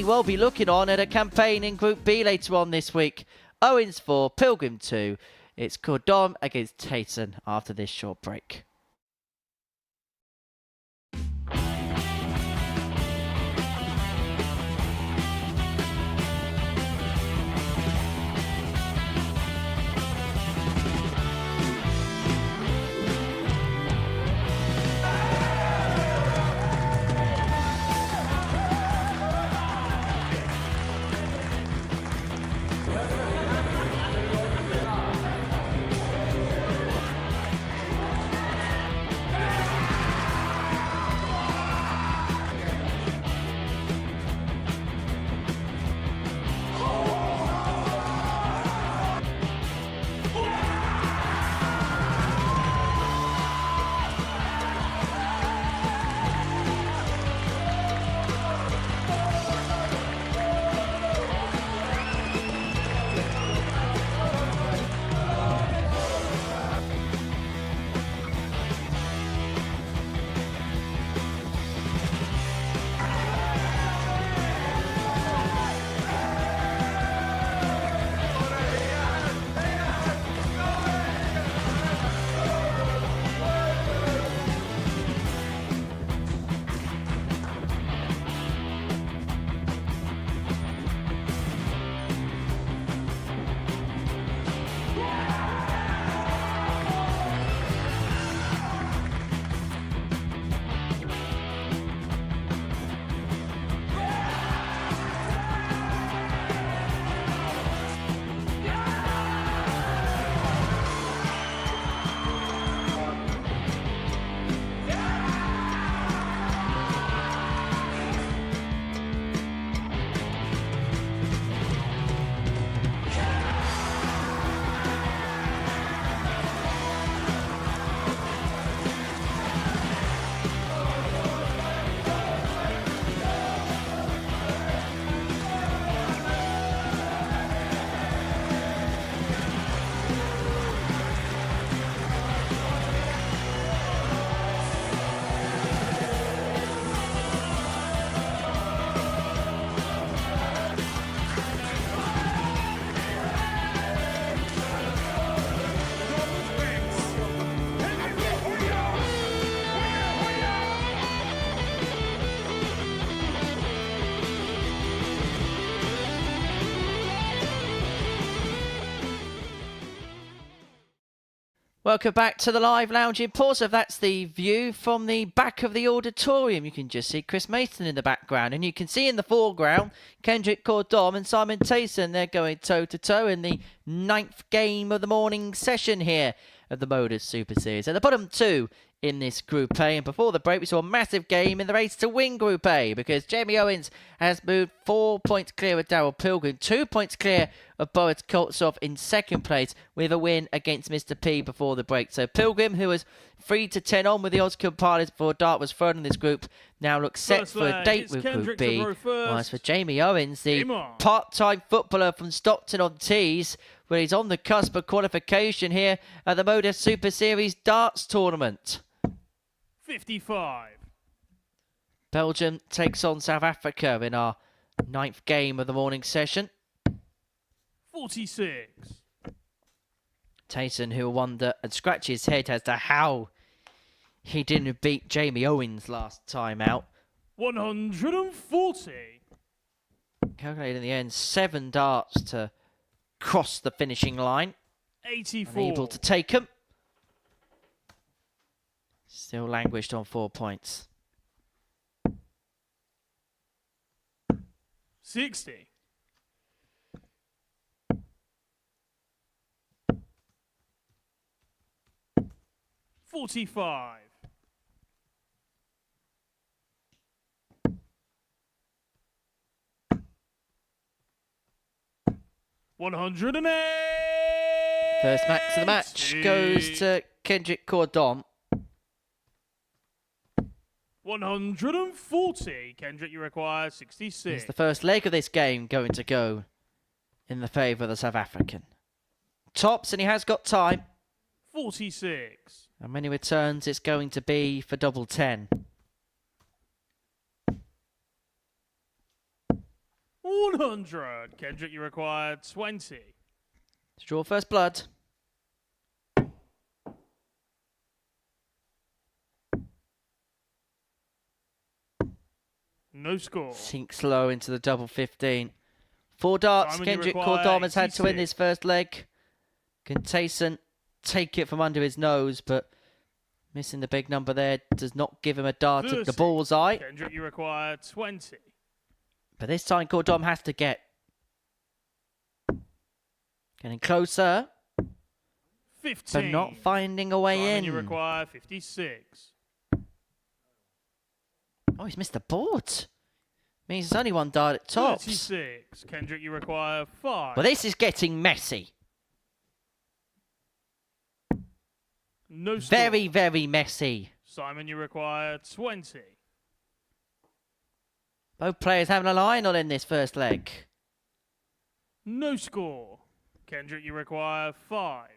well be looking on at a campaign in Group B later on this week. Owens 4, Pilgrim 2. It's Koordom against Teysen after this short break. Welcome back to the live lounge in Portsmouth. That's the view from the back of the auditorium. You can just see Chris Mason in the background, and you can see in the foreground Kendrick Koordom and Simon Teysen. They're going toe-to-toe in the 9th game of the morning session here of the Modus Super Series. At the bottom two in this Group A, and before the break we saw a massive game in the race to win Group A, because Jamie Owens has moved 4 points clear of Daryl Pilgrim, 2 points clear of Boris Koltsov in second place, with a win against Mr. P before the break. So Pilgrim, who was 3-10 on with the odds compilers before Dart was thrown in this group, now looks set for a date with Group B. Whilst for Jamie Owens, the part-time footballer from Stockton-on-Tees, where he's on the cusp of qualification here at the Modus Super Series darts tournament. 55. Belgium takes on South Africa in our 9th game of the morning session. 46. Teysen, who will wonder and scratch his head as to how he didn't beat Jamie Owens last time out. 140. Calculated in the end, 7 darts to cross the finishing line. 84. Unable to take him. Still languished on 4 points. 60. 45. 108. First max of the match goes to Kendrick Koordom. 140. Kendrick, you require 66. It's the first leg of this game going to go in the favour of the South African. Tops, and he has got time. 46. And many returns it's going to be for double 10. 100. Kendrick, you require 20. Let's draw first blood. No score. Sinks low into the double 15. 4 darts. Simon, Kendrick Koordom has had to win this first leg. Can Teysen take it from under his nose, but missing the big number there does not give him a dart at the bullseye. Kendrick, you require 20. But this time Koordom has to get. Getting closer. 15. But not finding a way Simon, in. you require 56. Oh, he's missed the board. Means there's only 1 dart at tops. 36. Kendrick, you require 5. Well, this is getting messy. No score. Very, very messy. Simon, you require 20. Both players having a line on in this first leg. No score. Kendrick, you require 5.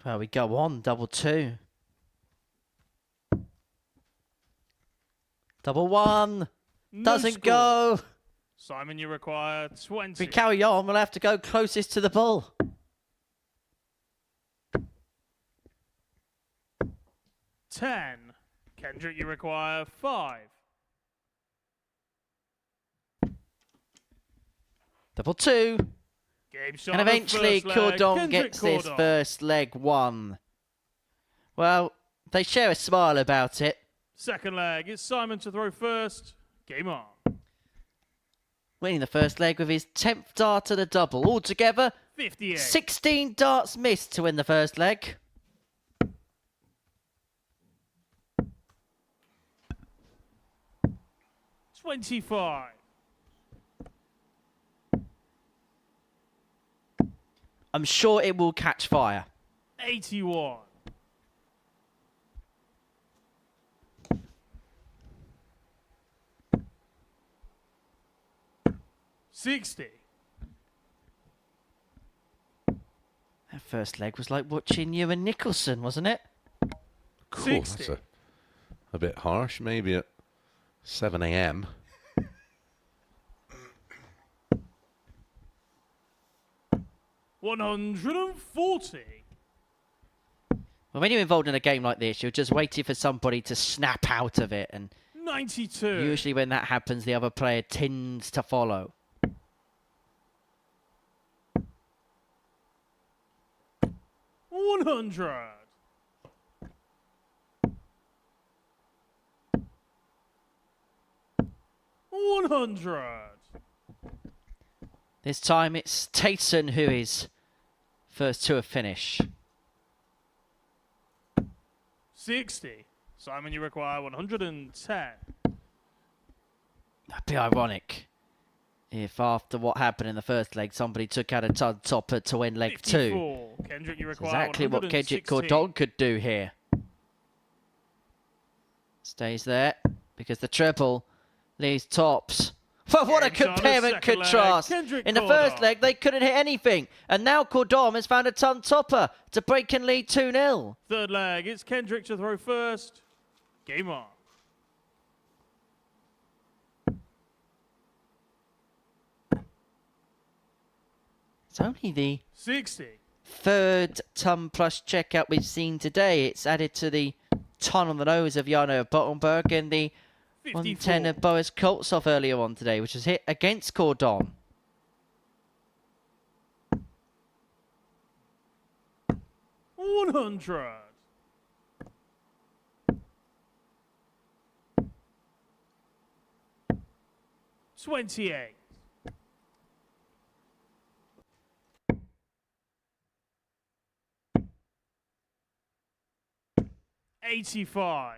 Well, we go on, double 2. Double 1. Doesn't go. Simon, you require 20. If we carry on, we'll have to go closest to the bull. 10. Kendrick, you require 5. Double 2. Game shot And on the eventually first leg. Koordom Kendrick gets this Koordom. first leg won. Well, they share a smile about it. Second leg, it's Simon to throw first. Game on. Winning the first leg with his 10th dart at a double. Altogether, 58. 16 darts missed to win the first leg. $25. I'm sure it will catch fire. 81. $60. That first leg was like watching you and Nicholson, wasn't it? Cool. That's a bit harsh. Maybe at 7 a.m. $140. Well, when you're involved in a game like this, you're just waiting for somebody to snap out of it. And 92. usually when that happens, the other player tends to follow. 100. This time it's Teysen who is first to a finish. 60. Simon, you require 110. That'd be ironic if after what happened in the first leg, somebody took out a ton topper to win leg 2. Kendrick, you It's require exactly what Kendrick 116. Koordom could do here. Stays there because the treble leaves tops. Well, what a James on the compare and second leg, contrast. Kendrick In the first Koordom. leg, they couldn't hit anything. And now Koordom has found a ton topper to break and lead 2-0. Third leg, it's Kendrick to throw first. Game on. It's only the 60. third ton plus checkout we've seen today. It's added to the ton on the nose of Jarno Bottenberg and the 110 of Boris Koltsov earlier on today, which was hit against Koordom. $100. $28. $85.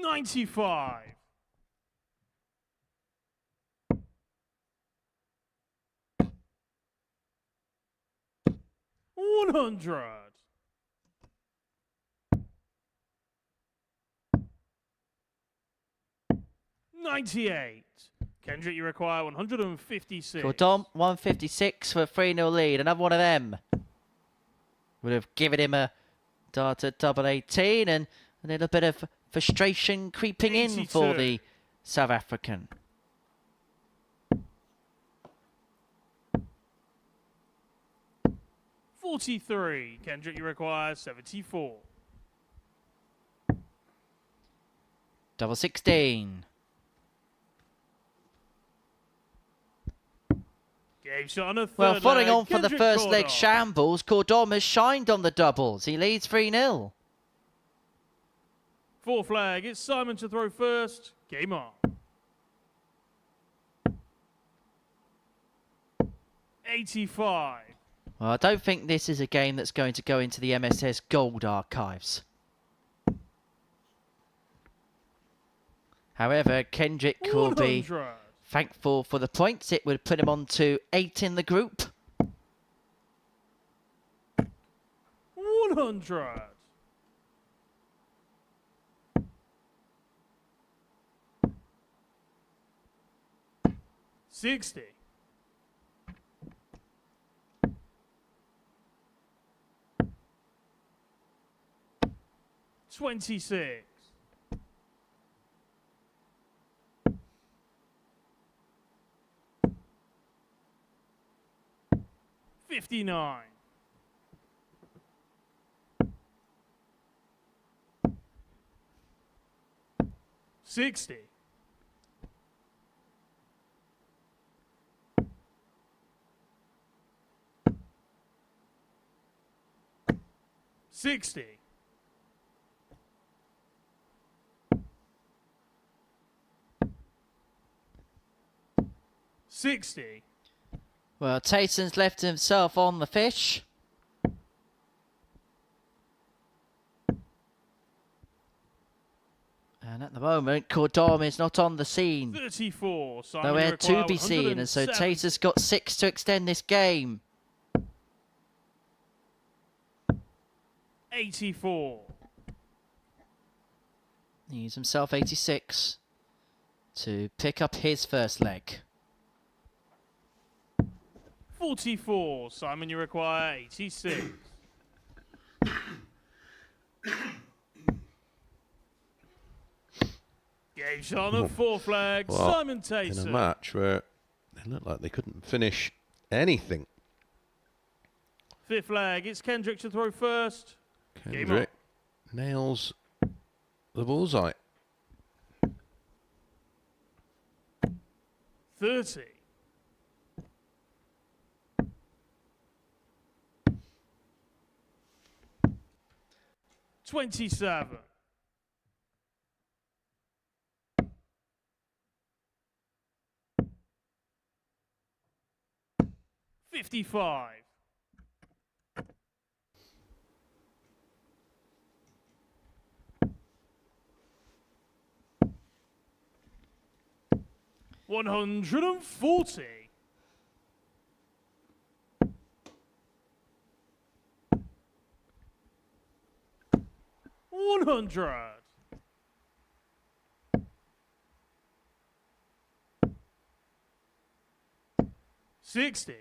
$95. $100. $98. Kendrick, you require 156. Koordom, 156 for a 3-0 lead. Another one of them would have given him a dart at double 18 and a little bit of frustration creeping in for 82. the South African. $43. Kendrick, you require 74. Double 16. Game shot on a third Well, following leg, on from the Kendrick first leg Koordom. shambles, Koordom has shined on the doubles. He leads 3-0. Fourth flag, it's Simon to throw first. Game on. 85. Well, I don't think this is a game that's going to go into the MSS Gold archives. However, Kendrick will be 100. thankful for the points. It would put him on to 8 in the group. 100. $60. $26. $59. $60. $60. $60. Well, Teysen's left himself on the fish. And at the moment, Koordom is not on the scene. 34. Simon, Nowhere you to require be seen, and so 107. Teysen's got 6 to extend this game. 84. He's himself 86 to pick up his first leg. 44. Simon, you require 86. Game shot on the fourth flag. Well, Simon in Teysen. a match where they looked like they couldn't finish anything. Fifth flag. It's Kendrick to throw first. Game on. Kendrick nails the bullseye. 30. $27. 55. 140. 100. 60.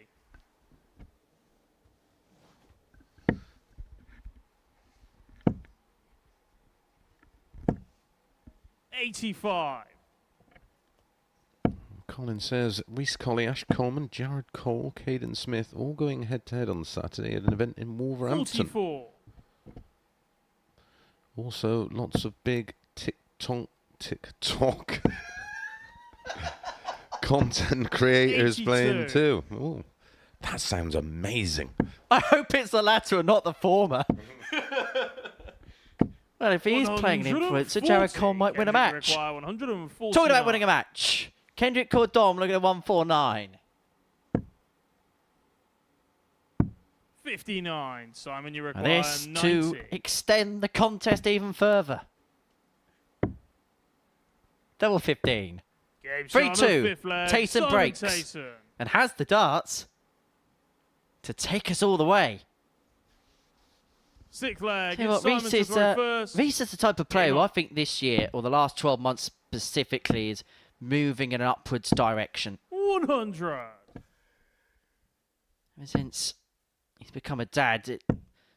85. Colin says, Reece Colley, Ash Coleman, Jared Cole, Caden Smith, all going head-to-head on Saturday at an event in Wolverhampton. 44. Also, lots of big TikTok content creators 82. playing too. Ooh, that sounds amazing. I hope it's the latter and not the former. Well, if he is playing an influencer, Jared Cole might win a match. Talking about winning a match. Kendrick Koordom looking at 149. 59. Simon, you And require this 90. to extend the contest even further. Double 15. 3-2. Teysen breaks. Teysen. And has the darts to take us all the way. Sixth leg. Tell you what, Reece is the type of player who I think this year, or the last 12 months specifically, is moving in an upwards direction. 100. Ever since he's become a dad, it's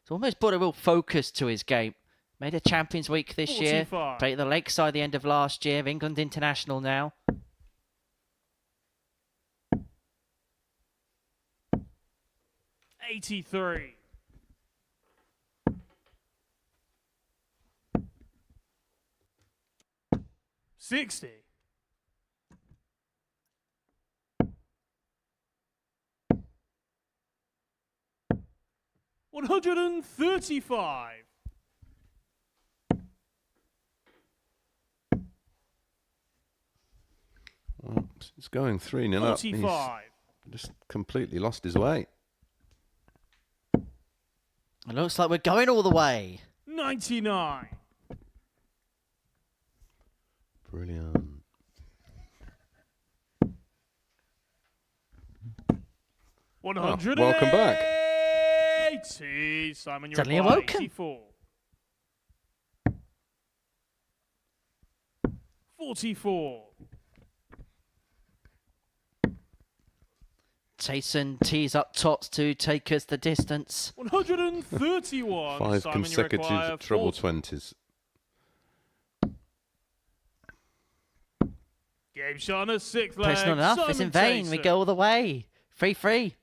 almost brought a real focus to his game. Made a Champions Week this 45. year. Played at the Lakeside the end of last year. England international now. $83. 60. 135. Well, it's going 3-0 up. 45. He's just completely lost his way. It looks like we're going all the way. 99. Brilliant. $180. Welcome back. Simon, you're Suddenly awoken. 84. 44. Teysen tees up tops to take us the distance. 131. Five Simon, you require consecutive treble 40. 20s. Game shot on a sixth leg. Pressing on enough, it's in vain. We go all the way. 3-3.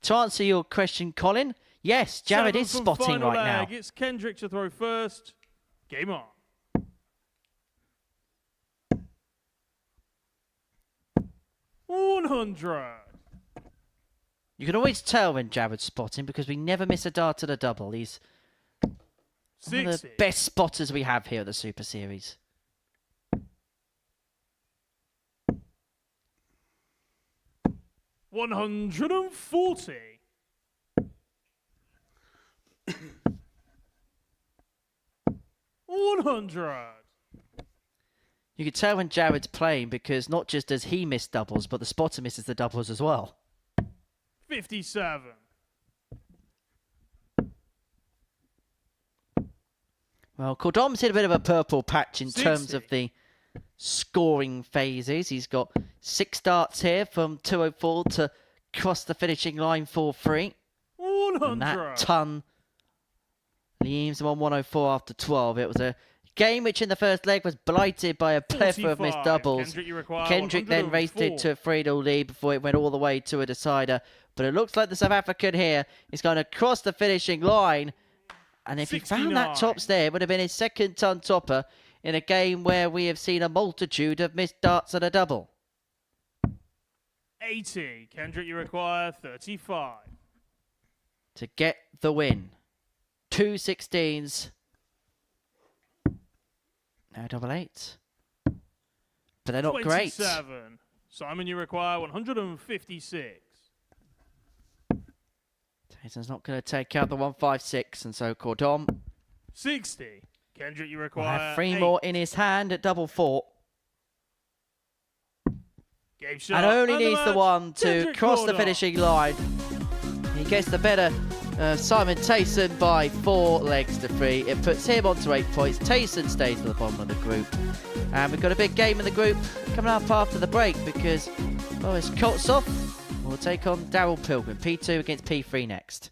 To answer your question, Colin, yes, Jared is spotting right now. It's Kendrick to throw first. Game on. $100. You can always tell when Jared's spotting because we never miss a dart at a double. He's one of the 60. best spotters we have here at the Super Series. $140. 100. You can tell when Jared's playing because not just does he miss doubles, but the spotter misses the doubles as well. 57. Well, Koordom's hit a bit of a purple patch in 60. terms of the scoring phases. He's got 6 darts here from 204 to cross the finishing line for 3. 100. And that ton leaves him on 104 after 12. It was a game which in the first leg was blighted by a plethora of missed 45. doubles. Kendrick then raced it to a 3-0 lead before it went all the way to a decider. But it looks like the South African here is going to cross the finishing line. And if he found that 69. tops there, it would have been his second ton topper in a game where we have seen a multitude of missed darts at a double. 80. Kendrick, you require 35. To get the win. 2 16s. No double eight. But they're not great. 27. Simon, you require 156. Teysen's not going to take out the 156, and so Koordom 60. Kendrick, you will require have 3 8. more in his hand at double 4. Game shot. And only And the needs the match, one to Kendrick cross the Koordom. finishing line. He gets the better Simon Teysen by 4 legs to 3. It puts him on to 8 points. Teysen stays at the bottom of the group. And we've got a big game in the group coming up after the break because, well, it's Koltsov will take on Daryl Pilgrim. P2 against P3 next.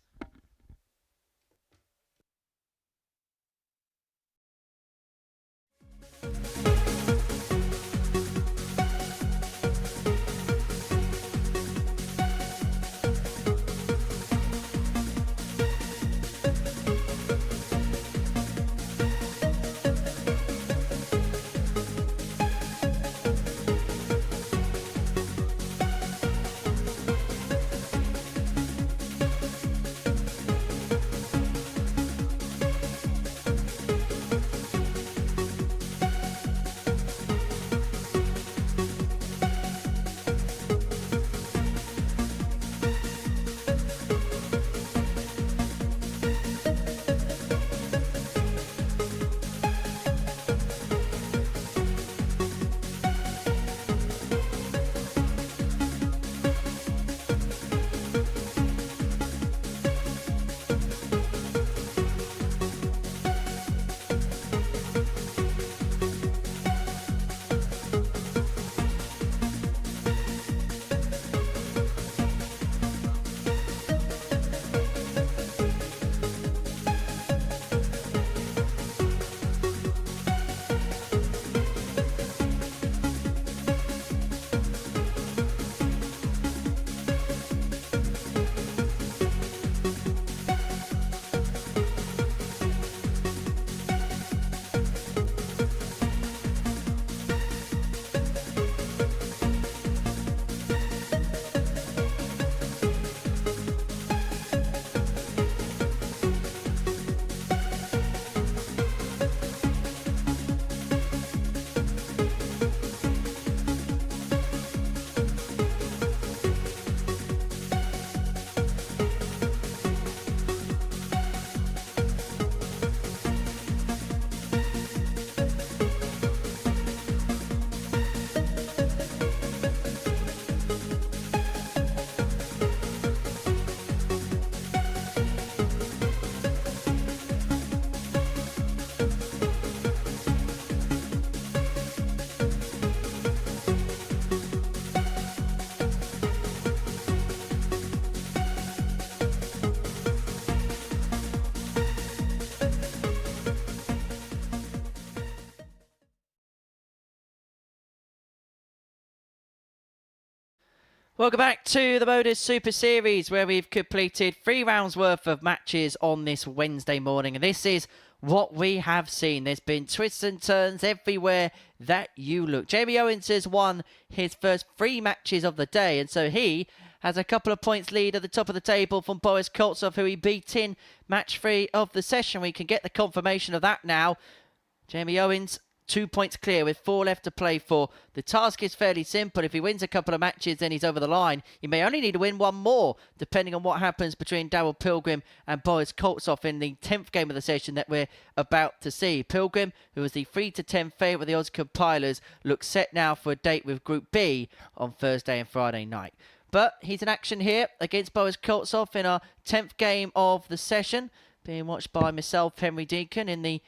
Welcome back to the Modus Super Series, where we've completed 3 rounds worth of matches on this Wednesday morning. And this is what we have seen. There's been twists and turns everywhere that you look. Jamie Owens has won his first 3 matches of the day, and so he has a couple of points lead at the top of the table from Boris Koltsov, who he beat in match 3 of the session. We can get the confirmation of that now. Jamie Owens 2 points clear with 4 left to play for. The task is fairly simple. If he wins a couple of matches, then he's over the line. He may only need to win 1 more, depending on what happens between Daryl Pilgrim and Boris Koltsov in the 10th game of the session that we're about to see. Pilgrim, who was the 3-10 favourite of the odds compilers, looks set now for a date with Group B on Thursday and Friday night. But he's in action here against Boris Koltsov in our 10th game of the session, being watched by myself, Henry Deacon, in the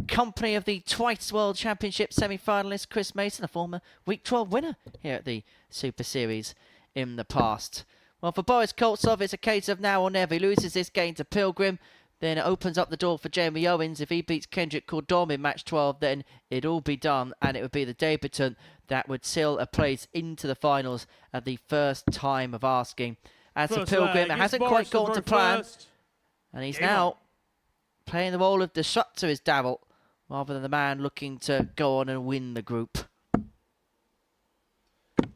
company of the twice World Championship semi-finalist Chris Mason, a former Week 12 winner here at the Super Series in the past. Well, for Boris Koltsov, it's a case of now or never. He loses this game to Pilgrim, then it opens up the door for Jamie Owens. If he beats Kendrick Koordom in match 12, then it'd all be done, and it would be the debutant that would seal a place into the finals at the first time of asking. As for Pilgrim, it hasn't quite gone to plan, and he's now playing the role of disruptor is Daryl, rather than the man looking to go on and win the group.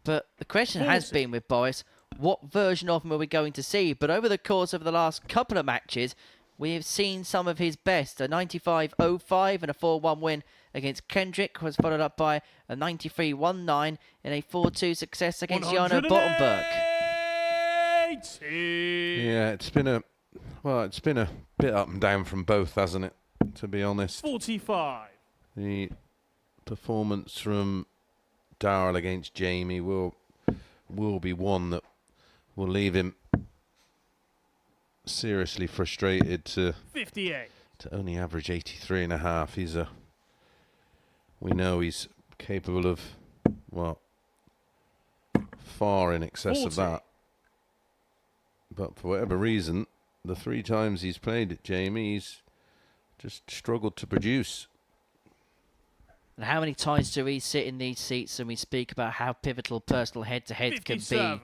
But the question has been with Boris, what version of him are we going to see? But over the course of the last couple of matches, we have seen some of his best. A 95.05 and a 4-1 win against Kendrick was followed up by a 93.19 in a 4-2 success against Jarno Bottenberg. Yeah, it's been a bit up and down from both, hasn't it? To be honest. 45. The performance from Darrell against Jamie will be one that will leave him seriously frustrated to 58. To only average 83.5. We know he's capable of, well, far in excess 40. of that. But for whatever reason, the 3 times he's played at Jamie, he's just struggled to produce. And how many times do we sit in these seats and we speak about how pivotal personal head-to-heads can be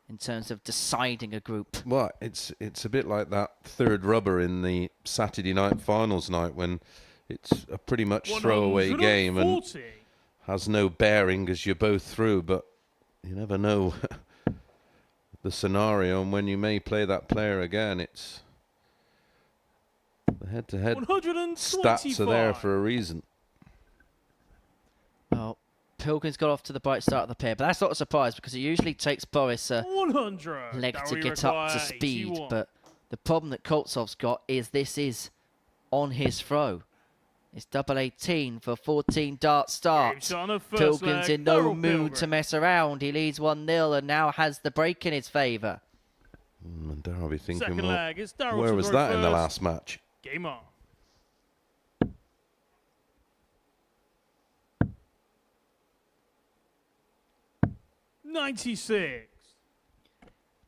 in terms of deciding a group? Well, it's a bit like that third rubber in the Saturday night finals night when it's a pretty much throwaway game and has no bearing as you're both through, but you never know the scenario, and when you may play that player again, it's the head-to-head stats are there for a reason. Well, Pilgrim's got off to the bright start of the pair, but that's not a surprise because it usually takes Boris a leg to get up to speed. 81. But the problem that Koltsov's got is this is on his throw. It's double 18 for 14 dart starts. Pilgrim's in no mood to mess around. He leads 1-0 and now has the break in his favour. And Darrell will be thinking, Second well, leg, it's Darrell where to was throw that in the first. last match? Game on. $96.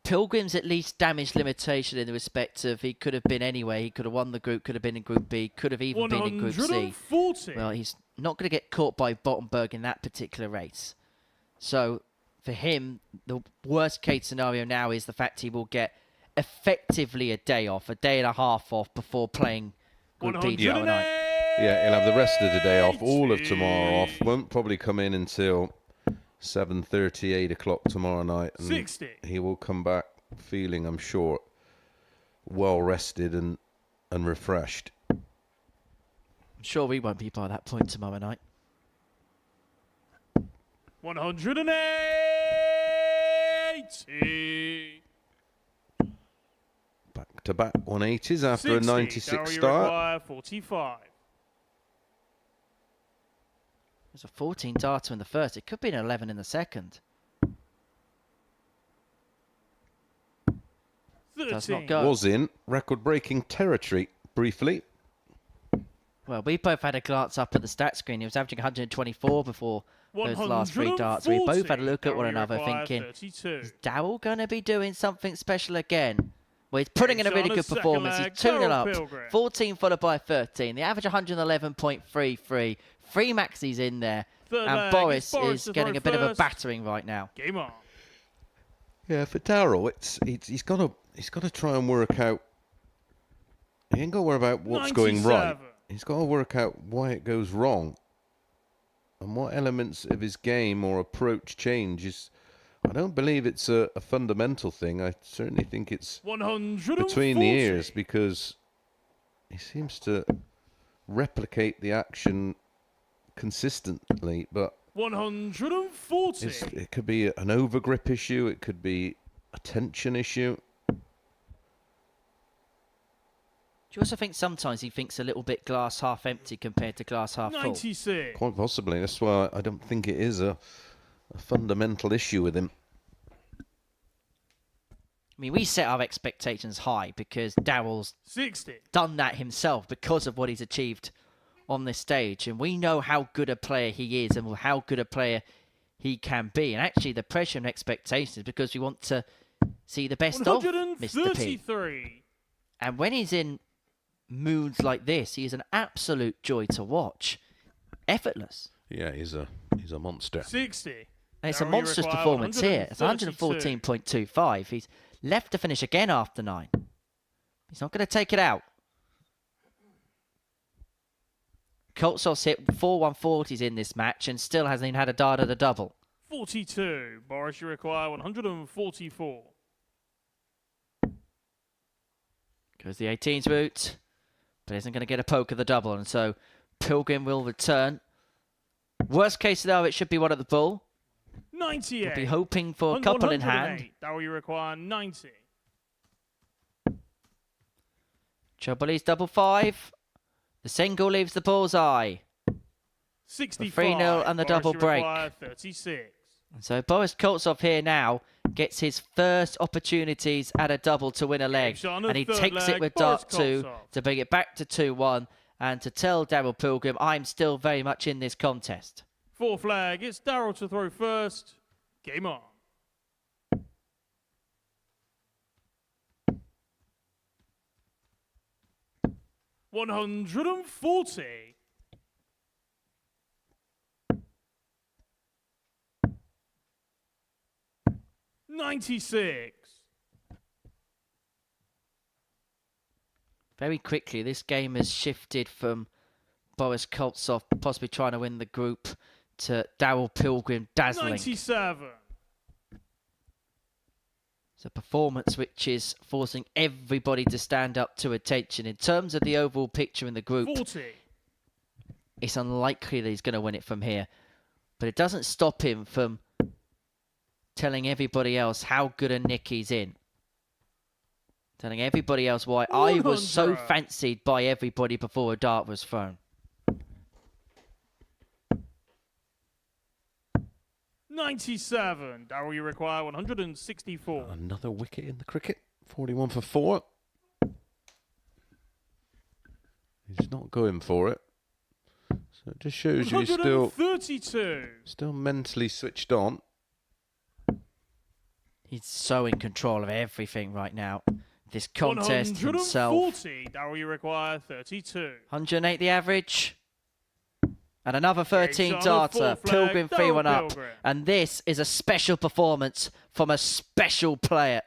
Pilgrim's at least damage limitation in the respect of he could have been anywhere. He could have won the group, could have been in Group B, could have even been in Group C. 140. Well, he's not going to get caught by Bottenberg in that particular race. So, for him, the worst case scenario now is the fact he will get effectively a day off, a day and a half off before playing Group B tomorrow night. Yeah, he'll have the rest of the day off, all of tomorrow off. Won't probably come in until 7:30, 8 o'clock tomorrow night. And 60. he will come back feeling, I'm sure, well rested and refreshed. I'm sure we won't be by that point tomorrow night. 180. Back-to-back 180s after a 96 start. 45. There's a 14 darter in the first. It could be an 11 in the second. Does not go. Was in record-breaking territory briefly. Well, we both had a glance up at the stat screen. He was averaging 124 before those last 3 darts. We both had a look at one another thinking, is Darrell going to be doing something special again? Well, he's putting in a really good performance. He's 2-0 up. 14 followed by 13. The average 111.33. 3 maxis in there. And Boris is getting a bit of a battering right now. Game on. Yeah, for Darrell, he's got to try and work out. He ain't got to worry about what's going right. He's got to work out why it goes wrong, and what elements of his game or approach changes. I don't believe it's a fundamental thing. I certainly think it's between the ears, because he seems to replicate the action consistently, but 140. it could be an overgrip issue, it could be a tension issue. Do you also think sometimes he thinks a little bit glass half empty compared to glass half full? 96. Quite possibly. That's why I don't think it is a fundamental issue with him. I mean, we set our expectations high because Darrell's 60. done that himself because of what he's achieved on this stage. And we know how good a player he is and how good a player he can be. And actually, the pressure and expectations is because we want to see the best of Mr. P. And when he's in moods like this, he is an absolute joy to watch. Effortless. Yeah, he's a monster. 60. And it's a monstrous performance here. It's 114.25. He's left to finish again after 9. He's not going to take it out. Koltsov's hit 4 140s in this match and still hasn't even had a dart at a double. 42. Boris, you require 144. Goes the 18s route, but isn't going to get a poke of the double, and so Pilgrim will return. Worst case scenario, it should be one at the bull. 98. We'll be hoping for a couple in hand. Darryl, you require 90. Trouble is double 5. The single leaves the bullseye. 65. 3-0 and the Boris, double you break. require 36. And so Boris Koltsov here now gets his first opportunities at a double to win a leg. And he takes it with dart 2 to bring it back to 2-1 and to tell Darryl Pilgrim, I'm still very much in this contest. Fourth leg, it's Darryl to throw first. Game on. $140. 96. Very quickly, this game has shifted from Boris Koltsov possibly trying to win the group to Darryl Pilgrim dazzling. 97. It's a performance which is forcing everybody to stand up to attention. In terms of the overall picture in the group, 40. It's unlikely that he's going to win it from here. But it doesn't stop him from telling everybody else how good a nick he's in. Telling everybody else why 100. I was so fancied by everybody before a dart was thrown. 97. Darryl, you require 164. Another wicket in the cricket. 41 for 4. He's not going for it. So it just shows you he's still mentally switched on. He's so in control of everything right now. This contest himself. 140. Darryl, you require 32. 108 the average. And another 13 darter. Pilgrim 3-1 up. And this is a special performance from a special player.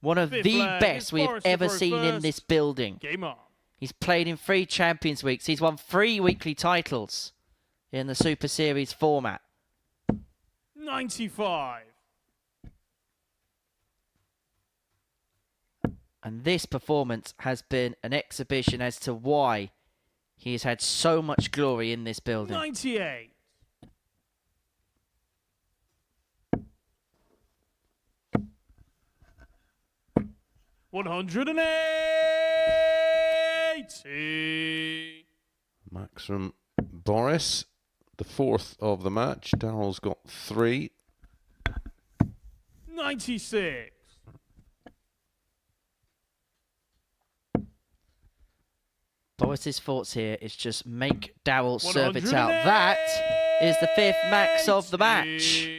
One of the best we have ever seen in this building. Game on. He's played in 3 Champions Weeks. He's won 3 weekly titles in the Super Series format. 95. And this performance has been an exhibition as to why he has had so much glory in this building. 98. $180. Max from Boris, the 4th of the match. Darryl's got 3. 96. Boris's thoughts here is just make Darryl serve it out. That is the 5th max of the match.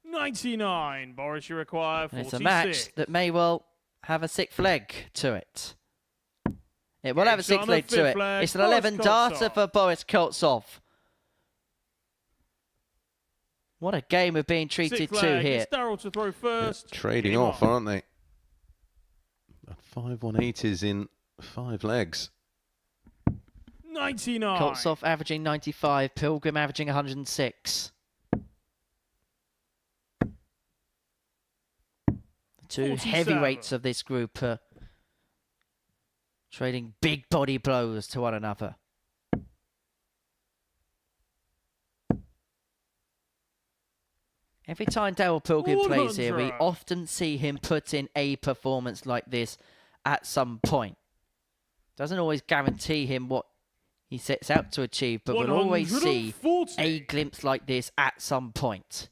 $99. Boris, you require 46. And it's a match that may well have a 6th leg to it. It will have a 6th leg to it. It's an 11 darter for Boris Koltsov. What a game we're being treated to here. It's Darryl to throw first. Trading off, aren't they? 5 180s in 5 legs. 99. Koltsov averaging 95, Pilgrim averaging 106. The 2 47. heavyweights of this group are trading big body blows to one another. Every time Darryl Pilgrim plays here, we often see him put in a performance like this at some point. Doesn't always guarantee him what he sets out to achieve, but we'll always see a glimpse like this at some point.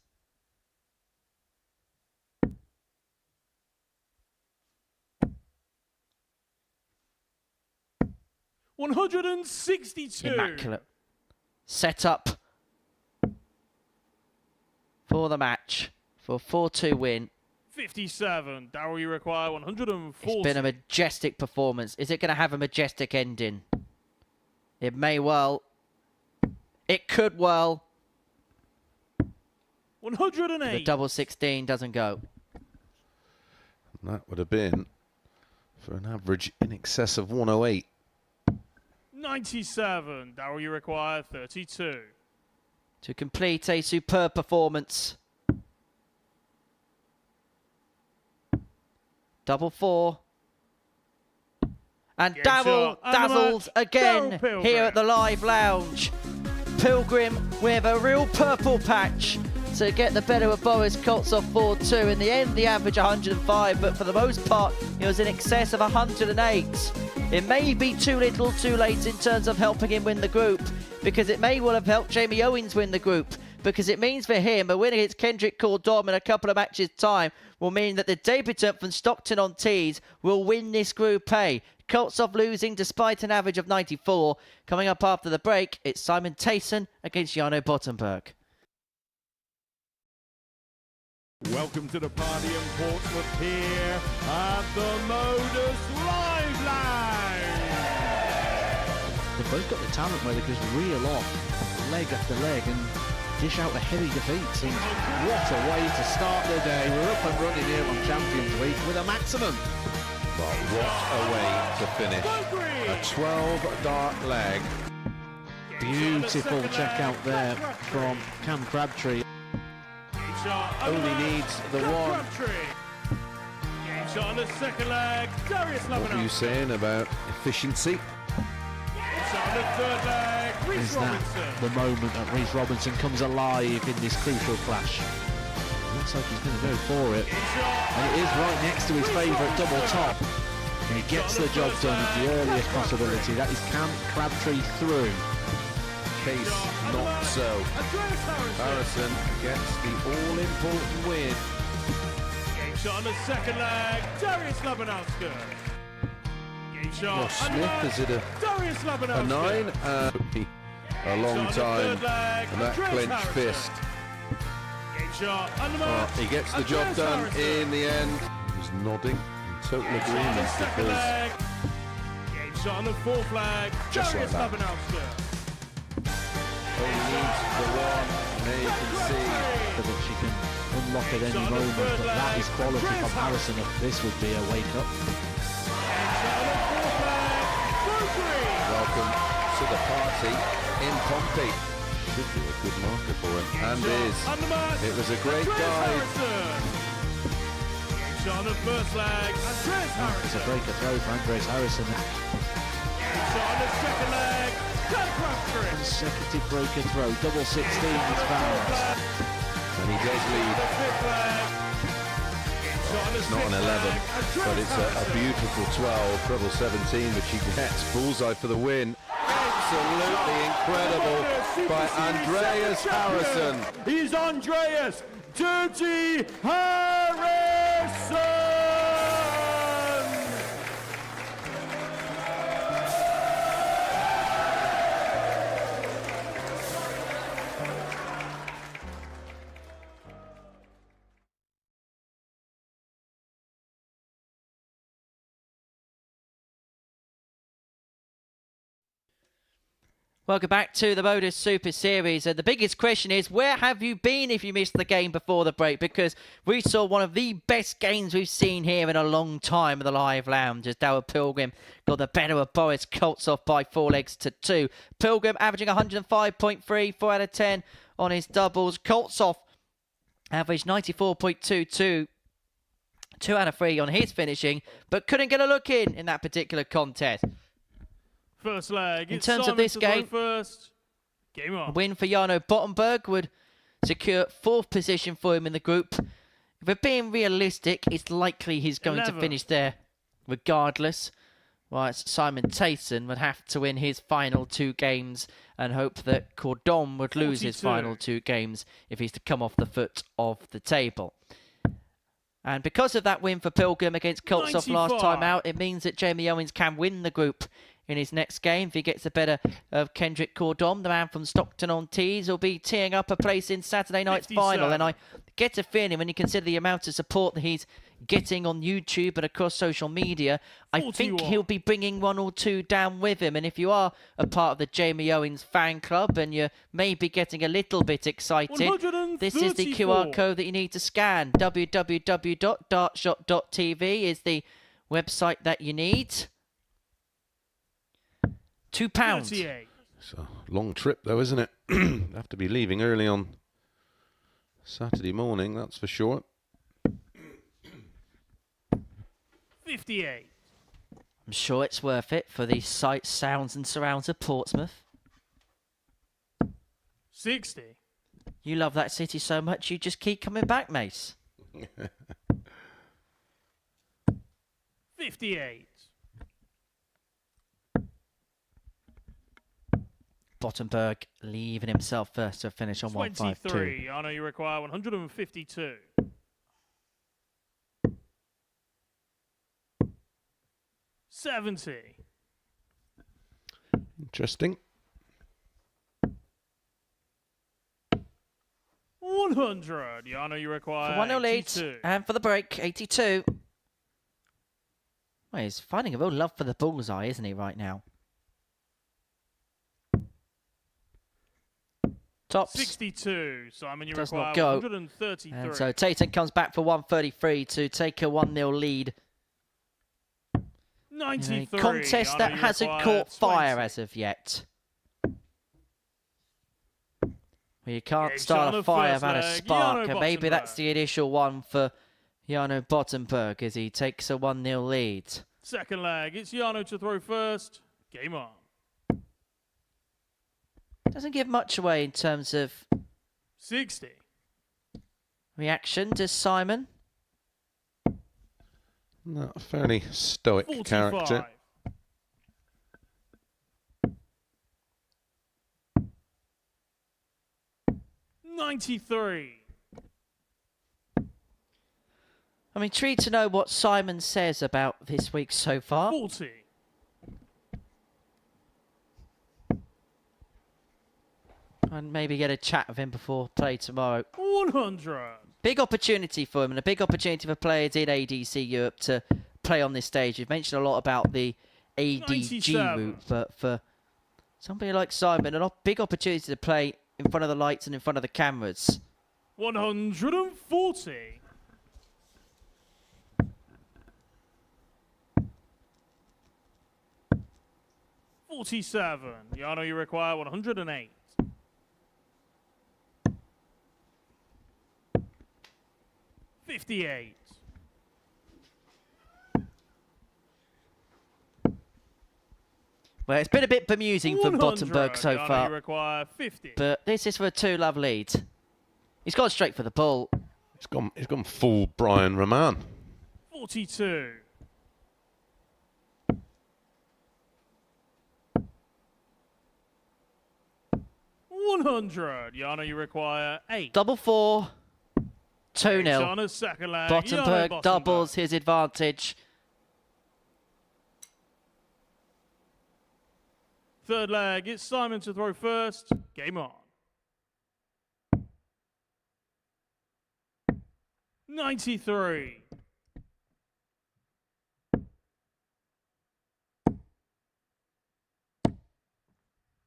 $162. Immaculate setup for the match for a 4-2 win. 57. Darryl, you require 140. It's been a majestic performance. Is it going to have a majestic ending? It may well. It could well. 108. The double 16 doesn't go. And that would have been for an average in excess of 108. 97. Darryl, you require 32. To complete a superb performance. Double 4. And Game Darryl shot. dazzled again Darryl Pilgrim. here at the live lounge. Pilgrim with a real purple patch to get the better of Boris Koltsov 4-2. In the end, the average 105, but for the most part, it was in excess of 108. It may be too little too late in terms of helping him win the group, because it may well have helped Jamie Owens win the group, because it means for him a win against Kendrick Koordom in a couple of matches' time will mean that the debutant from Stockton-on-Tees will win this Group A. Koltsov losing despite an average of 94. Coming up after the break, it's Simon Teysen against Jarno Bottenberg. Welcome to the party in Portsmouth here at the Modus Live Lounge. They've both got the talent where they can just reel off leg after leg and dish out a heavy defeat. What a way to start the day. We're up and running here on Champions Week with a maximum. Well, what a way to finish a 12-dart leg. Beautiful check out there from Cam Crabtree. Only needs the one. Game shot on the second leg. Darius What were you saying about efficiency? Game shot on the third leg. Reece Is that Robinson. the moment that Reece Robinson comes alive in this crucial clash? Looks like he's going to go for it. And it is right next to his favourite double top. And he gets the job done at the earliest possibility. That is Cam Crabtree through. Case not so. Harrison gets the all-important win. Game shot on the second leg. Darius Labanowski. Game shot. Josh Smith, is it Darius a Labanowski. 9? A long time. And that clenched fist. Game shot. Well, he gets the job done in the end. He's nodding in total agreement because Game shot on the fourth leg. Just like Darius that. Labanowski. only needs the one. And there you can see. That she can unlock at any moment, but that is quality from Harrison. If this would be a wake-up. Welcome to the party in Pompey. Should be a good marker for him, and is. It was a great guide. Shot on the first leg. Andreas It's a Harrison. breaker throw for Andreas Harrison. Shot on the second leg. Crabtree. Consecutive breaker throw. Double 16 is found. And he does lead. It's not an 11, but it's a beautiful 12, treble 17, which he gets. Bullseye for the win. Absolutely incredible by Andreas Harrison. He's Andreas Dirty Harrison! Welcome back to the Modus Super Series. And the biggest question is, where have you been if you missed the game before the break? Because we saw one of the best games we've seen here in a long time in the live lounge as Darryl Pilgrim got the better of Boris Koltsov by 4-2. Pilgrim averaging 105.3, 4 out of 10 on his doubles. Koltsov averaged 94.22, 2 out of 3 on his finishing, but couldn't get a look in that particular contest. First leg. In terms of this game, first. Game a on. win for Jarno Bottenberg would secure 4th position for him in the group. If we're being realistic, it's likely he's going 11. to finish there regardless. Whilst Simon Teysen would have to win his final 2 games and hope that Koordom would lose his 42. final 2 games if he's to come off the foot of the table. And because of that win for Pilgrim against Koltsov last 95. time out, it means that Jamie Owens can win the group in his next game. If he gets the better of Kendrick Koordom, the man from Stockton-on-Tees, will be teeing up a place in Saturday night's 57. final. And I get a feeling when you consider the amount of support that he's getting on YouTube and across social media, I think 41. he'll be bringing 1 or 2 down with him. And if you are a part of the Jamie Owens fan club and you're maybe getting a little bit excited, this is the 134. QR code that you need to scan. www.dartshot.tv is the website that you need. £2. 38. It's a long trip, though, isn't it? Have to be leaving early on Saturday morning, that's for sure. 58. I'm sure it's worth it for the sights, sounds and surrounds of Portsmouth. 60. You love that city so much, you just keep coming back, Mace. 58. Bottenberg leaving himself first to finish on 152. 23. I know you require 152. 70. Interesting. 100. Yano, you require For 1-0 lead, 82. and for the break, 82. Well, he's finding a real love for the bullseye, isn't he, right now? Tops. 62. Simon, you Does require not go. 133. And so Teysen comes back for 133 to take a 1-0 lead. 93. A contest Yano, that you hasn't require caught fire 20. as of yet. Well, you can't Game start shot on a the fire first without a leg, spark, Jano and maybe that's Bottenberg. the initial one for Jano Bottenberg as he takes a 1-0 lead. Second leg, it's Yano to throw first. Game on. Doesn't give much away in terms of 60. reaction, does Simon? No, a fairly stoic 45. character. 93. I'm intrigued to know what Simon says about this week so far. 40. And maybe get a chat with him before play tomorrow. 100. Big opportunity for him, and a big opportunity for players in ADC Europe to play on this stage. You've mentioned a lot about the ADG 97. route, but for somebody like Simon, a big opportunity to play in front of the lights and in front of the cameras. 140. 47. Yano, you require 108. 58. Well, it's been a bit bemusing from 100. Bottenberg so Yano, far, you require 50. but this is for a 2-love lead. He's gone straight for the ball. He's gone full Brian Roman. 42. 100. Yano, you require 8. Double 4, 2-0. Yano's second leg. Yano Bottenberg doubles his advantage. Third leg, it's Simon to throw first. Game on. 93.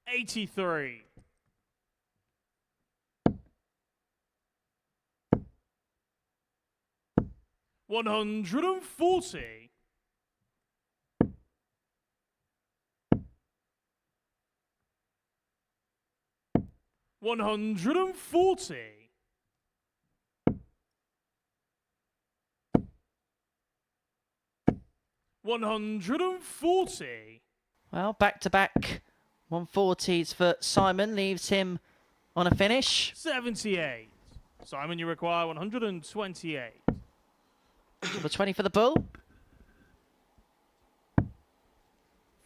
83. 140. 140. 140. Well, back-to-back 140s for Simon leaves him on a finish. 78. Simon, you require 128. Number 20 for the bull.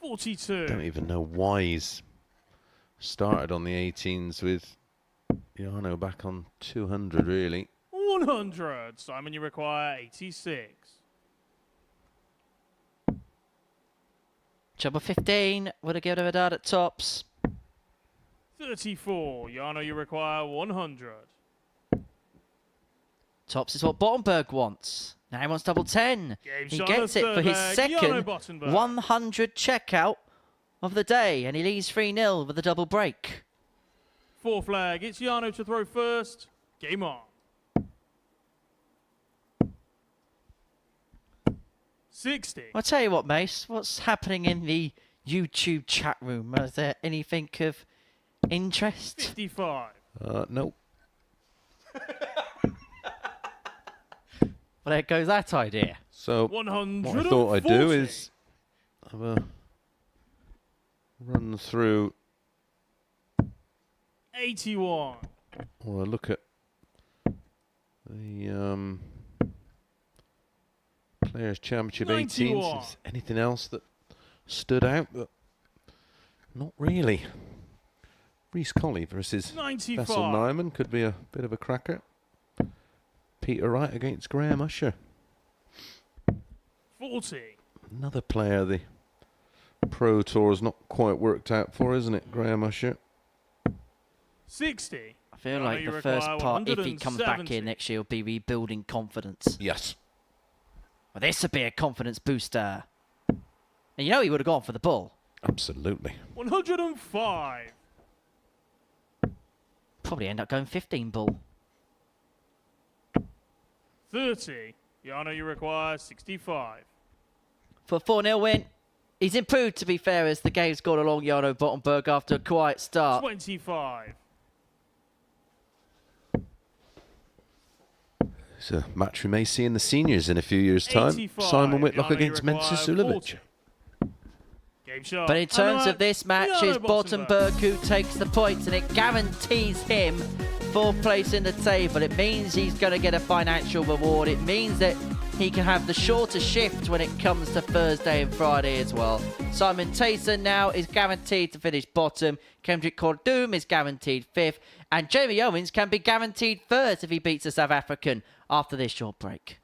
42. Don't even know why he's started on the 18s with Jano back on 200, really. 100. Simon, you require 86. Number 15 would have given him a dart at tops. 34. Yano, you require 100. Tops is what Bottenberg wants. Now he wants double 10. Game He shot gets on it the for his third leg. Yano second Bottenberg. 100 checkout of the day, and he leads 3-0 with a double break. Fourth leg, it's Yano to throw first. Game on. 60. I'll tell you what, Mace. What's happening in the YouTube chat room? Is there anything of interest? 55. Nope. Well, there goes that idea. So 140. what I thought I'd do is have a run through 81. or look at the Players' Championship 18s. Is 91. there anything else that stood out? But not really. Reece Colley versus 95. Vessel Nyman could be a bit of a cracker. Peter Wright against Graham Usher. 40. Another player the Pro Tour's not quite worked out for, isn't it, Graham Usher? 60. I feel like the first part, if he comes back in next year, will be rebuilding confidence. Yes. Well, this would be a confidence booster. And you know he would have gone for the bull. Absolutely. 105. Probably end up going 15 bull. 30. Yano, you require 65. For a 4-0 win. He's improved, to be fair, as the game's gone along, Jarno Bottenberg, after a quiet start. 25. It's a match we may see in the seniors in a few years' time. 85. Simon Whitlock Yano, you against require Mensa Sulovic. 40. Game shot. But in terms And of this match, Yano it's Bottenberg who takes the points, and it guarantees him 4th place in the table. It means he's going to get a financial reward. It means that he can have the shorter shift when it comes to Thursday and Friday as well. Simon Teysen now is guaranteed to finish bottom. Kendrick Koordom is guaranteed 5th. And Jamie Owens can be guaranteed 1st if he beats the South African after this short break.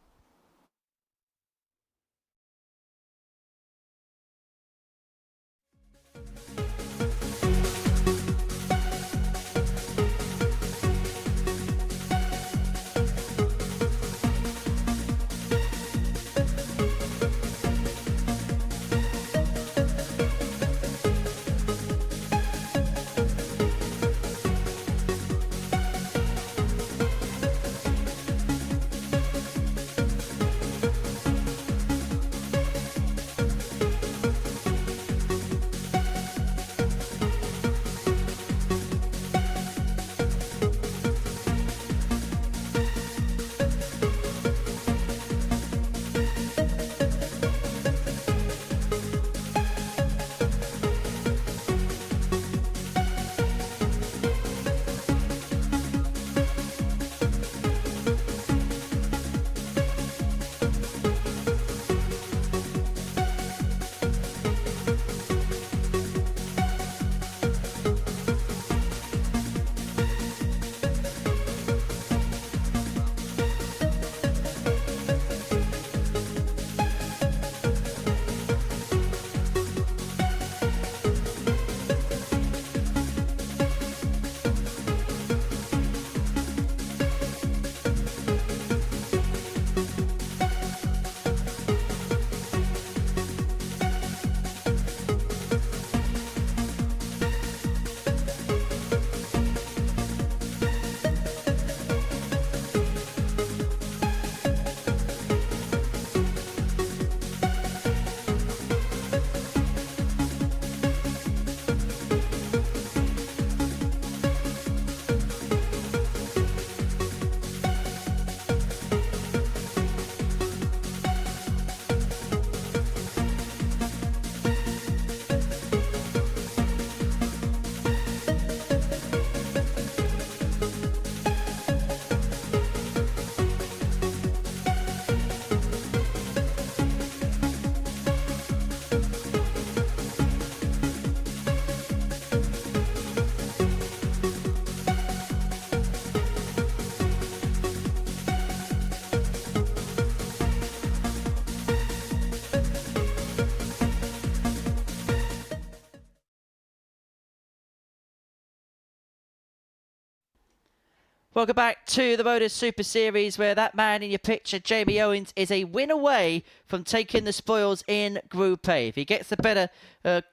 Welcome back to the Modus Super Series, where that man in your picture, Jamie Owens, is a win away from taking the spoils in Group A. If he gets the better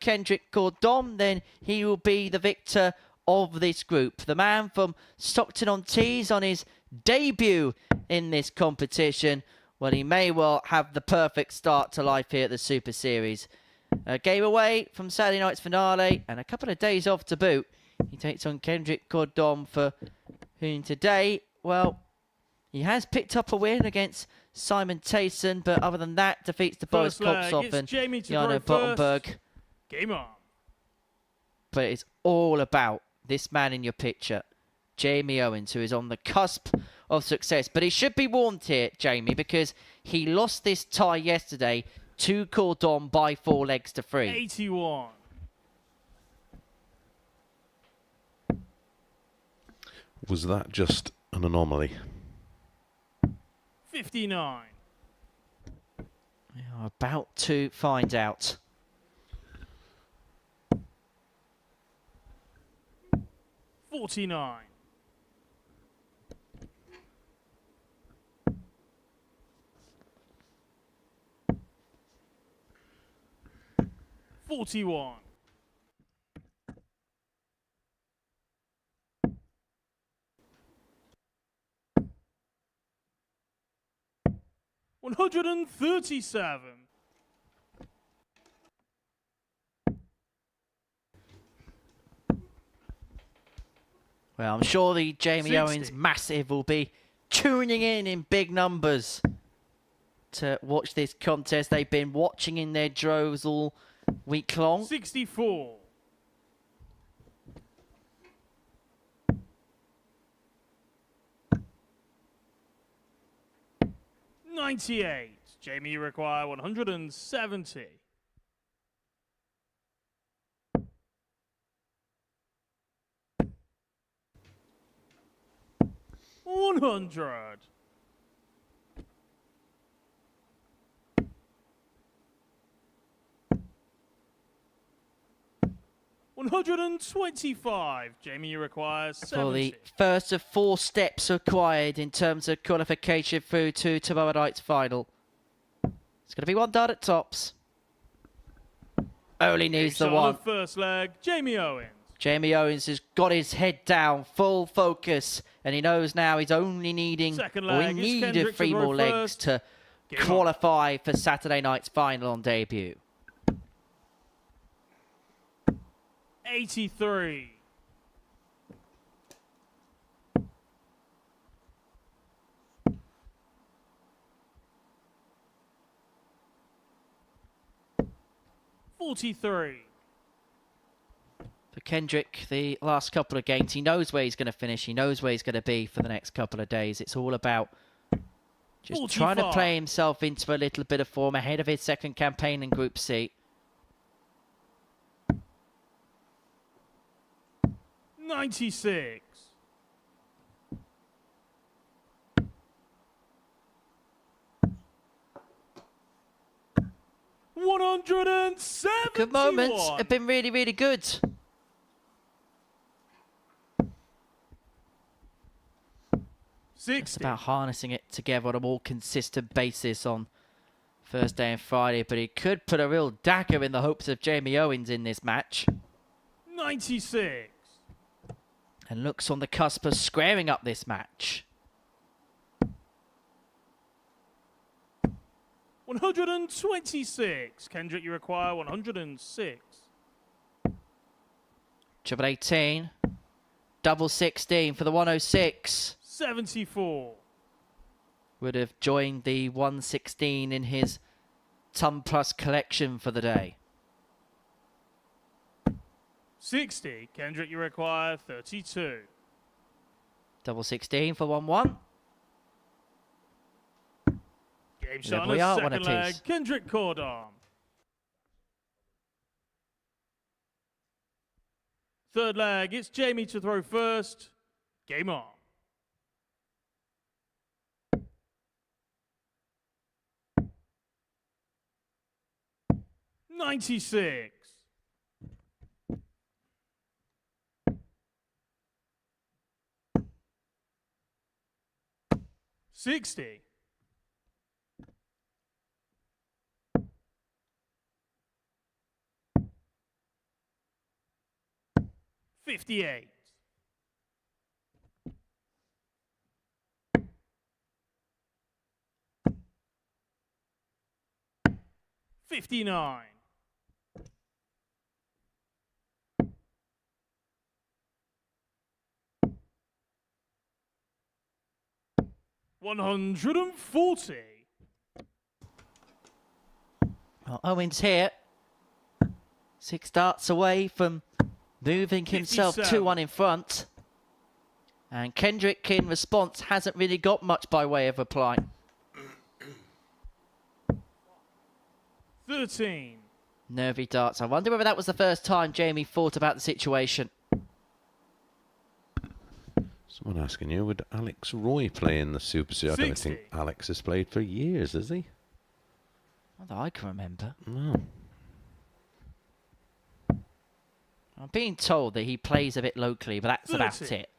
Kendrick Koordom, then he will be the victor of this group. The man from Stockton-on-Tees on his debut in this competition well, he may well have the perfect start to life here at the Super Series. A game away from Saturday night's finale and a couple of days off to boot. He takes on Kendrick Koordom, for whom today, well, he has picked up a win against Simon Teysen, but other than that, defeats the Boris Koltsov and Jano Bottenberg. Game on. But it's all about this man in your picture, Jamie Owens, who is on the cusp of success. But he should be warned here, Jamie, because he lost this tie yesterday to Koordom by 4 legs to 3. 81. Was that just an anomaly? 59. We are about to find out. 49. 41. 137. Well, I'm sure the Jamie 60. Owens massive will be tuning in big numbers to watch this contest. They've been watching in their droves all week long. 64. 98. Jamie, you require 170. 100. 125. Jamie, you require 70. For the first of 4 steps required in terms of qualification through to tomorrow night's final. It's going to be 1 dart at tops. Only needs the 1. The first leg, Jamie Owens. Jamie Owens has got his head down, full focus, and he knows now he's only needing, Second or he leg is needed Kendrick 3 more legs first. to Game on. qualify for Saturday night's final on debut. 83. 43. For Kendrick, the last couple of games, he knows where he's going to finish. He knows where he's going to be for the next couple of days. It's all about just 45. trying to play himself into a little bit of form ahead of his second campaign in Group C. 96. 171. Good moments have been really, really good. It's about harnessing it together on a more consistent basis on Thursday and Friday, but he could put a real dagger in the hopes of Jamie Owens in this match. 96. And looks on the cusp of squaring up this match. 126. Kendrick, you require 106. Triple 18. Double 16 for the 106. 74. Would have joined the 116 in his Ton Plus collection for the day. 60. Kendrick, you require 32. Double 16 for 1-1. Game shot on we the are, one second leg. apiece. Kendrick Koordom. Third leg, it's Jamie to throw first. Game on. 96. 60. 58. 59. 140. Well, Owens here. 6 darts away from moving himself 2-1 in front. And Kendrick, in response, hasn't really got much by way of reply. 13. Nervy darts. I wonder whether that was the first time Jamie thought about the situation. Someone asking you, would Alex Roy play in the Super Series? I don't 60. think Alex has played for years, has he? Not that I can remember. No. I'm being told that he plays a bit locally, but that's about 30. it.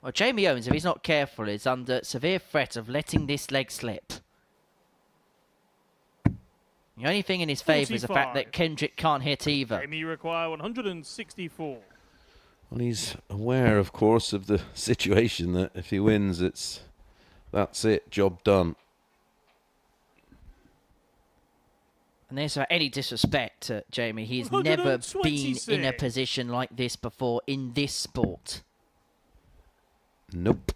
Well, Jamie Owens, if he's not careful, is under severe threat of letting this leg slip. The only thing in his favour is the fact that 45. Kendrick can't hit either. Jamie require 164. Well, he's aware, of course, of the situation that if he wins, that's it, job done. And there's any disrespect to Jamie. He's never been in a position like this before in this sport. Nope.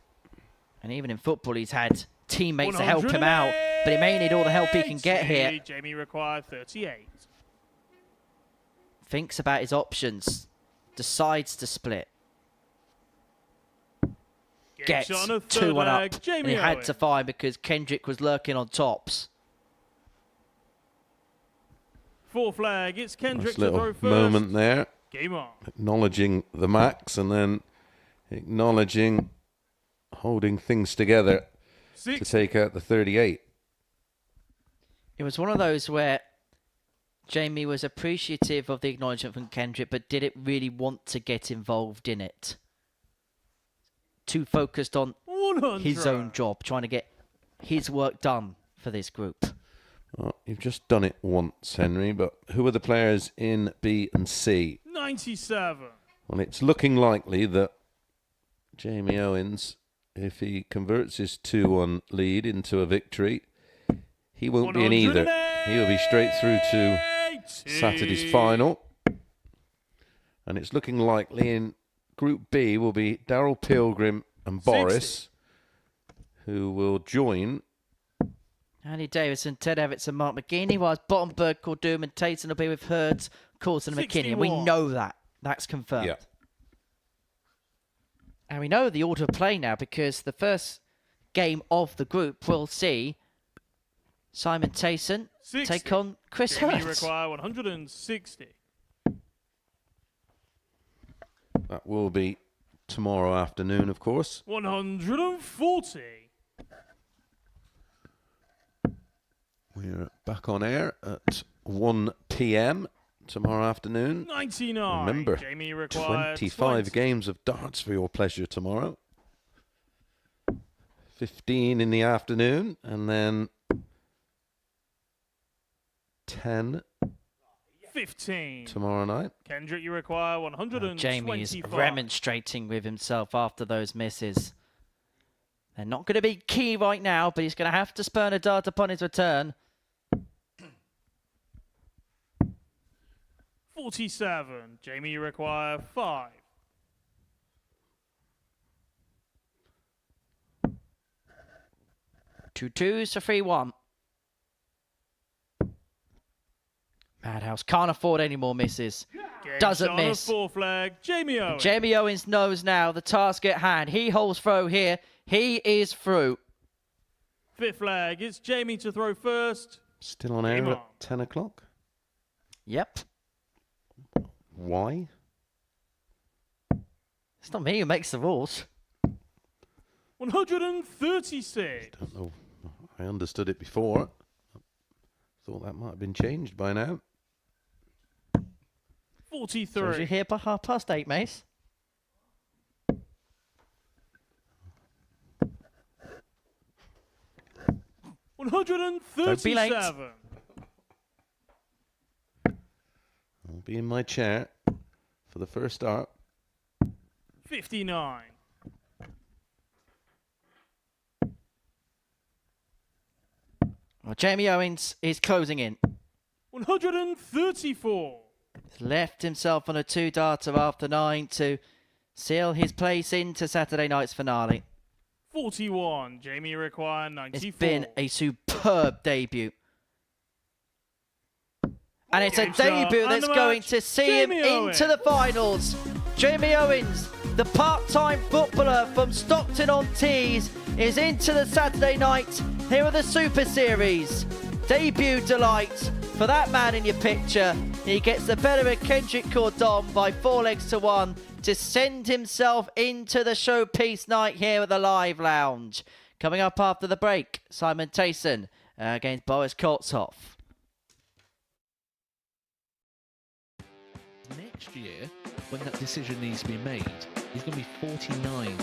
And even in football, he's had teammates to help him out, but he may need all the help he can get here. Jamie required 38. Thinks about his options, decides to split. Gets 2-1 up, and he had to find because Kendrick was lurking on tops. 4 flag, it's Kendrick Nice to little throw first. moment there. Game on. Acknowledging the max and then acknowledging holding things together to take out the 38. It was one of those where Jamie was appreciative of the acknowledgement from Kendrick, but didn't really want to get involved in it. Too focused on 100. his own job, trying to get his work done for this group. Well, you've just done it once, Henry, but who are the players in B and C? 97. Well, it's looking likely that Jamie Owens, if he converts his 2-1 lead into a victory, he won't be in either. He will be straight through to Saturday's final. And it's looking likely in Group B will be Daryl Pilgrim and Boris, who will join Andy Davison, Ted Evans and Mark McGeaney, whilst Bottenberg, Koordom and Teysen will be with Hurd, Coulson and McKinney. And we know that. That's confirmed. Yeah. And we know the order of play now because the first game of the group will see Simon Teysen take on Chris Jamie Hurd. require 160. That will be tomorrow afternoon, of course. 140. We're back on air at 1 p.m. tomorrow afternoon. 99. Remember, Jamie required 25 games of darts for your pleasure tomorrow. 15 in the afternoon, and then 10 15. tomorrow night. Kendrick, you require 125. Jamie is remonstrating with himself after those misses. They're not going to be key right now, but he's going to have to spurn a dart upon his return. 47. Jamie, you require 5. Two twos to 3-1. Madhouse can't afford any more misses. Doesn't miss. 4 flag. Jamie Owens. Jamie Owens knows now the task at hand. He holds throw here. He is through. 5th flag. It's Jamie to throw first. Still on air at 10 o'clock. Yep. Why? It's not me who makes the rules. 136. Don't know. I understood it before. Thought that might have been changed by now. 43. So you're here by 8:30, Mace. Don't be late. I'll be in my chair for the first start. 59. Well, Jamie Owens is closing in. 134. Left himself on a 2-darter after 9 to seal his place into Saturday night's finale. 41. Jamie require 94. It's been a superb debut. And it's a Game shot debut and that's the going match, to see Jamie him Owens. into the finals. Jamie Owens, the part-time footballer from Stockton-on-Tees, is into the Saturday night here at the Super Series. Debut delight for that man in your picture. He gets the better of Kendrick Koordom by 4 legs to 1 to send himself into the showpiece night here at the Live Lounge. Coming up after the break, Simon Teysen against Boris Koltsov. Next year, when that decision needs to be made, he's going to be 49.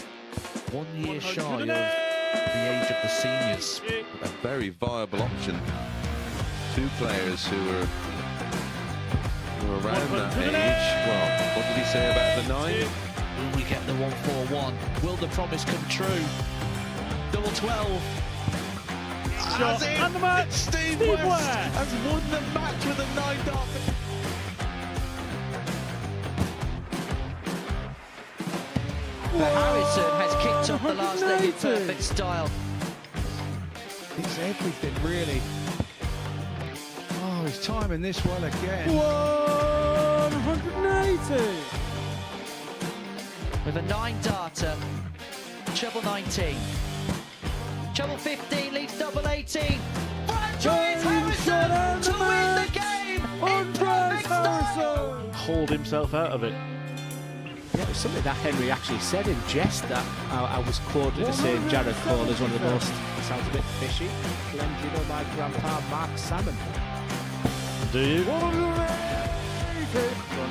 1 year shy of the age of the seniors. A very viable option. 2 players who are around that age. Well, what did he say about the 9? Will we get the 141? Will the promise come true? Double 12. Shot and the match. Steve West has won the match with a 9-dart. Harrison has kicked off the last leg in perfect style. It's everything, really. Oh, he's timing this well again. 180. With a 9-darter, treble 19. Treble 15 leaves double 18. Franchise Harrison to win the game in perfect style. Hold himself out of it. Yeah, it was something that Henry actually said in jest that I was quoted as saying Jared Cole is one of the most, sounds a bit fishy, blended on my grandpa Mark Salmon. Do you? On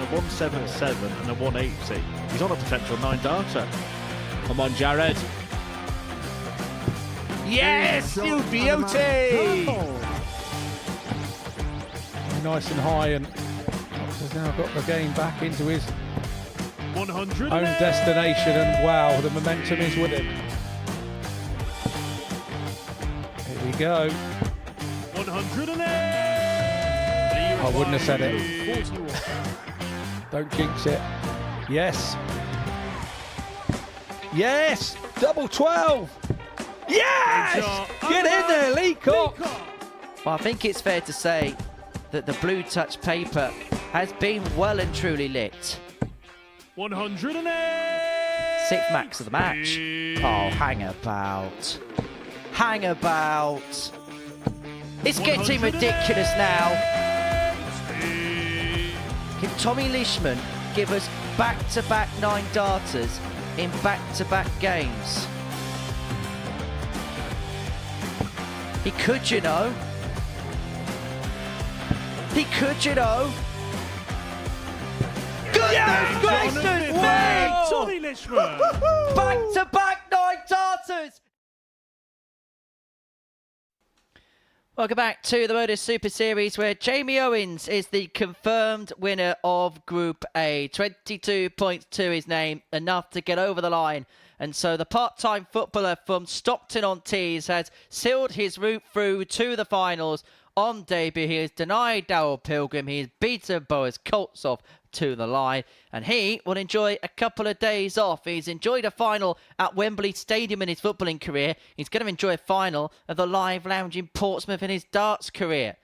a 177 and a 180. He's on a potential 9-darter. Come on, Jared. Yes, you beauty! Nice and high, and has now got the game back into his 100. own destination, and wow, the momentum is with him. Here we go. 108. I wouldn't have said it. Don't jinx it. Yes. Yes! Double 12! Yes! Get in there, Leacock! Well, I think it's fair to say that the blue touch paper has been well and truly lit. 108. 6th max of the match. Oh, hang about. Hang about. It's getting ridiculous now. Can Tommy Leishman give us back-to-back 9-darters in back-to-back games? He could, you know. He could, you know. Goodness gracious, wait! Tommy Leishman. Back-to-back 9-darters! Welcome back to the Modus Super Series, where Jamie Owens is the confirmed winner of Group A. 22 points to his name, enough to get over the line. And so the part-time footballer from Stockton-on-Tees has sealed his route through to the finals. On debut, he has denied Darryl Pilgrim. He has beaten Boris Koltsov to the line, and he will enjoy a couple of days off. He's enjoyed a final at Wembley Stadium in his footballing career. He's going to enjoy a final of the Live Lounge in Portsmouth in his darts career.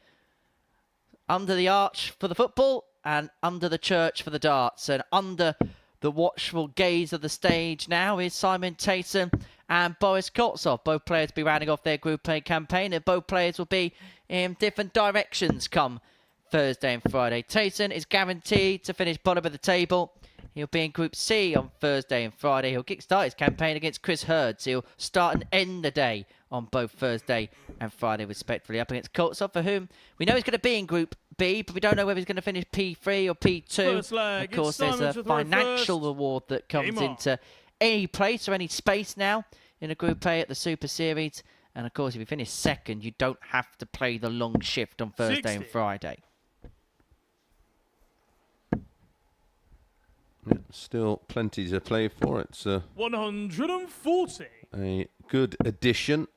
Under the arch for the football and under the church for the darts, and under the watchful gaze of the stage now is Simon Teysen and Boris Koltsov. Both players will be rounding off their Group A campaign, and both players will be in different directions come Thursday and Friday. Teysen is guaranteed to finish bottom of the table. He'll be in Group C on Thursday and Friday. He'll kickstart his campaign against Chris Hurds. He'll start and end the day on both Thursday and Friday, respectively, up against Koltsov, for whom we know he's going to be in Group B, but we don't know whether he's going to finish P3 or P2. First leg, of course, there's a financial reward that comes into any place or any space now in a Group A at the Super Series. And, of course, if you finish second, you don't have to play the long shift on Thursday and Friday. Yeah, still plenty to play for. It's 140. a good addition.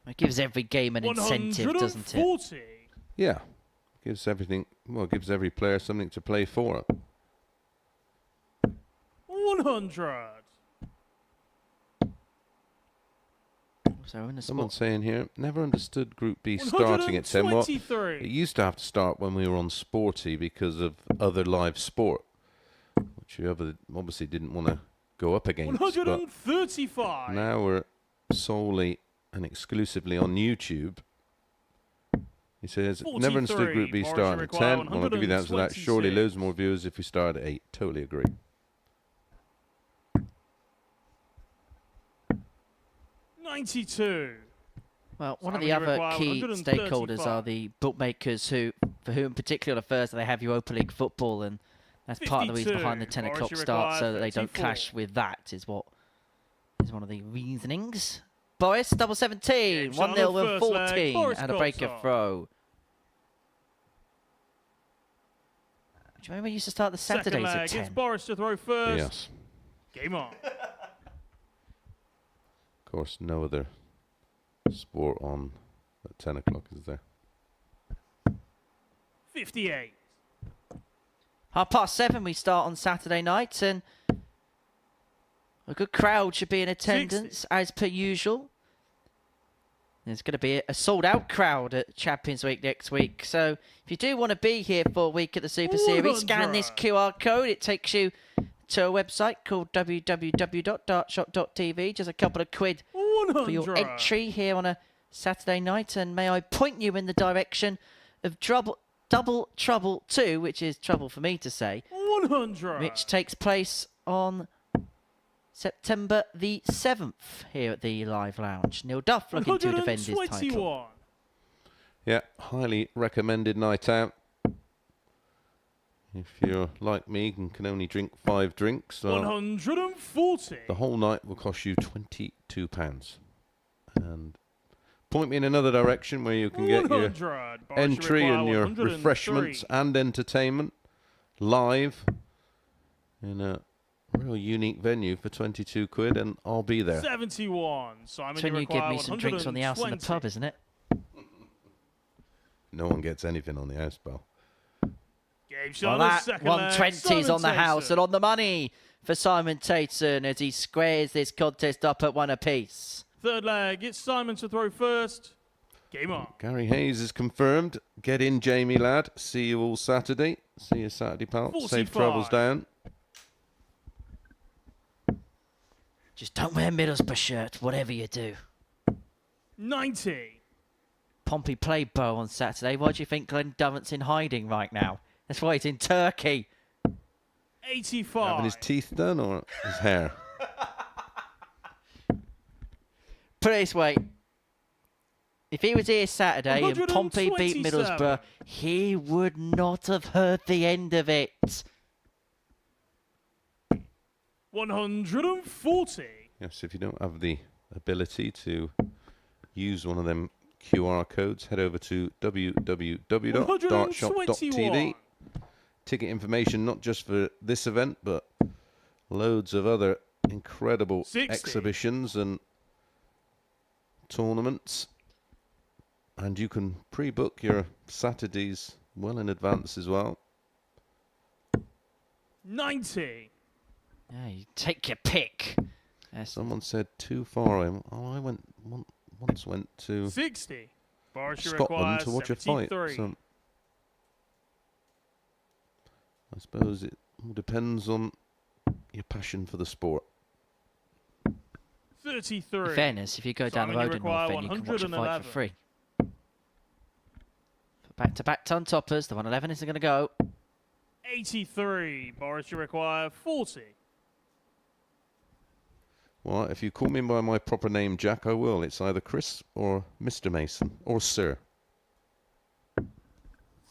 It gives every game an incentive, doesn't it? 140. Yeah, gives everything. Well, gives every player something to play for. 100. So in the Someone's spot. saying here, never understood Group B starting at 10. Well, 123. it used to have to start when we were on Sporty because of other live sport, which you obviously didn't want to go up against. 135. Now we're solely and exclusively on YouTube. He says, never understood Group B starting at 10. Well, I'll give you the answer to that. Surely loads more viewers if we start at 8. Totally agree. $92. Well, one of Simon, the you other require key 135. stakeholders are the bookmakers for whom particularly on a Thursday they have Europa League football, and that's part of the reason 52. behind the 10 Boris, o'clock you start, require so that they don't 34. clash with that, is one of the reasonings. Boris, double 17, Game's on 1-0 the with first leg. 14, Boris and a breaker Koltsov. throw. Do you remember we used to start the Second Saturdays leg, at 10? it's Boris to throw first. Yes. Game on. Of course, no other sport on at 10 o'clock, is there? 58. 7:30 we start on Saturday night, and a good crowd should be in attendance, 60. as per usual. There's going to be a sold-out crowd at Champions Week next week. So if you do want to be here for a week at the Super Series, scan this 100. QR code. It takes you to a website called www.dartshop.tv. Just a couple of quid 100. for your entry here on a Saturday night. And may I point you in the direction of Double Trouble 2, which is trouble for me to say, 100. which takes place on September the 7th here at the Live Lounge. Neil Duff looking to defend his title. 121. Yeah, highly recommended night out. If you're like me and can only drink 5 drinks, 140. the whole night will cost you £22. And point me in another direction where you can get your 100. Boris, you entry require and your 103. refreshments and entertainment live in a real unique venue for 22 quid, and I'll be there. 71. Simon, That's when you give me some drinks on the house and the pub, isn't it? No one gets anything on the house, pal. Game Well, shot on the that second leg. 120's on the Simon house Teysen. and on the money for Simon Teysen as he squares this contest up at 1 apiece. Third leg, it's Simon to throw first. Game on. Gary Hayes is confirmed. Get in, Jamie, lad. See you all Saturday. See you Saturday, pal. 45. Safe travels down. Just don't wear Middlesbrough shirt, whatever you do. 90. Pompey played Bow on Saturday. Why do you think Glenn Durrant's in hiding right now? That's why he's in Turkey. 85. Having his teeth done or his hair? Put it this way. If he was here Saturday and Pompey beat 127. Middlesbrough, he would not have heard the end of it. 140. Yes, if you don't have the ability to use one of them QR codes, head over to www.dartshop.tv. Ticket information not just for this event, but loads of other incredible 60. exhibitions and tournaments. And you can pre-book your Saturdays well in advance as well. 90. Yeah, you take your pick. Yes. Someone said too far. I once went to 60. Boris, you Scotland require to watch a fight. 73. So I suppose it all depends on your passion for the sport. 33. In fairness, if you go down the Simon, road you in North require End, you can watch a fight 111. for free. Back-to-back ton toppers. The 111 isn't going to go. 83. Boris, you require 40. Well, if you call me by my proper name, Jack, I will. It's either Chris or Mr. Mason or Sir.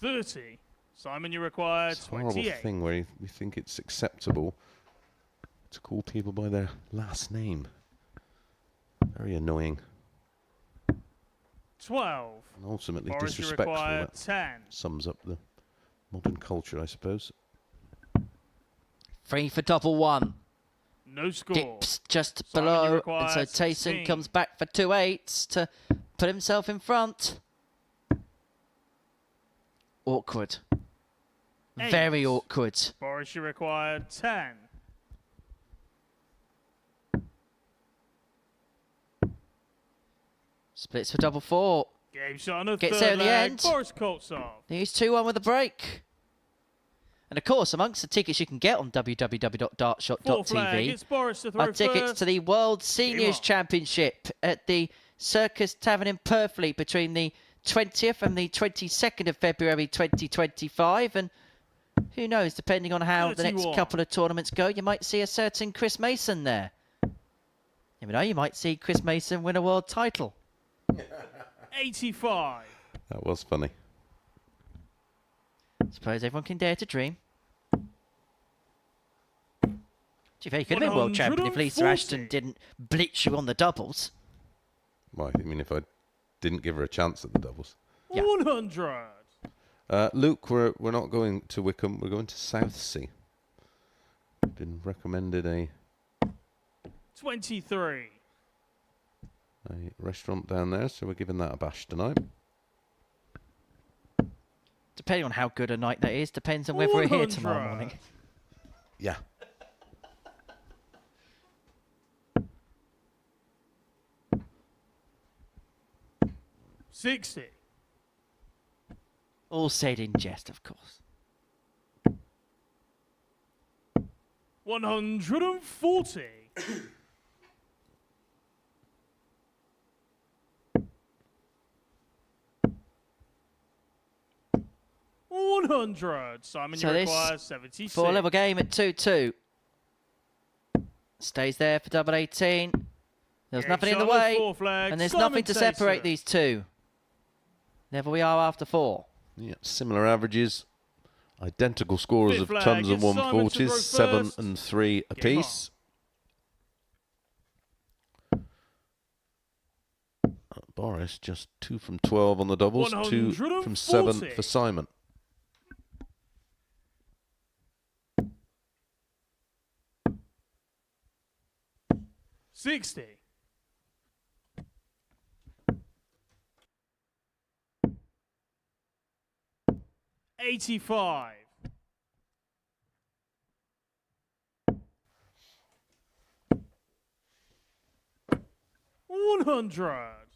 30. Simon, you require It's a horrible 28. thing where we think it's acceptable to call people by their last name. Very annoying. 12. And ultimately Boris, you disrespectful. require That 10. sums up the modern culture, I suppose. 3 for double 1. No score. Dips just Simon, you below. require And so Teysen 16. comes back for 2 8s to Put himself in front. Awkward. Very awkward. Boris, you require 10. Splits for double 4. Game shot on the Gets third there in the leg. end. Boris Koltsov. He's 2-1 with a break. And of course, amongst the tickets you can get on Fourth leg, www.dartshot.tv it's Boris to throw are tickets first. to the World Seniors on. Championship at the Circus Tavern in Purfleet between the 20th and the 22nd of February 2025. And who knows, depending on how the next 31. couple of tournaments go, you might see a certain Chris Mason there. You know, you might see Chris Mason win a world title. 85. That was funny. Suppose everyone can dare to dream. Gee, you could have been world champion if Lisa 140. Ashton didn't blitz you on the doubles. Well, I mean, if I didn't give her a chance at the doubles. Yeah. 100. Luke, we're not going to Wickham. We're going to Southsea. Been recommended a 23. restaurant down there, so we're giving that a bash tonight. Depending on how good a night that is, depends on whether we're here tomorrow 100. morning. Yeah. $60. All said in jest, of course. 140. $100. Simon, So you this require 76. 4-level game at 2-2. Stays there for double 18. There's Game nothing in the shot on way, fourth leg, and there's Simon nothing to separate Teysen. these two. Level we are after 4. Yeah, similar averages. Identical scorers Fifth of leg, tons and it's Simon to 140s, throw 7 first. and 3 apiece. Boris just 2 from 12 on the doubles, 2 from 7 140. for Simon. $60. $85. $100.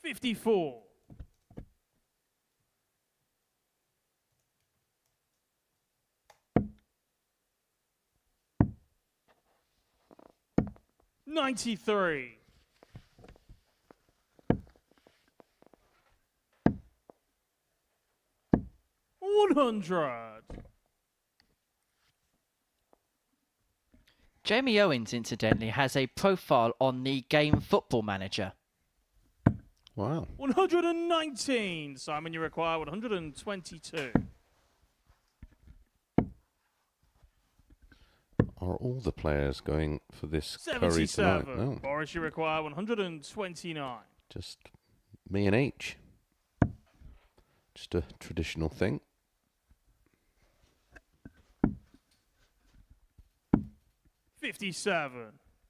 $54. $93. $100. Jamie Owens, incidentally, has a profile on the game Football Manager. Wow. 119. Simon, you require 122. Are all the players going for this curry tonight? 77. No, Boris, you require 129. just me and H. Just a traditional thing. $57.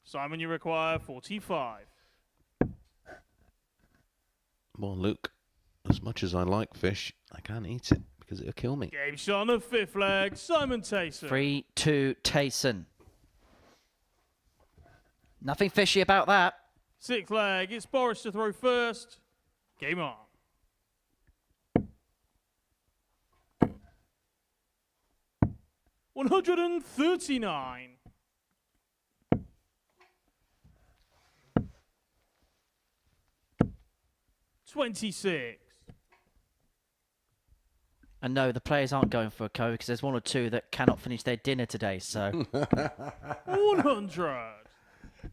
Simon, you require 45. Well, Luke, as much as I like fish, I can't eat it because it'll kill me. Game shot on the fifth leg. Simon Teysen. 3-2 Teysen. Nothing fishy about that. Sixth leg. It's Boris to throw first. Game on. $139. $26. And no, the players aren't going for a co because there's one or two that cannot finish their dinner today. So 100.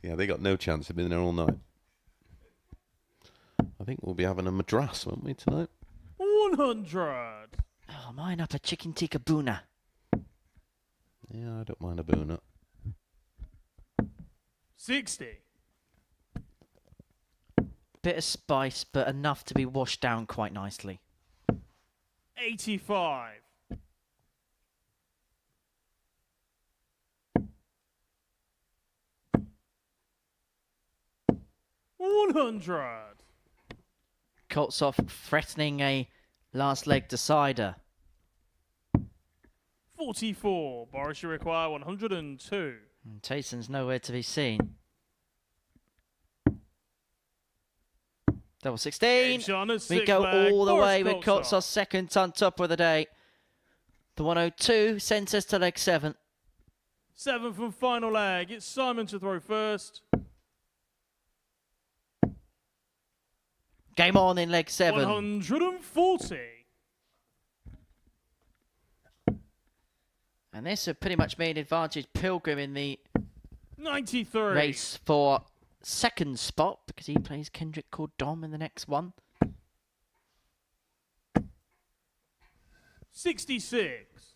Yeah, they got no chance of being there all night. I think we'll be having a madras, won't we, tonight? 100. oh, mine up a chicken tikka boona. Yeah, I don't mind a boona. 60. Bit of spice, but enough to be washed down quite nicely. 85. 100. Koltsov threatening a last leg decider. 44. Boris, you require 102. And Teysen's nowhere to be seen. Double 16. We go all the way with Koltsov's second on top of the day. The 102 sends us to leg 7. 7 from final leg. It's Simon to throw first. Game on in leg 7. 140. And this would pretty much mean advantage Pilgrim in the 93. race for second spot because he plays Kendrick Koordom in the next one. 66.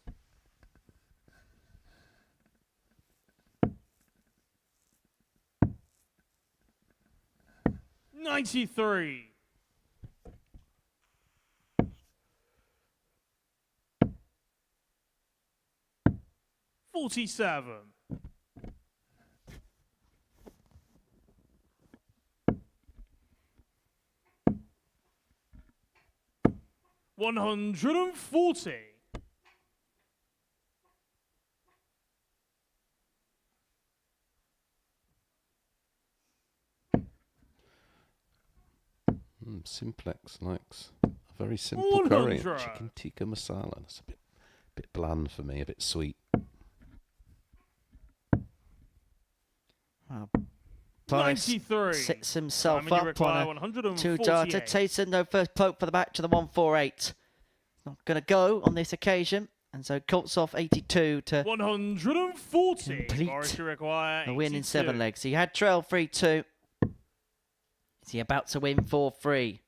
93. 47. 140. Simplex likes a very simple curry. 100. Chicken tikka masala. That's a bit bland for me, a bit sweet. Boris 93. sits himself Simon, you up on require a 2 darter. Teysen, no first poke for the back to the 148. Not going to go on this occasion. And so Koltsov 82 to 140. complete Boris, you require a win in 7 82. legs. He had trail 3-2. Is he about to win 4-3?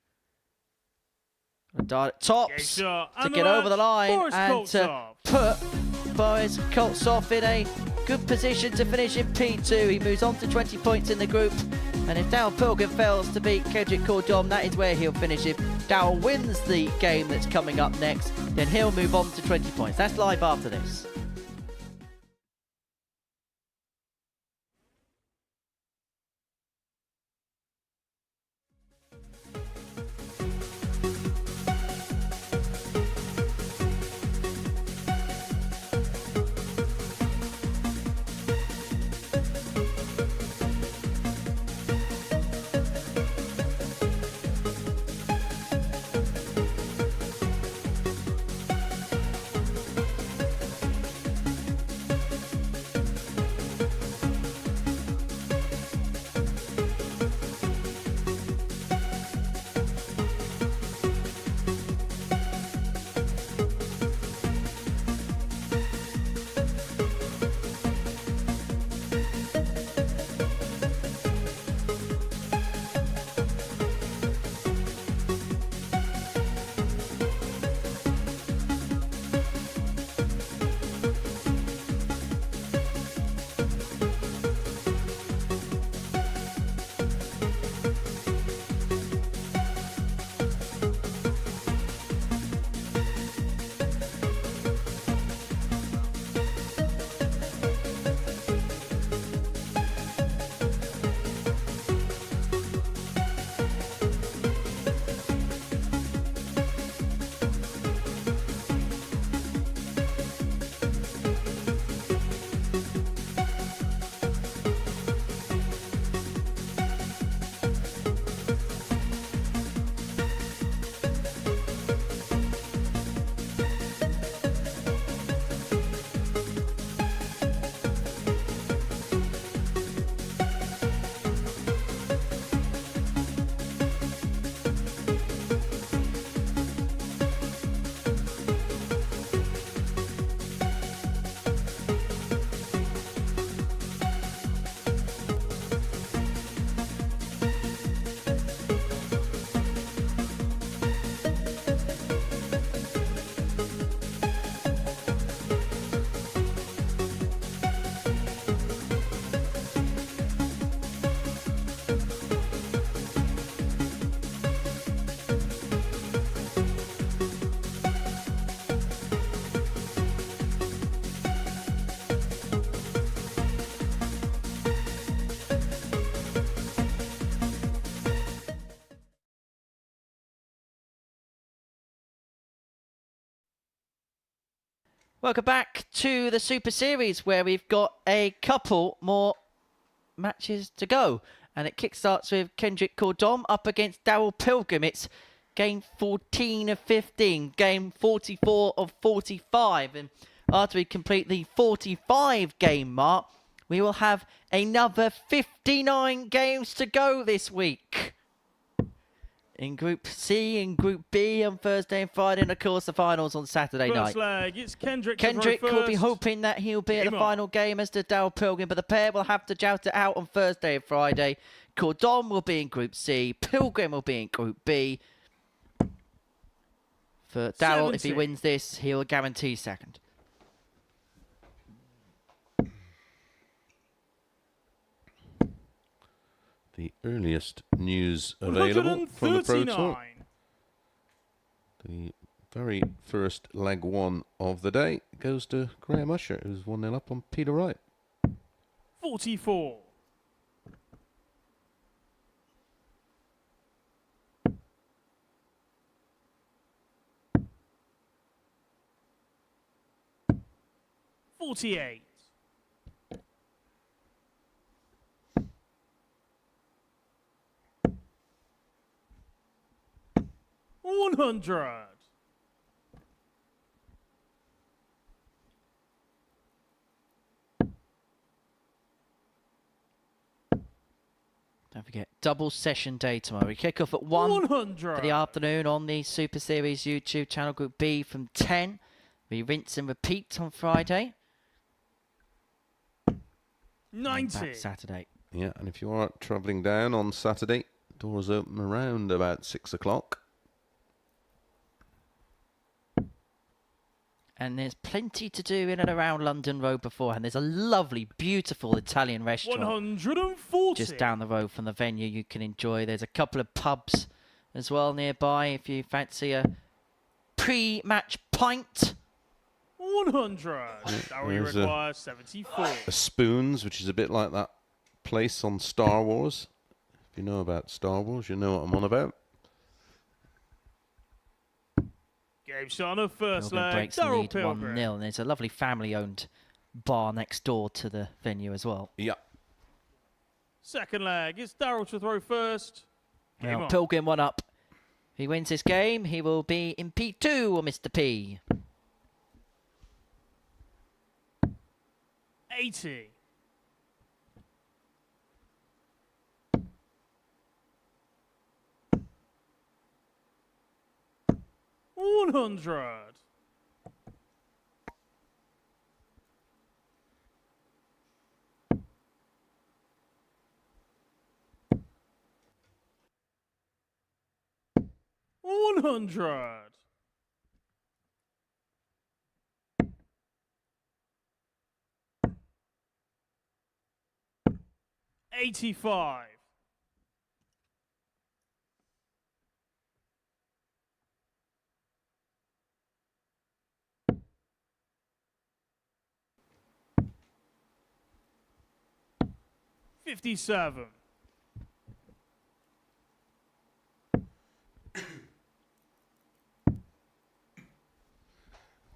Dart at tops to get over the line Boris and to Koltsov. put Boris Koltsov in a good position to finish in P2. He moves on to 20 points in the group. And if Darryl Pilgrim fails to beat Kendrick Koordom, that is where he'll finish. If Darryl wins the game that's coming up next, then he'll move on to 20 points. That's live after this. Welcome back to the Super Series, where we've got a couple more matches to go. And it kickstarts with Kendrick Koordom up against Daryl Pilgrim. It's game 14 of 15, game 44 of 45. And after we complete the 45 game mark, we will have another 59 games to go this week. In Group C and Group B on Thursday and Friday, and of course the finals on Saturday night. First leg, it's Kendrick. Kendrick will be hoping that he'll be at the final game as the Daryl Pilgrim, but the pair will have to joust it out on Thursday and Friday. Koordom will be in Group C, Pilgrim will be in Group B. For Daryl, if he wins this, he'll guarantee second. The earliest news available from the Pro Tour. The very first leg one of the day goes to Graham Usher, who's 1-0 up on Peter Wright. 44. $48. 100. Don't forget, double session day tomorrow. We kick off at 1 for the afternoon on the Super Series YouTube channel, Group B from 10. We rinse and repeat on Friday. 90. Back Saturday. Yeah, and if you are travelling down on Saturday, doors open around about 6 o'clock. And there's plenty to do in and around London Road beforehand. There's a lovely, beautiful Italian restaurant 140. just down the road from the venue you can enjoy. There's a couple of pubs as well nearby if you fancy a pre-match pint. 100. That will require 74. A Spoons, which is a bit like that place on Star Wars. If you know about Star Wars, you know what I'm on about. Game start of first Pilgrim leg. breaks the lead 1-0, and there's a lovely family-owned bar next door to the venue as well. Yeah. Second leg, it's Daryl to throw first. Well, Pilgrim 1 up. If he wins this game, he will be in P2 or Mr. P. 80. 100. 100. 85. 57.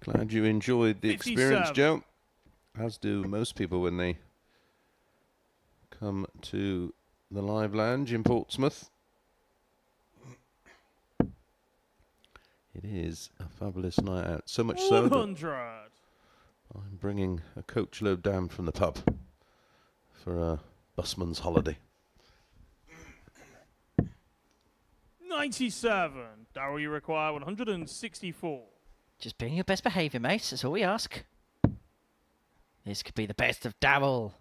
Glad you enjoyed the experience, Joe. As do most people when they come to the Live Lounge in Portsmouth. It is a fabulous night out. So much so that I'm bringing a coach load down from the pub for a busman's holiday. 97. Daryl, you require 164. Just be on your best behaviour, mate. That's all we ask. This could be the best of Daryl.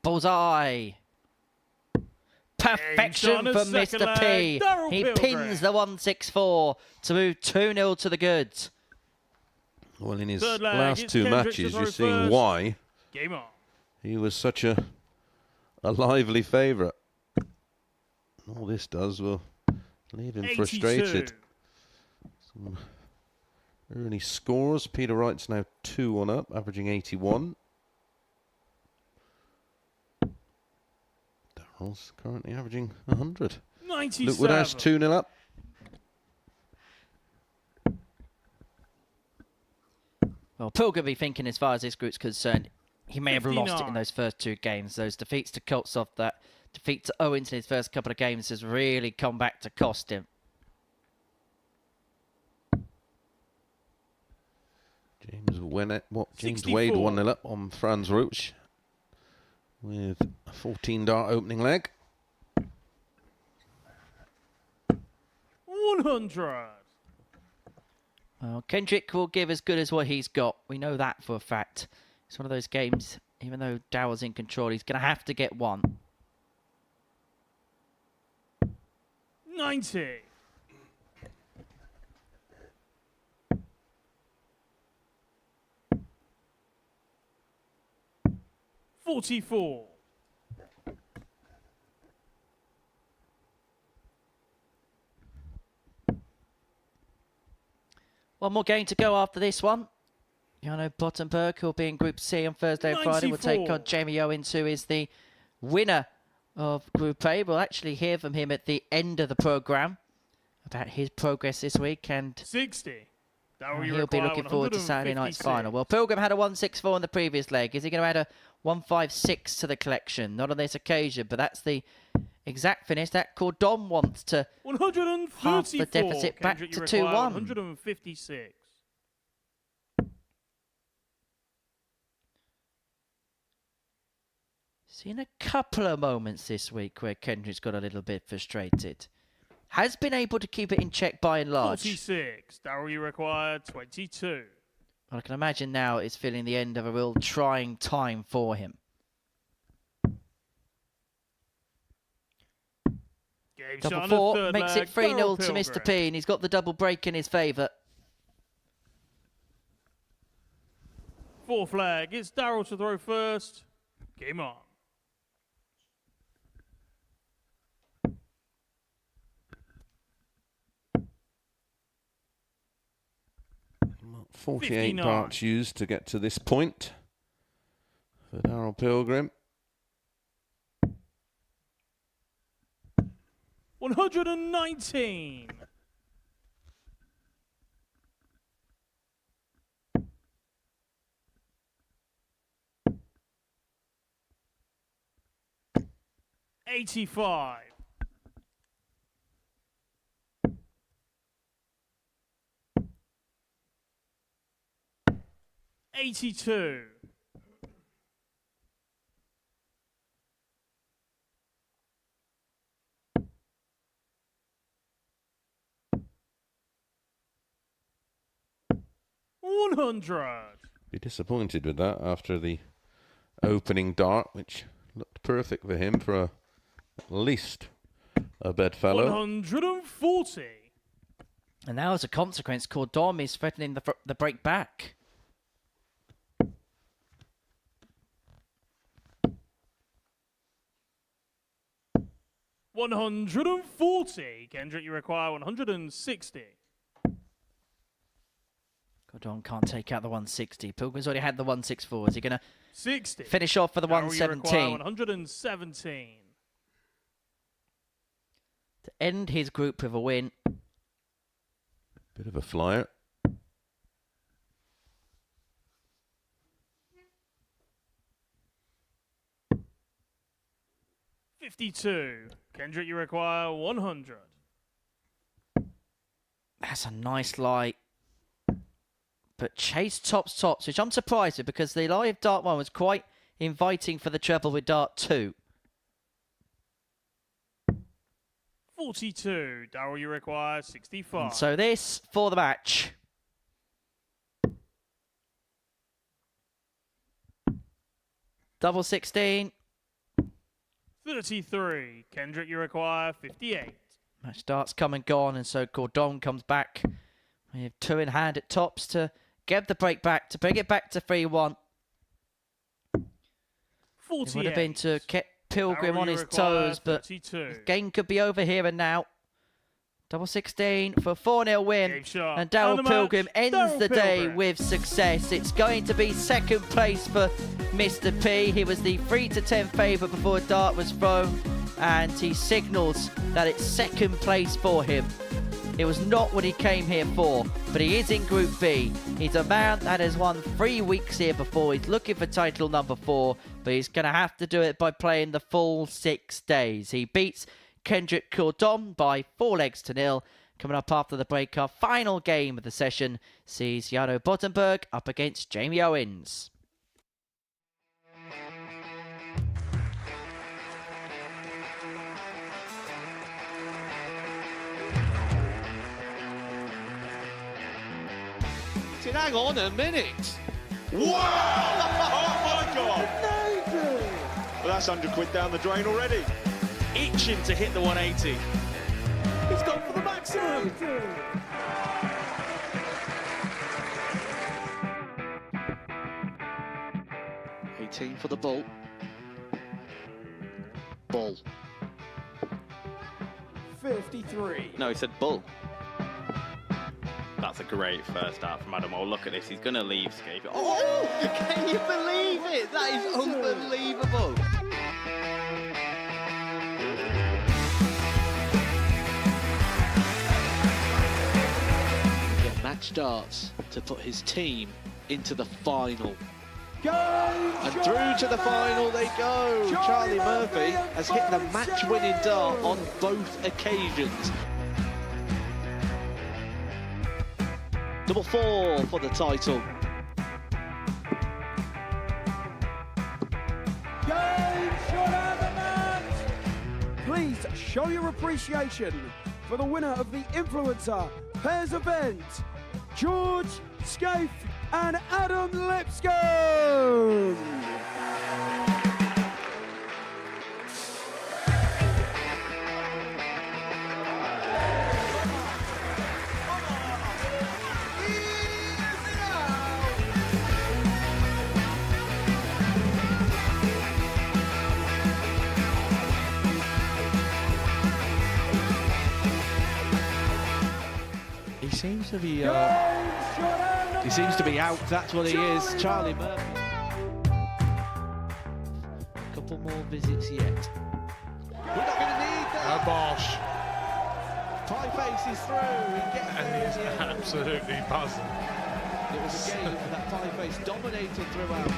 Bullseye. Perfection for Mr. P. He pins the 164 to move 2-0 to the goods. Well, in his last two matches, you're seeing why he was such a lively favourite. All this does will leave him frustrated. Some early scores. Peter Wright's now 2-1 up, averaging 81. Daryl's currently averaging 100. 97. Look, Woodhouse 2-0 up. Well, Pilgrim be thinking as far as this group's concerned, he may have lost it in 59. those first 2 games. Those defeats to Koltsov, that defeat to Owens in his first couple of games has really come back to cost him. James Wade 64. 1-0 up on Franz Roach with a 14 dart opening leg. 100. Well, Kendrick will give as good as what he's got. We know that for a fact. It's one of those games, even though Daryl's in control, he's going to have to get one. 90. 44. One more game to go after this one. Bottenberg, who will be in Group C on Thursday and Friday, will take 94. on Jamie Owens, who is the winner of Group A. We'll actually hear from him at the end of the programme about his progress this week, and 60. he'll be looking forward to Saturday night's final. Well, Pilgrim had a 164 in the previous leg. Is he going to add a 156 to the collection? Not on this occasion, but that's the exact finish that Koordom wants to 134. half the deficit back Kendrick, to you require 2-1. 156. Seen a couple of moments this week where Kendrick's got a little bit frustrated. Has been able to keep it in check by and large. 46. Daryl, you require 22. I can imagine now it's feeling the end of a real trying time for him. Game Double shot on four the third makes leg. it 3-0 Daryl to Mr. Pilgrim. P, and he's got the double break in his favour. Fourth leg. It's Daryl to throw first. Game on. 48 59. darts used to get to this point for Daryl Pilgrim. 119. 85. 82. 100. Be disappointed with that after the opening dart, which looked perfect for him for at least a bedfellow. 140. And now, as a consequence, Koordom is threatening the break back. $140. Kendrick, you require 160. Koordom can't take out the 160. Pilgrim's already had the 164. Is he going to 60. finish off for the Daryl, you require 117? 117. To end his group with a win. Bit of a flyer. $52. Kendrick, you require 100. That's a nice light. But Chase tops, which I'm surprised with because the live Dart 1 was quite inviting for the treble with Dart 2. 42. Daryl, you require 65. And so this for the match. Double 16. 33. Kendrick, you require 58. Match darts come and gone, and so Koordom comes back. We have 2 in hand at tops to get the break back, to bring it back to 3-1. 48. It would have been to get Pilgrim Daryl, on you his require toes, but 32. this game could be over here and now. Double 16 for a 4-0 win. Game shot. And the Daryl match, Pilgrim ends Daryl the day Pilgrim. with success. It's going to be second place for Mr. P. He was the 3-10 favourite before a dart was thrown, and he signals that it's second place for him. It was not what he came here for, but he is in Group B. He's a man that has won 3 weeks here before. He's looking for title number 4, but he's going to have to do it by playing the full 6 days. He beats Kendrick Koordom by 4-0. Coming up after the break, our final game of the session sees Jarno Bottenberg up against Jamie Owens. Hang on a minute. Wow! Oh my God! Well, that's £100 down the drain already. Itching to hit the 180. He's gone for the maximum. 18 for the bull. Bull. 53. No, he said bull. That's a great first start from Adam. Oh, look at this. He's going to leave Scape. Oh, can you believe it? That is unbelievable. Get match darts to put his team into the final. And through to the final they go. Charlie Murphy has hit the match-winning dart on both occasions. Double 4 for the title. Please show your appreciation for the winner of the Influencer Pairs event, George Scaife and Adam Lipscomb. He seems to be out. That's what he is. Charlie Murphy. A couple more visits yet. We're not going to need that. Bosh. Pie face is through. He gets And he's absolutely buzzing. It was a game that Pie face dominated throughout.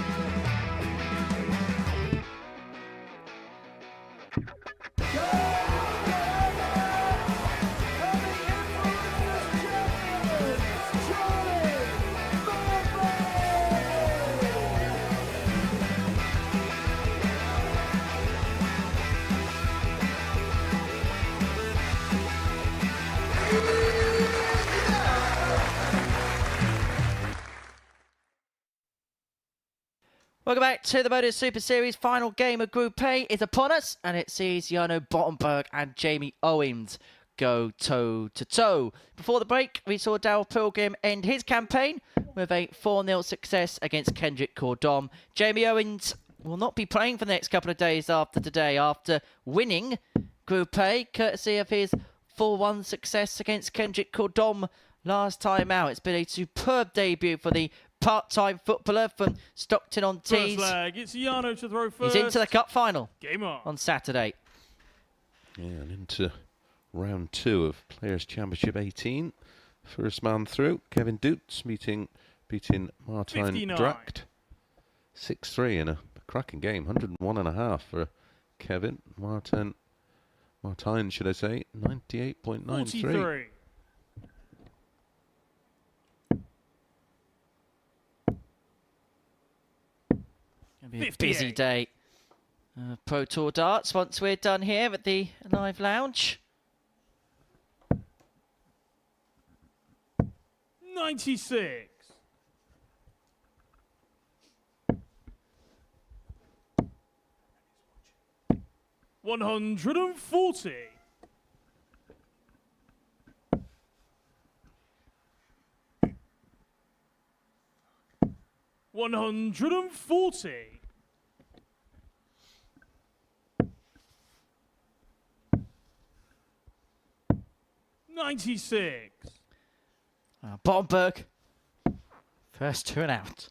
Welcome back to the Modus Super Series. Final game of Group A is upon us, and it sees Jarno Bottenberg and Jamie Owens go toe-to-toe. Before the break, we saw Daryl Pilgrim end his campaign with a 4-0 success against Kendrick Koordom. Jamie Owens will not be playing for the next couple of days after today, after winning Group A, courtesy of his 4-1 success against Kendrick Koordom last time out. It's been a superb debut for the part-time footballer from Stockton-on-Tees. First leg, it's Jarno to throw first. He's into the cup final. Game on Saturday. Yeah, and into round 2 of Players' Championship 18. First man through, Kevin Dutz beating Martin 59. Dracht. 6-3 in a cracking game. 101.5 for Kevin. Martin, should I say, 98.93. 43. Gonna be a busy day. Pro Tour darts once we're done here at the live lounge. 96. 140. 140. 96. Bottenberg. First to and out.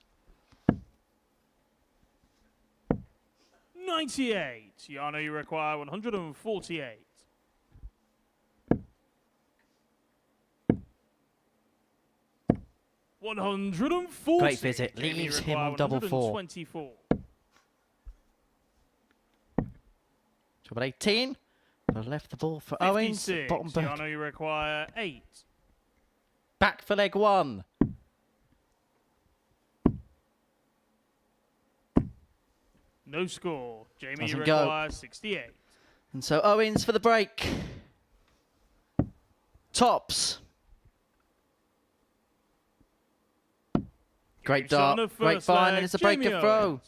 98. Jarno, you require 148. 140. Great visit. Jamie Leaves him require on double four. 124. Trouble 18. Left the ball for Owens. 56. Bottenberg. Yano, you require 8. Back for leg 1. No score. Jamie, you Doesn't go. require 68. And so Owens for the break. Tops. Great dart, great fine, and it's a breaker throw.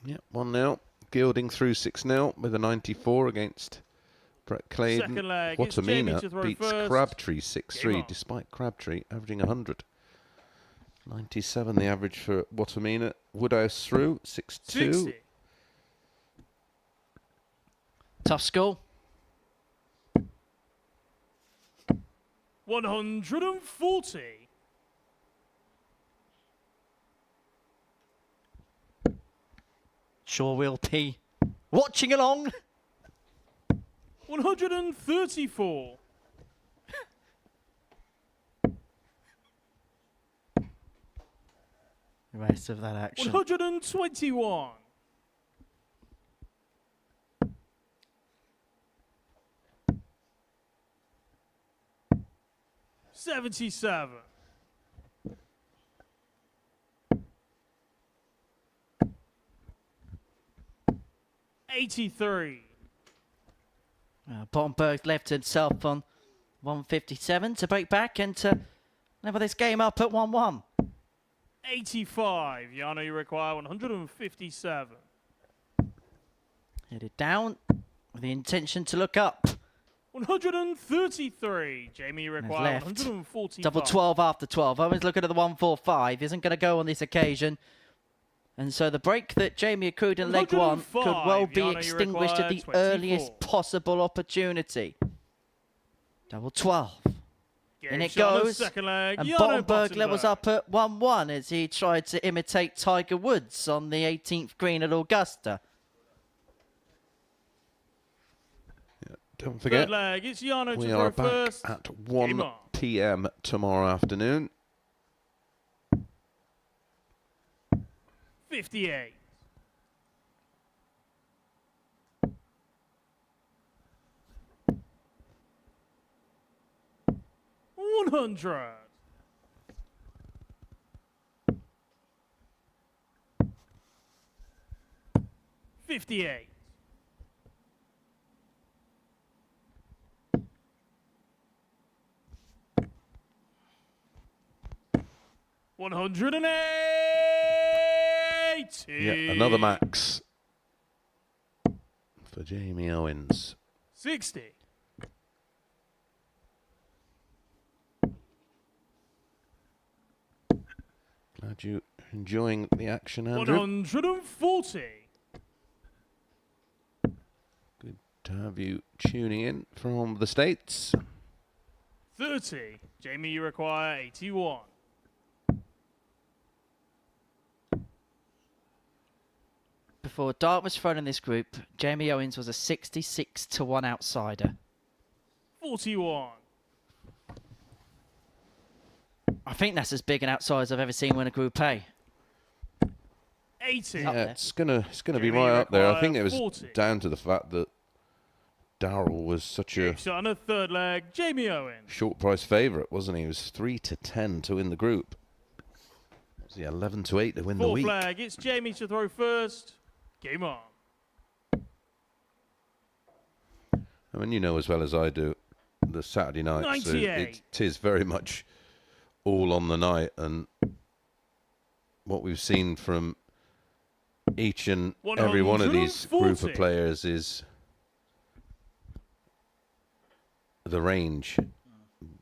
Yep, 1-0. Gilding through 6-0 with a 94 against Brett Claydon. Second leg, it's Jamie to Watamina throw beats first. Crabtree Game 6-3, on. despite Crabtree averaging 100. 97 the average for Watamina. Woodhouse through 6-2. 60. Tough score. 140. Sure will be watching along. 134. The rest of that action. 121. 77. 83. Bottenberg left himself on 157 to break back and to level this game up at 1-1. 85. Yano, you require 157. Headed down with the intention to look up. 133. Jamie, you And require left. 145. Double 12 after 12. Owens looking at the 145. Isn't going to go on this occasion. And so the break that Jamie accrued in leg 1 could well be Yano, you extinguished at the require 24. earliest possible opportunity. Double 12. Game In it shot on the goes. second leg. And Yano Bottenberg levels up at 1-1 as he tried to imitate Tiger Woods on the 18th green at Augusta. Don't forget, Third leg, it's Yano we to are throw back first. at Game 1 on. p.m. tomorrow afternoon. 58. 100. 58. 180. Yeah, another max for Jamie Owens. 60. Glad you're enjoying the action, Andrew. 140. Good to have you tuning in from the States. 30. Jamie, you require 81. Before dart was thrown in this group, Jamie Owens was a 66-1 outsider. 41. I think that's as big an outsider as I've ever seen win a Group A. 80. Yeah, it's gonna be Jamie, right up there. I think it was 40. down to the fact that Darrell was such a So on the third leg, Jamie Owens. short price favourite, wasn't he? He was 3-10 to win the group. Was he 11-8 to win the Fourth week? leg, it's Jamie to throw first. Game on. I mean, you know as well as I do, the Saturday nights, 98. it is very much all on the night, and what we've seen from each and every one of these group 140. of players is the range,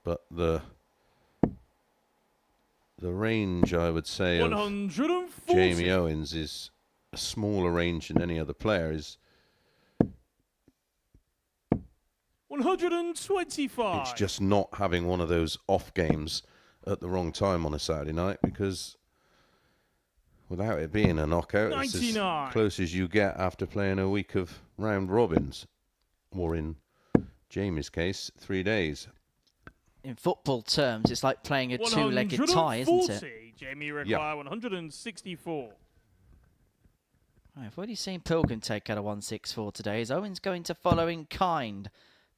but the range, I would say, of 140. Jamie Owens is a smaller range than any other player. Is 125. it's just not having one of those off games at the wrong time on a Saturday night, because without it being a knockout, it's as 99. close as you get after playing a week of round robins, or in Jamie's case, 3 days. in football terms, it's like playing a two-legged tie, isn't it? Jamie require 164. Right, I've already seen Pilgrim take out a 164 today. Is Owens going to follow in kind?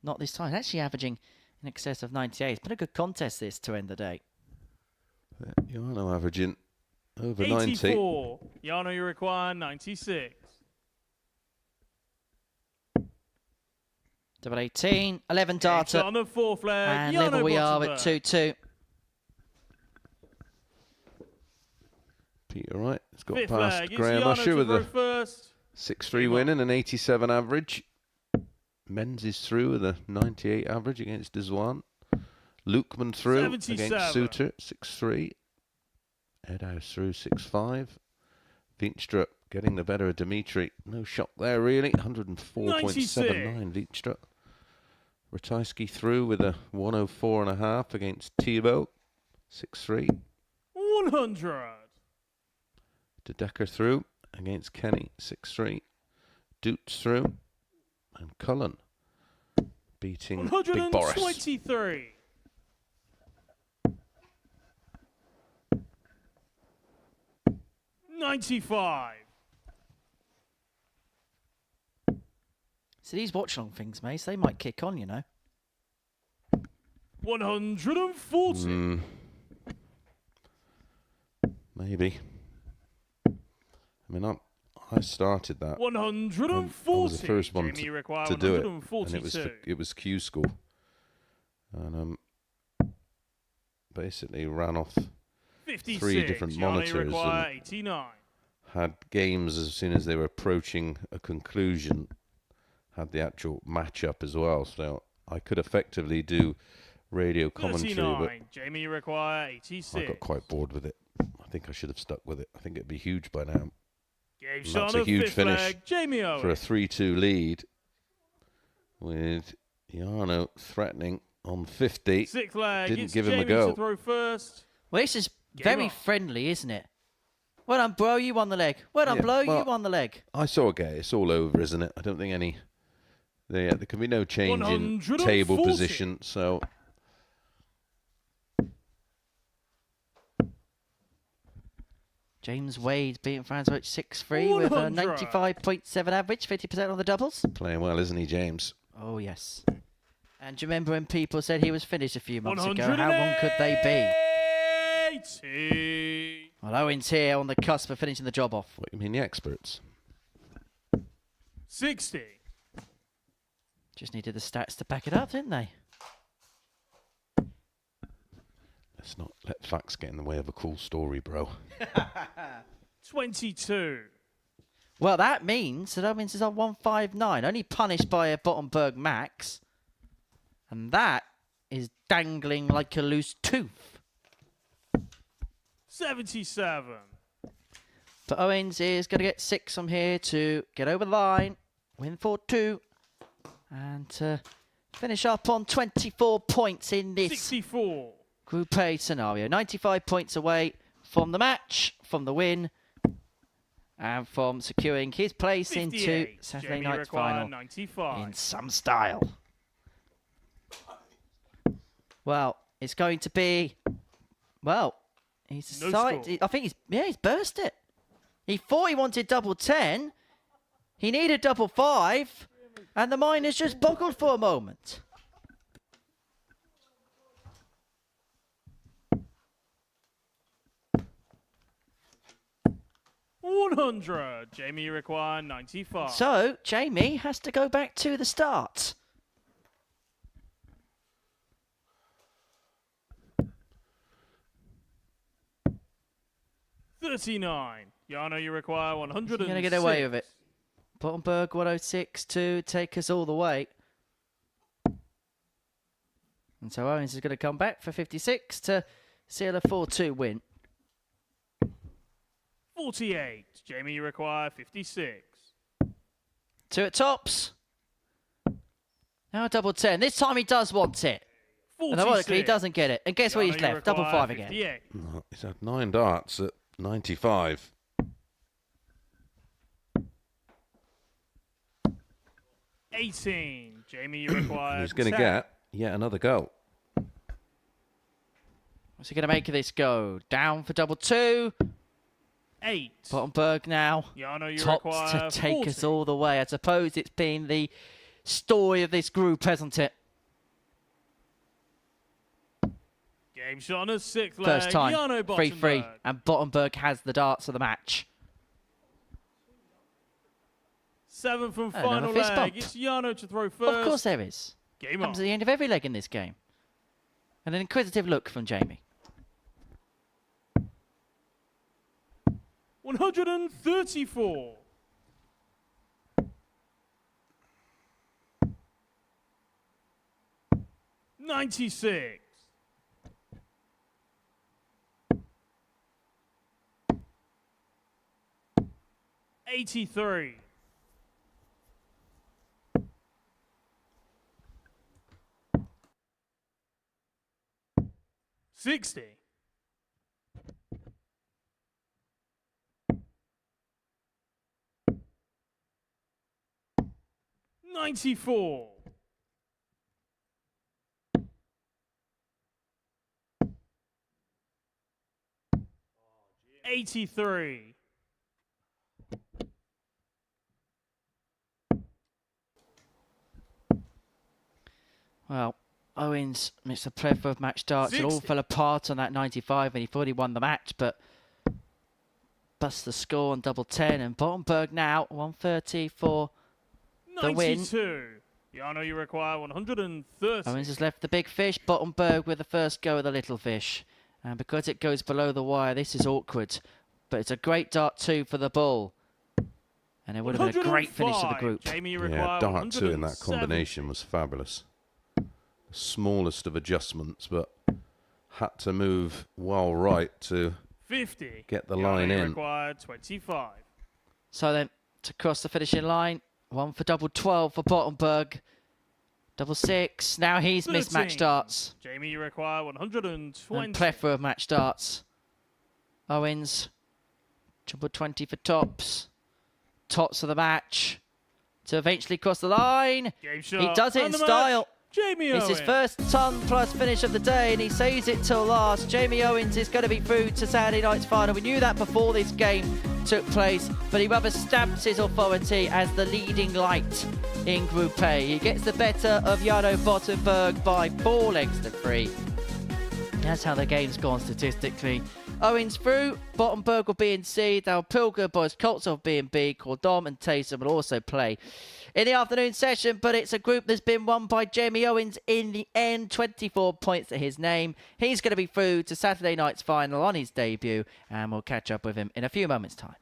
Not this time. Actually averaging in excess of 98. It's been a good contest this to end the day. Yano averaging over 84. Yano, you require 96. Double 18, 11 data. On the fourth leg, and Yano level we are with Bottenberg. 2-2. Peter Wright has got Fifth past leg, Graham Yano Usher to with throw a first. 6-3 win and an 87 average. Menz is through with a 98 average against Dizwan. Lukeman through 77. against Suter, 6-3. Edhouse through 6-5. Veenstra getting the better of Dimitri. No shock there, really. 104.79 Veenstra. Ratajski through with a 104.5 against Thibault, 6-3. 100. De Decker through against Kenny, 6-3. Doots through. And Cullen beating Big Boris. 123. $95. So these watch-along things, Mace, they might kick on, you know. 140. Maybe. I mean, I started that. 140. I was the first one Jamie to require do it, 142. and it was Q school, and basically ran off 56. 3 different monitors require and 89. had games as soon as they were approaching a conclusion. Had the actual match-up as well, so I could effectively do radio commentary, 39. but Jamie require 86. I got quite bored with it. I think I should have stuck with it. I think it'd be huge by now. Game And shot that's a huge fifth finish leg, Jamie Owens. for a 3-2 lead, with Yano threatening on 50. Sixth leg, Didn't it's give him Jamie a go. to throw first. Well, this is Game very on. friendly, isn't it? Well done, bro, you won the leg. Well done, Yeah, blow, well, you won the leg. I saw a game. It's all over, isn't it? I don't think any. There can be no change in 140. table position. So James Wade beating Franzovic 6-3 with a 100. 95.7 average, 50% on the doubles. playing well, isn't he, James? Oh, yes. And do you remember when people said he was finished a few months ago? How wrong could they be? 180. Well, Owens here on the cusp of finishing the job off. What do you mean, the experts? 60. Just needed the stats to back it up, didn't they? Let's not let facts get in the way of a cool story, bro. 22. Well, that means that Owens is on 159, only punished by a Bottenberg max. And that is dangling like a loose tooth. 77. But Owens is going to get 6 from here to get over the line, win 4-2, and to finish up on 24 points in this 64. Group A scenario. 95 points away from the match, from the win, and from securing his place 58. into Saturday Jamie night's require final 95. in some style. Well, it's going to be, well, he's No decided, score. I think he's burst it. He thought he wanted double 10. He needed double 5, and the miners just boggled for a moment. $100. Jamie require 95. So, Jamie has to go back to the start. $39. Yano, you require 106. He's going to get away with it. Bottenberg 106 to take us all the way. And so Owens is going to come back for 56 to seal a 4-2 win. 48. Jamie, you require 56. 2 at tops. Now double 10. This time he does want it. And ironically, he doesn't get it. And guess where he's left? Double 5 again. 58. No, he's had 9 darts at 95. $18. Jamie, you require He's going to 10. get yet another go. What's he going to make of this go? Down for double 2. 8. Bottenberg now. Yano, you Tops require to take 40. us all the way. I suppose it's been the story of this group, hasn't it? Game shot on a 6th leg. First time, Yano 3-3, Bottenberg. and Bottenberg has the darts of the match. 7th and Another final fist leg. bump. It's Yano to throw first. Of course there is. Game Comes on. at the end of every leg in this game. And an inquisitive look from Jamie. 134. $96. $83. $60. $94. $83. Well, Owens missed a plethora of match darts. It all 60. fell apart on that 95 and he thought he won the match, but busts the score on double 10. And Bottenberg now, 130 for the win. 92. Yano, you require 130. Owens has left the big fish. Bottenberg with the first go of the little fish. And because it goes below the wire, this is awkward. But it's a great dart 2 for the bull. And it would have been a great finish to the group. Jamie, you Yeah, require dart 2 in that 107. combination was fabulous. Smallest of adjustments, but had to move well right to 50. get the Yano, line you in. require 25. So then, to cross the finishing line, 1 for double 12 for Bottenberg. Double 6. Now he's missed match 13. darts. Jamie, you require 120. And plethora of match darts. Owens. Double 20 for tops. Tops of the match. To eventually cross the line. Game shot. He does it And in the style. match, Jamie It's Owens. his first ton plus finish of the day, and he saves it till last. Jamie Owens is going to be through to Saturday night's final. We knew that before this game took place, but he rather stamps his authority as the leading light in Group A. He gets the better of Yano Bottenberg by 4 legs to 3. That's how the game's gone statistically. Owens through, Bottenberg will be in C, now Pilgrim, boys Koltsov will be in B, Koordom and Teysen will also play in the afternoon session, but it's a group that's been won by Jamie Owens in the end, 24 points to his name. He's going to be through to Saturday night's final on his debut, and we'll catch up with him in a few moments' time.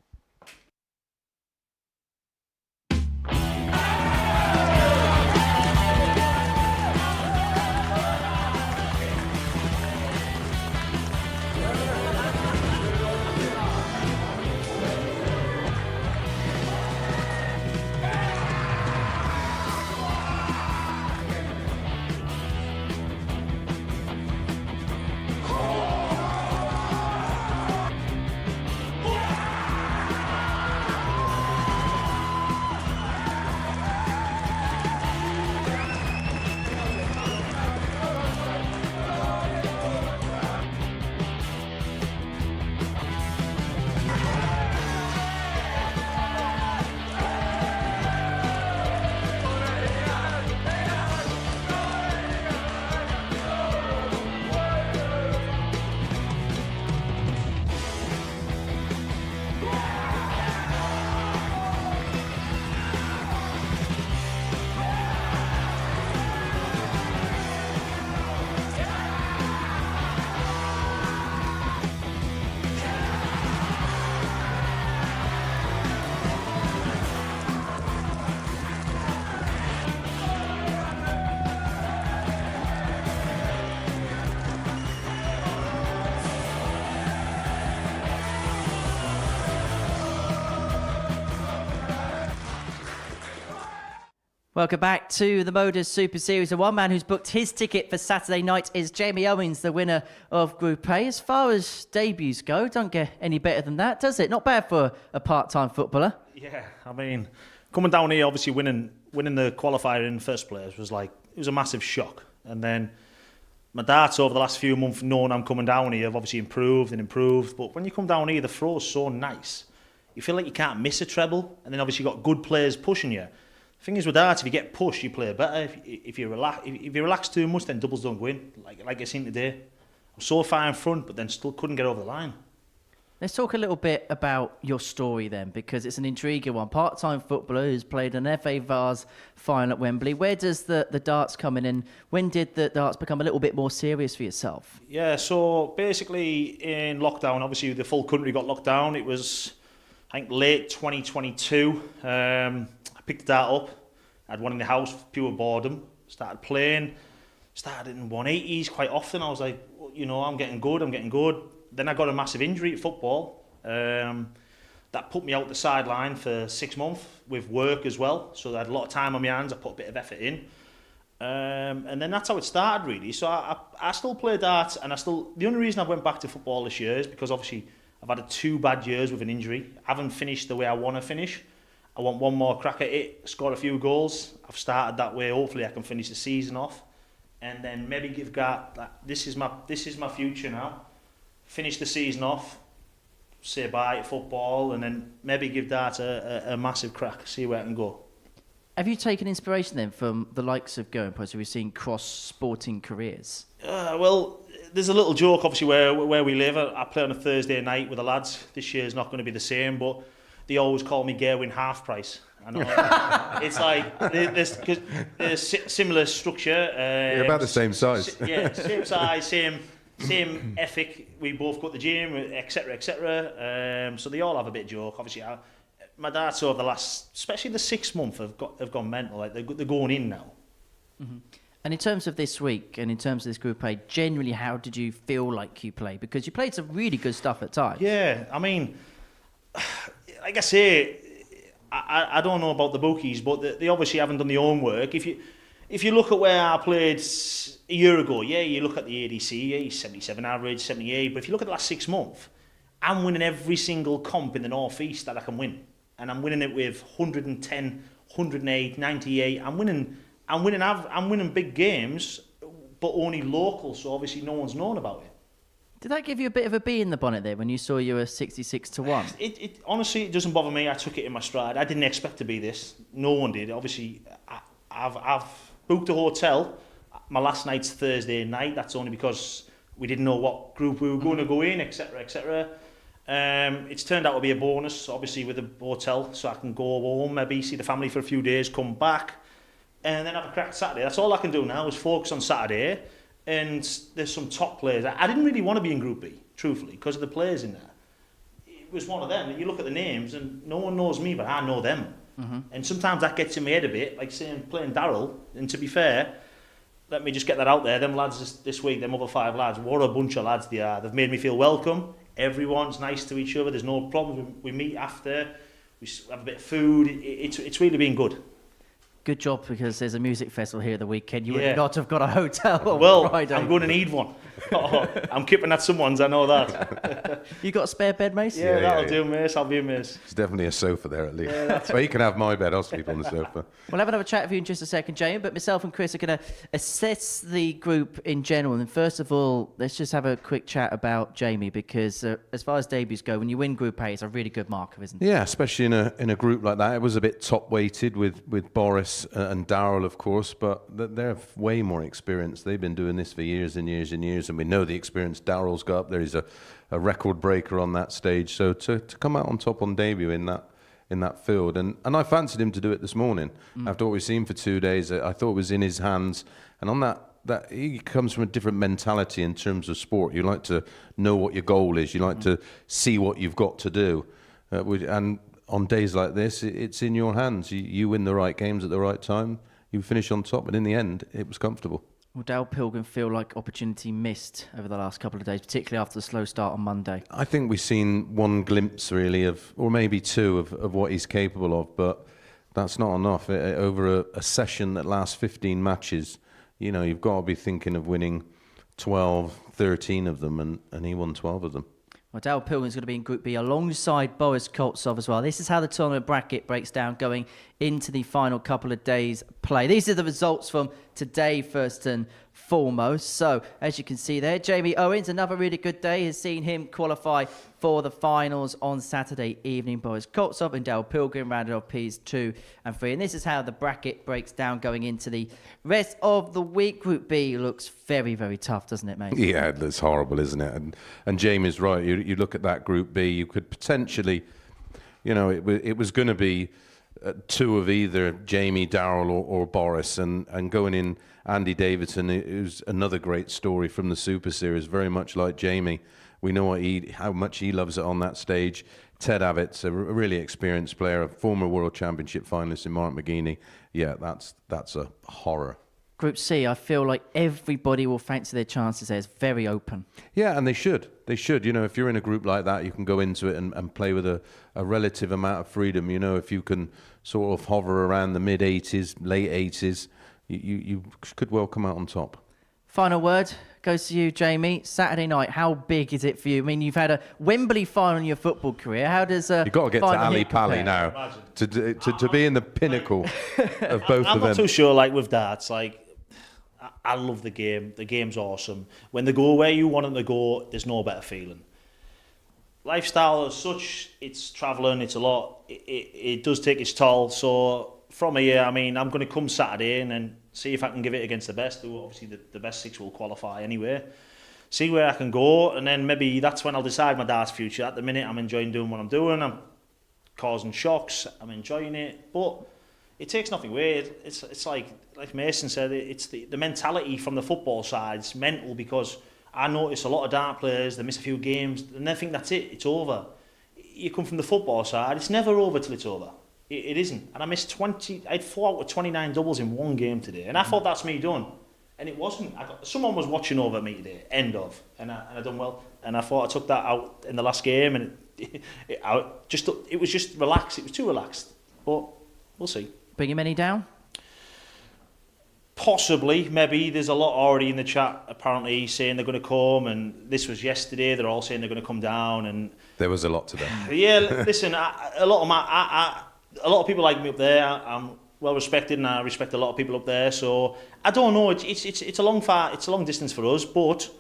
Welcome back to the Modus Super Series. The one man who's booked his ticket for Saturday night is Jamie Owens, the winner of Group A. As far as debuts go, don't get any better than that, does it? Not bad for a part-time footballer. Yeah, I mean, coming down here, obviously winning the qualifier in first place was like, it was a massive shock. And then my darts over the last few months, knowing I'm coming down here, have obviously improved and improved. But when you come down here, the throw's so nice. You feel like you can't miss a treble, and then obviously you've got good players pushing you. The thing is with darts, if you get pushed, you play better. If you relax too much, then doubles don't go in, like I seen today. I'm so far in front, but then still couldn't get over the line. Let's talk a little bit about your story then, because it's an intriguing one. Part-time footballer who's played an FA Vars final at Wembley. Where does the darts come in, and when did the darts become a little bit more serious for yourself? Yeah, so basically in lockdown, obviously the full country got locked down. It was, I think, late 2022. I picked the dart up. I had one in the house, pure boredom. Started playing. Started in 180s quite often. I was like, you know, I'm getting good. Then I got a massive injury at football. That put me out the sideline for 6 months with work as well. So I had a lot of time on my hands. I put a bit of effort in. And then that's how it started, really. So I still play darts, and the only reason I went back to football this year is because obviously I've had 2 bad years with an injury. I haven't finished the way I want to finish. I want one more crack at it, score a few goals. I've started that way. Hopefully I can finish the season off. And then maybe give Gart, this is my future now. Finish the season off, say bye to football, and then maybe give Dart a massive crack, see where I can go. Have you taken inspiration then from the likes of Going Post, who we've seen cross-sporting careers? Well, there's a little joke, obviously, where we live. I play on a Thursday night with the lads. This year's not going to be the same, but they always call me Gerwin Half Price. I know. It's like there's similar structure. You're about the same size. Yeah, same size, same ethic. We both go to the gym, etc., etc. So they all have a bit of joke. Obviously, my darts over the last, especially the 6 months, have gone mental. Like they're going in now. Mm-hmm. And in terms of this week, and in terms of this group play, generally, how did you feel like you played? Because you played some really good stuff at times. Yeah, I mean, like I say, I don't know about the bookies, but they obviously haven't done their own work. If you look at where I played a year ago, yeah, you look at the ADC, yeah, 77 average, 78. But if you look at the last 6 months, I'm winning every single comp in the North East that I can win, and I'm winning it with 110, 108, 98. I'm winning big games, but only local. So obviously no one's known about it. Did that give you a bit of a bee in the bonnet there when you saw you were 66-1? It honestly, it doesn't bother me. I took it in my stride. I didn't expect to be this. No one did. Obviously, I've booked a hotel. My last night's Thursday night. That's only because we didn't know what group we were going to go in, etc., etc. It's turned out to be a bonus, obviously, with the hotel, so I can go home, maybe see the family for a few days, come back, and then have a crack Saturday. That's all I can do now is focus on Saturday. And there's some top players. I didn't really want to be in Group B, truthfully, because of the players in there. It was one of them. You look at the names, and no one knows me, but I know them. Mm-hmm. And sometimes that gets in my head a bit, like saying playing Darryl. And to be fair, let me just get that out there. Them lads this week, them other 5 lads, what a bunch of lads they are. They've made me feel welcome. Everyone's nice to each other. There's no problems. We meet after. We have a bit of food. It's really been good. Good job, because there's a music festival here the weekend. You would not have got a hotel on Friday. I'm going to need one. I'm keeping at someone's, I know that. You got a spare bed, Mace? Yeah, that'll do, Mace. I'll be a Mace. There's definitely a sofa there at least. Yeah, so you can have my bed, I'll sleep on the sofa. We'll have another chat with you in just a second, Jamie, but myself and Chris are going to assess the group in general. And first of all, let's just have a quick chat about Jamie, because as far as debuts go, when you win Group A, it's a really good marker, isn't it? Yeah, especially in a group like that. It was a bit top-weighted with Boris and Darryl, of course, but they're way more experienced. They've been doing this for years and years and years, and we know the experience Darryl's got up there. He's a record breaker on that stage. So to come out on top on debut in that field, and I fancied him to do it this morning. After what we've seen for 2 days, I thought it was in his hands. And on that he comes from a different mentality in terms of sport. You like to know what your goal is. You like to see what you've got to do. And on days like this, it's in your hands. You win the right games at the right time. You finish on top, and in the end, it was comfortable. Will Dale Pilgrim feel like opportunity missed over the last couple of days, particularly after the slow start on Monday? I think we've seen one glimpse, really, or maybe 2 of what he's capable of, but that's not enough. Over a session that lasts 15 matches, you've got to be thinking of winning 12, 13 of them, and he won 12 of them. Well, Dale Pilgrim's going to be in Group B alongside Boris Koltsov as well. This is how the tournament bracket breaks down going into the final couple of days' play. These are the results from today, first and foremost. So, as you can see there, Jamie Owens, another really good day, has seen him qualify for the finals on Saturday evening. Boris Koltsov and Dale Pilgrim rounded off Ps 2 and 3. And this is how the bracket breaks down going into the rest of the week. Group B looks very, very tough, doesn't it, mate? Yeah, it's horrible, isn't it? And Jamie's right. You look at that Group B, you could potentially, you know, it was going to be two of either Jamie, Darryl or Boris, and going in Andy Davidson, who's another great story from the Super Series, very much like Jamie. We know how much he loves it on that stage. Ted Avit's a really experienced player, a former World Championship finalist in Mark McGuinney. Yeah, that's a horror. Group C, I feel like everybody will fancy their chances there. It's very open. Yeah, and they should. They should. You know, if you're in a group like that, you can go into it and play with a relative amount of freedom. You know, if you can sort of hover around the mid-80s, late 80s, you could well come out on top. Final word goes to you, Jamie. Saturday night, how big is it for you? I mean, you've had a Wembley final in your football career. How does you've got to get to Ali Pali now to be in the pinnacle of both of them. I'm not too sure. Like with darts, like I love the game. The game's awesome. When they go where you want them to go, there's no better feeling. Lifestyle as such, it's travelling. It's a lot. It does take its toll. So from here, I mean, I'm going to come Saturday and then see if I can give it against the best. Obviously, the best 6 will qualify anyway. See where I can go, and then maybe that's when I'll decide my darts future. At the minute, I'm enjoying doing what I'm doing. I'm causing shocks. I'm enjoying it, but it takes nothing away. It's like Mason said, it's the mentality from the football side. It's mental, because I notice a lot of dart players, they miss a few games, and they think that's it, it's over. You come from the football side, it's never over till it's over. It isn't. And I missed 20, I had 4 out of 29 doubles in one game today. And I thought that's me done. And it wasn't. Someone was watching over me today, end of. And I done well. And I thought I took that out in the last game. And it was just relaxed. It was too relaxed. But we'll see. Bringing many down? Possibly, maybe. There's a lot already in the chat, apparently, saying they're going to come. And this was yesterday. They're all saying they're going to come down. And there was a lot today. Yeah, listen, a lot of people like me up there. I'm well respected, and I respect a lot of people up there. So I don't know. It's a long distance for us. But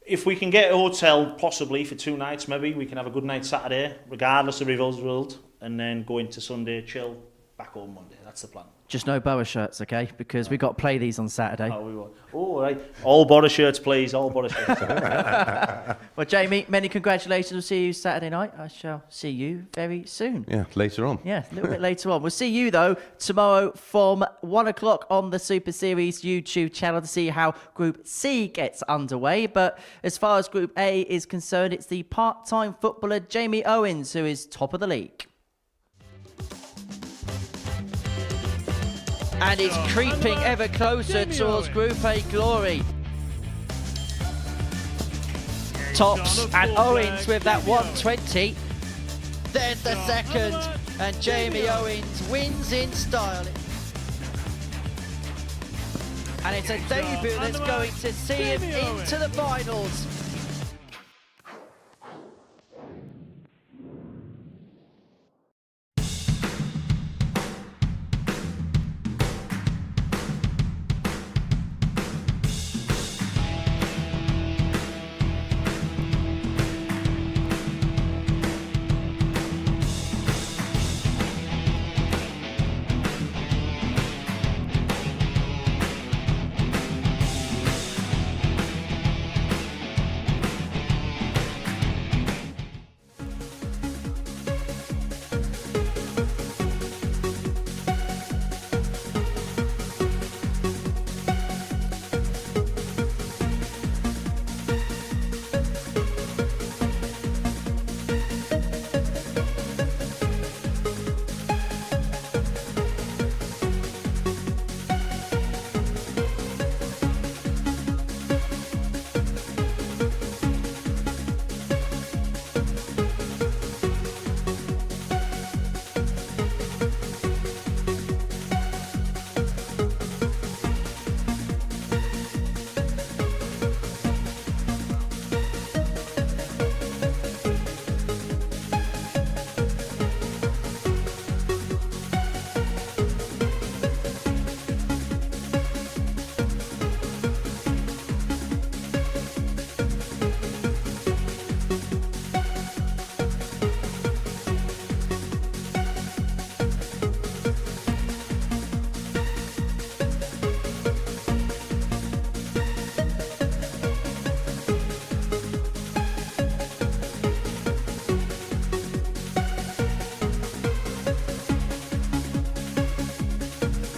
if we can get a hotel, possibly for 2 nights, maybe we can have a good night Saturday, regardless of result, and then go into Sunday, chill, back home Monday. That's the plan. Just no Boa shirts, okay? Because we got to play these on Saturday. Oh, we will. Oh, all right. All Boris shirts, please. All Boris shirts. Well, Jamie, many congratulations. We'll see you Saturday night. I shall see you very soon. Yeah, later on. Yeah, a little bit later on. We'll see you, though, tomorrow from 1 o'clock on the Super Series YouTube channel to see how Group C gets underway. But as far as Group A is concerned, it's the part-time footballer Jamie Owens who is top of the league. And it's creeping ever closer towards Group A glory. Tops and Owens with that 120. There's the second, and Jamie Owens wins in style. And it's a debut that's going to see him into the finals.